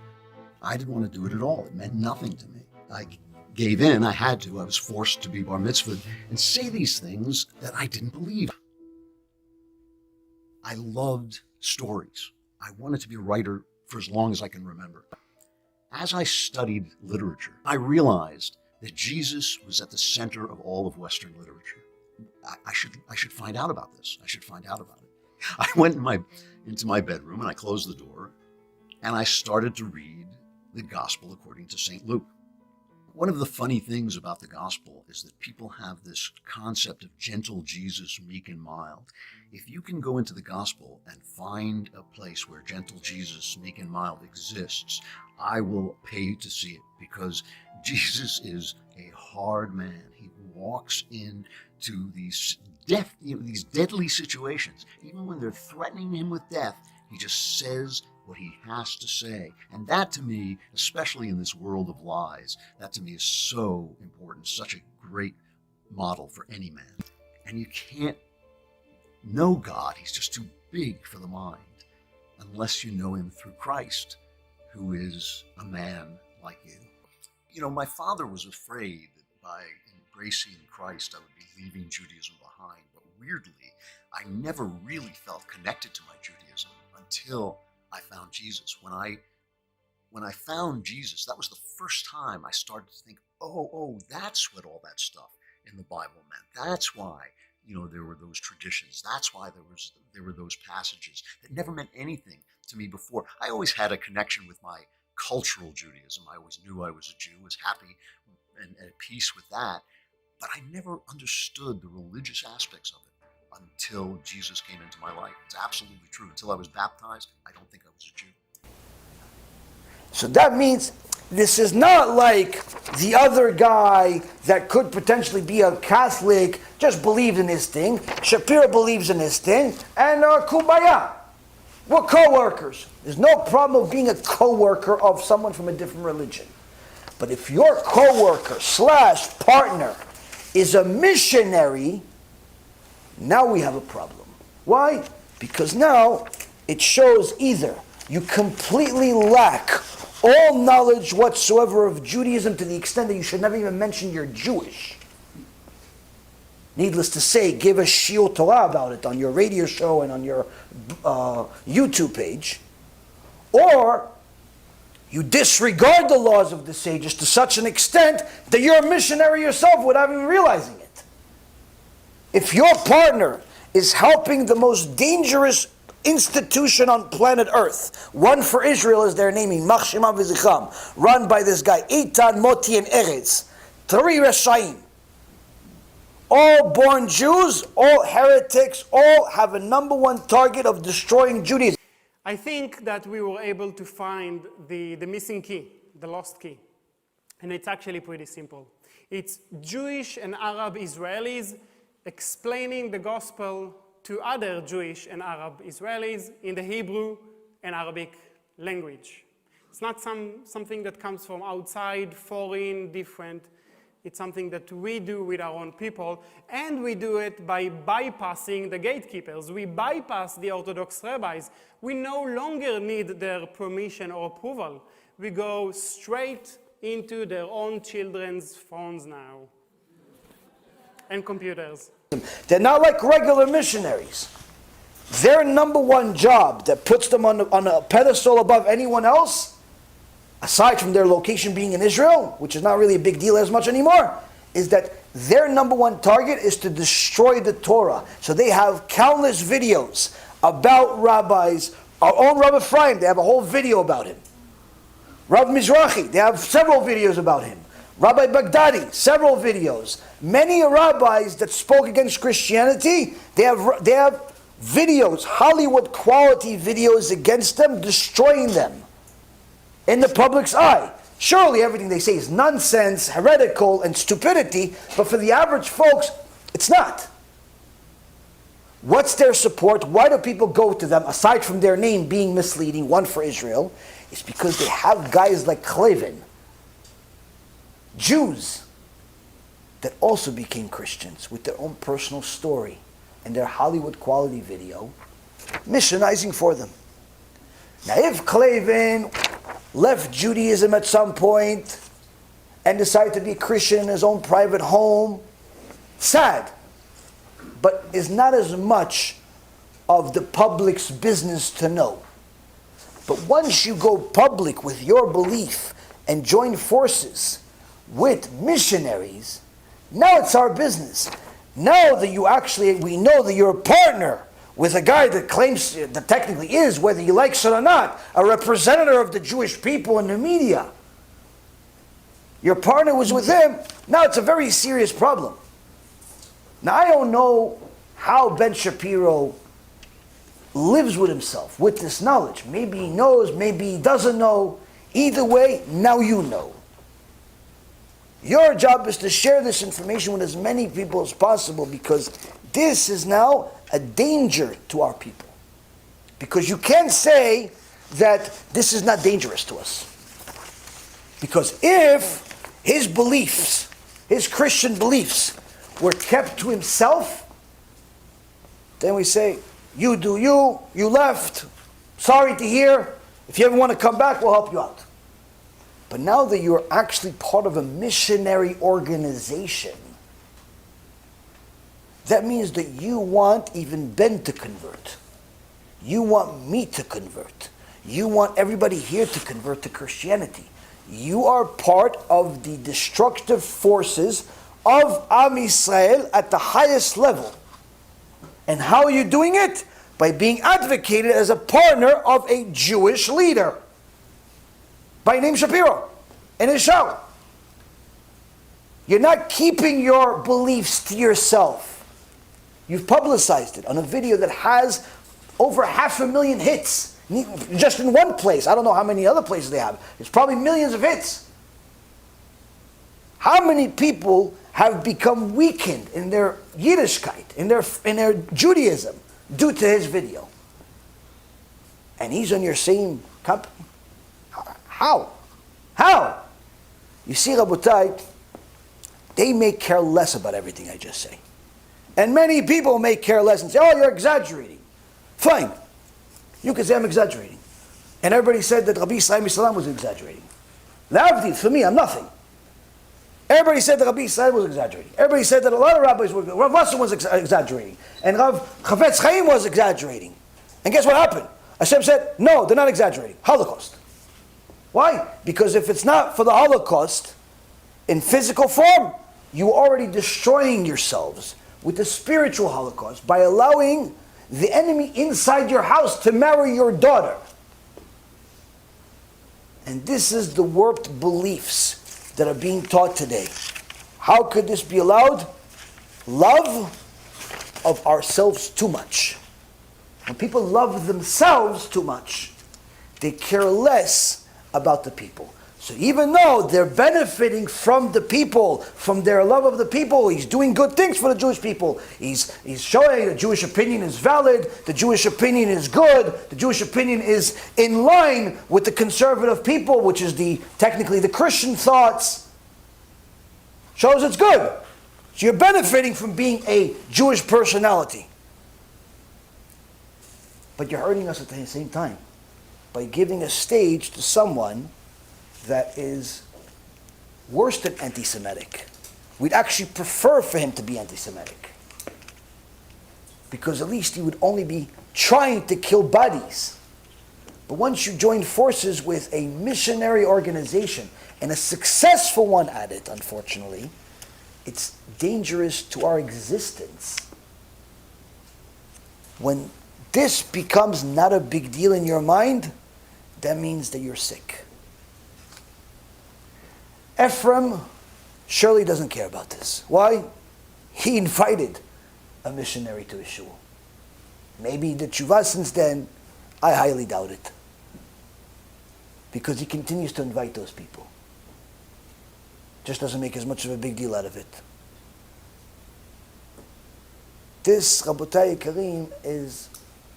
I didn't want to do it at all. It meant nothing to me. I gave in, I had to. I was forced to be bar mitzvahed and say these things that I didn't believe. I loved stories. I wanted to be a writer for as long as I can remember. As I studied literature, I realized that Jesus was at the center of all of Western literature. I should find out about this. I should find out about it. I went into my bedroom and I closed the door and I started to read the Gospel according to St. Luke. One of the funny things about the Gospel is that people have this concept of gentle Jesus, meek and mild. If you can go into the Gospel and find a place where gentle Jesus, meek and mild exists, I will pay to see it, because Jesus is a hard man. He walks into these these deadly situations. Even when they're threatening him with death, he just says what he has to say. And that to me, especially in this world of lies, that to me is so important, such a great model for any man. And you can't know God, he's just too big for the mind, unless you know him through Christ, who is a man like you. You know, my father was afraid that embracing Christ, I would be leaving Judaism behind. But weirdly, I never really felt connected to my Judaism until I found Jesus. When I found Jesus, that was the first time I started to think, oh, that's what all that stuff in the Bible meant. That's why, there were those traditions. That's why there were those passages that never meant anything to me before. I always had a connection with my cultural Judaism. I always knew I was a Jew, was happy and at peace with that. But I never understood the religious aspects of it until Jesus came into my life. It's absolutely true. Until I was baptized, I don't think I was a Jew. So that means this is not like the other guy that could potentially be a Catholic, just believed in his thing. Shapiro believes in his thing, and kumbaya. We're co-workers. There's no problem of being a co-worker of someone from a different religion. But if your co-worker / partner is a missionary, now we have a problem. Why? Because now it shows either you completely lack all knowledge whatsoever of Judaism to the extent that you should never even mention you're Jewish. Needless to say, give a shiur Torah about it on your radio show and on your YouTube page. Or you disregard the laws of the sages to such an extent that you're a missionary yourself without even realizing it. If your partner is helping the most dangerous institution on planet Earth, one for Israel is their naming, Machshema V'zicham, run by this guy, Eitan, Moti, and Eretz, 3 Reshaim, all born Jews, all heretics, all have a number one target of destroying Judaism. I think that we were able to find the missing key, the lost key. And it's actually pretty simple. It's Jewish and Arab Israelis explaining the gospel to other Jewish and Arab Israelis in the Hebrew and Arabic language. It's not something that comes from outside, foreign, different. It's something that we do with our own people, and we do it by bypassing the gatekeepers. We bypass the Orthodox rabbis. We no longer need their permission or approval. We go straight into their own children's phones now and computers. They're not like regular missionaries. Their number one job that puts them on a pedestal above anyone else, aside from their location being in Israel, which is not really a big deal as much anymore, is that their number one target is to destroy the Torah. So they have countless videos about rabbis. Our own Rabbi Ephraim, they have a whole video about him. Rabbi Mizrahi, they have several videos about him. Rabbi Baghdadi, several videos. Many rabbis that spoke against Christianity, they have videos, Hollywood quality videos against them, destroying them in the public's eye. Surely everything they say is nonsense, heretical, and stupidity, but for the average folks, it's not. What's their support? Why do people go to them, aside from their name being misleading, one for Israel? It's because they have guys like Klevin, Jews, that also became Christians with their own personal story and their Hollywood quality video, missionizing for them. Now if Klevin left Judaism at some point and decided to be a Christian in his own private home, sad, but is not as much of the public's business to know. But once you go public with your belief and join forces with missionaries, now it's our business. Now that we know that you're a partner with a guy that claims, that technically is, whether he likes it or not, a representative of the Jewish people in the media. Your partner was with him. Now it's a very serious problem. Now I don't know how Ben Shapiro lives with himself, with this knowledge. Maybe he knows, maybe he doesn't know. Either way, now you know. Your job is to share this information with as many people as possible, because this is now a danger to our people. Because you can't say that this is not dangerous to us. Because if his beliefs, his Christian beliefs, were kept to himself, then we say, you do you left, sorry to hear, if you ever want to come back, we'll help you out. But now that you're actually part of a missionary organization, that means that you want even Ben to convert. You want me to convert. You want everybody here to convert to Christianity. You are part of the destructive forces of Am Yisrael at the highest level. And how are you doing it? By being advocated as a partner of a Jewish leader by name Shapiro in his show. You're not keeping your beliefs to yourself. You've publicized it on a video that has over 500,000 hits. Just in one place. I don't know how many other places they have. It's probably millions of hits. How many people have become weakened in their Yiddishkeit, in their Judaism, due to his video? And he's on your same company? How? How? You see, Rabotai, they may care less about everything I just say. And many people may care less and say, oh, you're exaggerating. Fine. You could say I'm exaggerating. And everybody said that Rabbi Yisrael was exaggerating. L'avdil, for me, I'm nothing. Everybody said that Rabbi Yisrael was exaggerating. Everybody said that a lot of rabbis were, Rav Wasser was exaggerating. And Rav Chafetz Chaim was exaggerating. And guess what happened? HaShem said, no, they're not exaggerating. Holocaust. Why? Because if it's not for the Holocaust, in physical form, you're already destroying yourselves with the spiritual Holocaust by allowing the enemy inside your house to marry your daughter. And this is the warped beliefs that are being taught today. How could this be allowed? Love of ourselves too much. When people love themselves too much, they care less about the people. So even though they're benefiting from the people, from their love of the people, he's doing good things for the Jewish people. He's showing the Jewish opinion is valid, the Jewish opinion is good, the Jewish opinion is in line with the conservative people, which is technically the Christian thoughts. Shows it's good. So you're benefiting from being a Jewish personality. But you're hurting us at the same time by giving a stage to someone that is worse than anti-Semitic. We'd actually prefer for him to be anti-Semitic. Because at least he would only be trying to kill bodies. But once you join forces with a missionary organization, and a successful one at it, unfortunately, it's dangerous to our existence. When this becomes not a big deal in your mind, that means that you're sick. Ephraim surely doesn't care about this. Why? He invited a missionary to his shul. Maybe the tshuva since then, I highly doubt it. Because he continues to invite those people. Just doesn't make as much of a big deal out of it. This, Rabotai Karim, is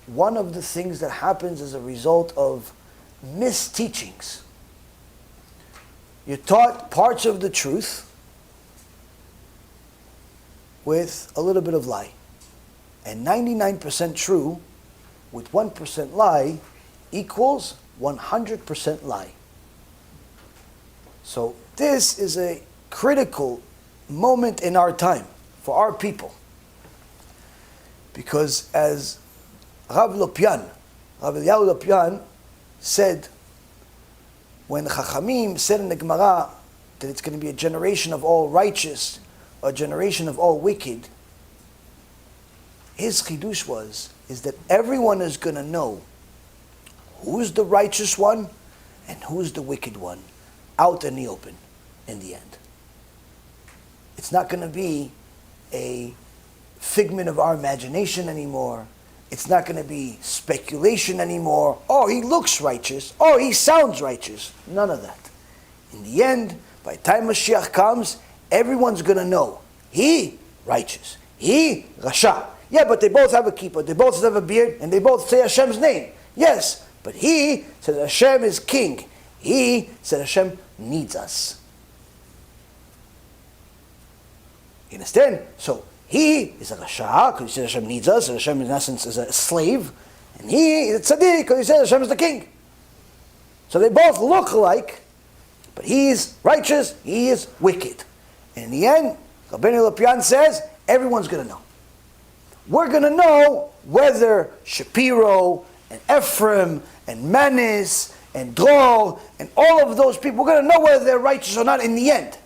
one of the things that happens as a result of misteachings. You're taught parts of the truth with a little bit of lie. And 99% true with 1% lie equals 100% lie. So this is a critical moment in our time for our people. Because as Rabbi Yaron Reuven said, when Chachamim said in the Gemara that it's going to be a generation of all righteous, or a generation of all wicked, his chidush is that everyone is going to know who's the righteous one and who's the wicked one out in the open in the end. It's not going to be a figment of our imagination anymore. It's not going to be speculation anymore. Oh, he looks righteous. Oh, he sounds righteous. None of that. In the end, by the time Mashiach comes, everyone's going to know. He, righteous. He, Rasha. Yeah, but they both have a kippah. They both have a beard. And they both say Hashem's name. Yes, but he says Hashem is king. He said Hashem needs us. You understand? So, he is a Rasha, because he says Hashem needs us, and Hashem in essence is a slave. And he is a tzaddik, because he says Hashem is the king. So they both look alike, but he is righteous, he is wicked. And in the end, Rabbeinu Lopian says, everyone's going to know. we're going to know whether Shapiro and Ephraim and Manis and Dror and all of those people, we're going to know whether they're righteous or not in the end.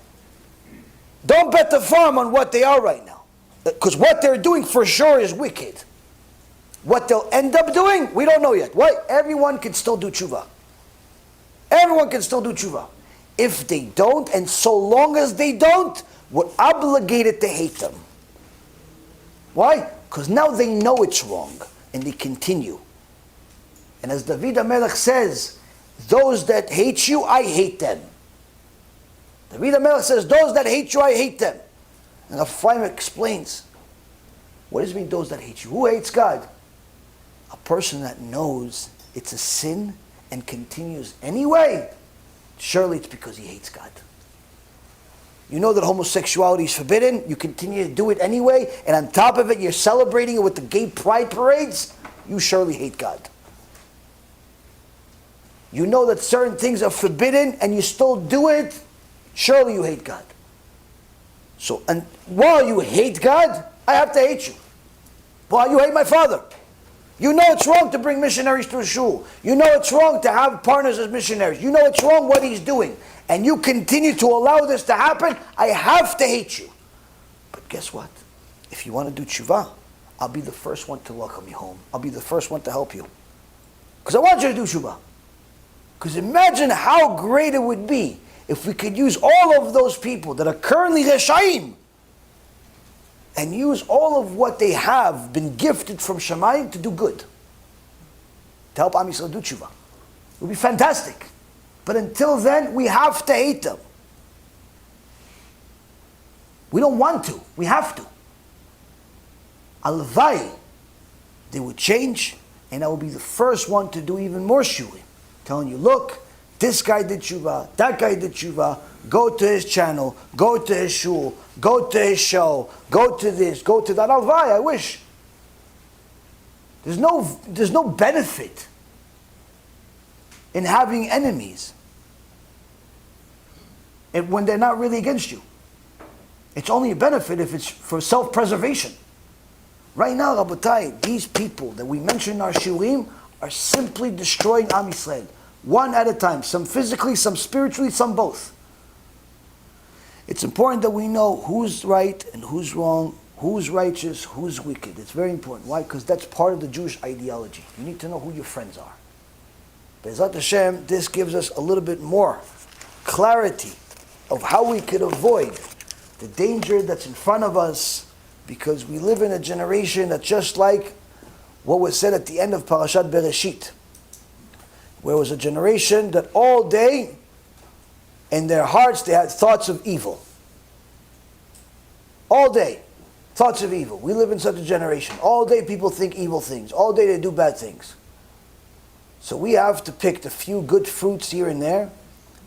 Don't bet the farm on what they are right now. Because what they're doing for sure is wicked. What they'll end up doing, we don't know yet. Why? Everyone can still do tshuva. Everyone can still do tshuva. If they don't, and so long as they don't, we're obligated to hate them. Why? Because now they know it's wrong, and they continue. And as David HaMelech says, those that hate you, I hate them. David HaMelech says, those that hate you, I hate them. And Ephraim explains, what does it mean, those that hate you? Who hates God? A person that knows it's a sin and continues anyway, surely it's because he hates God. You know that homosexuality is forbidden, you continue to do it anyway, and on top of it, you're celebrating it with the gay pride parades, you surely hate God. You know that certain things are forbidden and you still do it, surely you hate God. So, and while you hate God, I have to hate you. While you hate my father. You know it's wrong to bring missionaries to a shul. You know it's wrong to have partners as missionaries. You know it's wrong what he's doing. And you continue to allow this to happen, I have to hate you. But guess what? If you want to do tshuva, I'll be the first one to welcome you home. I'll be the first one to help you. Because I want you to do tshuva. Because imagine how great it would be if we could use all of those people that are currently reshaim and use all of what they have been gifted from Shamayim to do good. To help Am Yisrael do tshuva. It would be fantastic. But until then, we have to hate them. We don't want to. We have to. Alvai, they would change, and I will be the first one to do even more shulim. Telling you, look, this guy did tshuva, that guy did tshuva, go to his channel, go to his shul, go to his show, go to this, go to that. Alvai, I wish. There's no benefit in having enemies when they're not really against you. It's only a benefit if it's for self-preservation. Right now, Rabotai, these people that we mention in our shurim are simply destroying Am Yisrael. One at a time, some physically, some spiritually, some both. It's important that we know who's right and who's wrong, who's righteous, who's wicked. It's very important. Why? Because that's part of the Jewish ideology. You need to know who your friends are. BeEzrat Hashem, this gives us a little bit more clarity of how we could avoid the danger that's in front of us, because we live in a generation that's just like what was said at the end of Parashat Bereshit, where it was a generation that all day in their hearts they had thoughts of evil. All day, thoughts of evil. We live in such a generation. All day people think evil things. All day they do bad things. So we have to pick the few good fruits here and there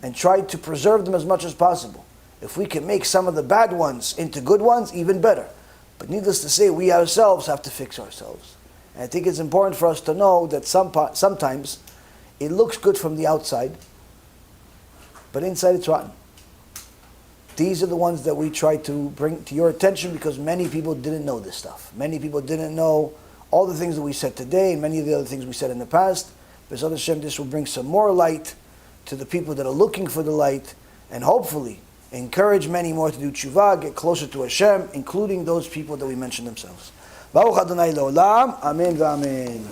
and try to preserve them as much as possible. If we can make some of the bad ones into good ones, even better. But needless to say, we ourselves have to fix ourselves. And I think it's important for us to know that sometimes it looks good from the outside, but inside it's rotten. These are the ones that we try to bring to your attention because many people didn't know this stuff. Many people didn't know all the things that we said today and many of the other things we said in the past. BeEzrat Hashem, this will bring some more light to the people that are looking for the light, and hopefully encourage many more to do tshuva, get closer to Hashem, including those people that we mentioned themselves. Baruch Adonai Le'olam, Amen v'Amen.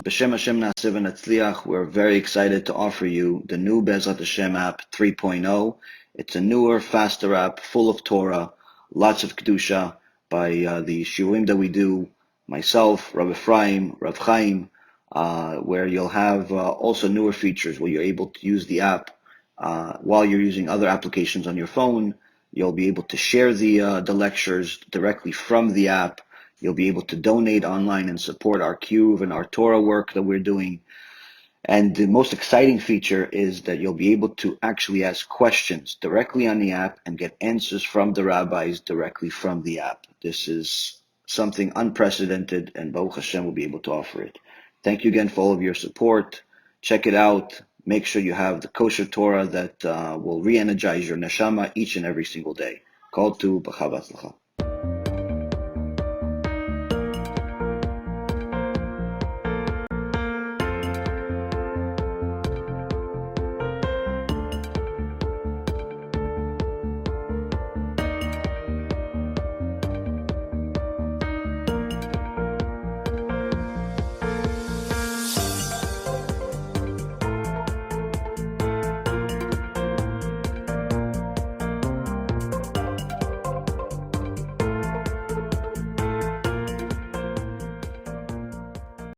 B'Shem Hashem Na'aseh v'Natzliach, we're very excited to offer you the new BeEzrat Hashem app 3.0. It's a newer, faster app, full of Torah, lots of Kedusha by the shiurim that we do, myself, Rav Ephraim, Rav Chaim, where you'll have also newer features where you're able to use the app while you're using other applications on your phone. You'll be able to share the lectures directly from the app. You'll be able to donate online and support our KIRUV and our Torah work that we're doing. And the most exciting feature is that you'll be able to actually ask questions directly on the app and get answers from the rabbis directly from the app. This is something unprecedented, and Baruch Hashem will be able to offer it. Thank you again for all of your support. Check it out. Make sure you have the kosher Torah that will re-energize your neshama each and every single day. Kol tu b'chava tzlacha.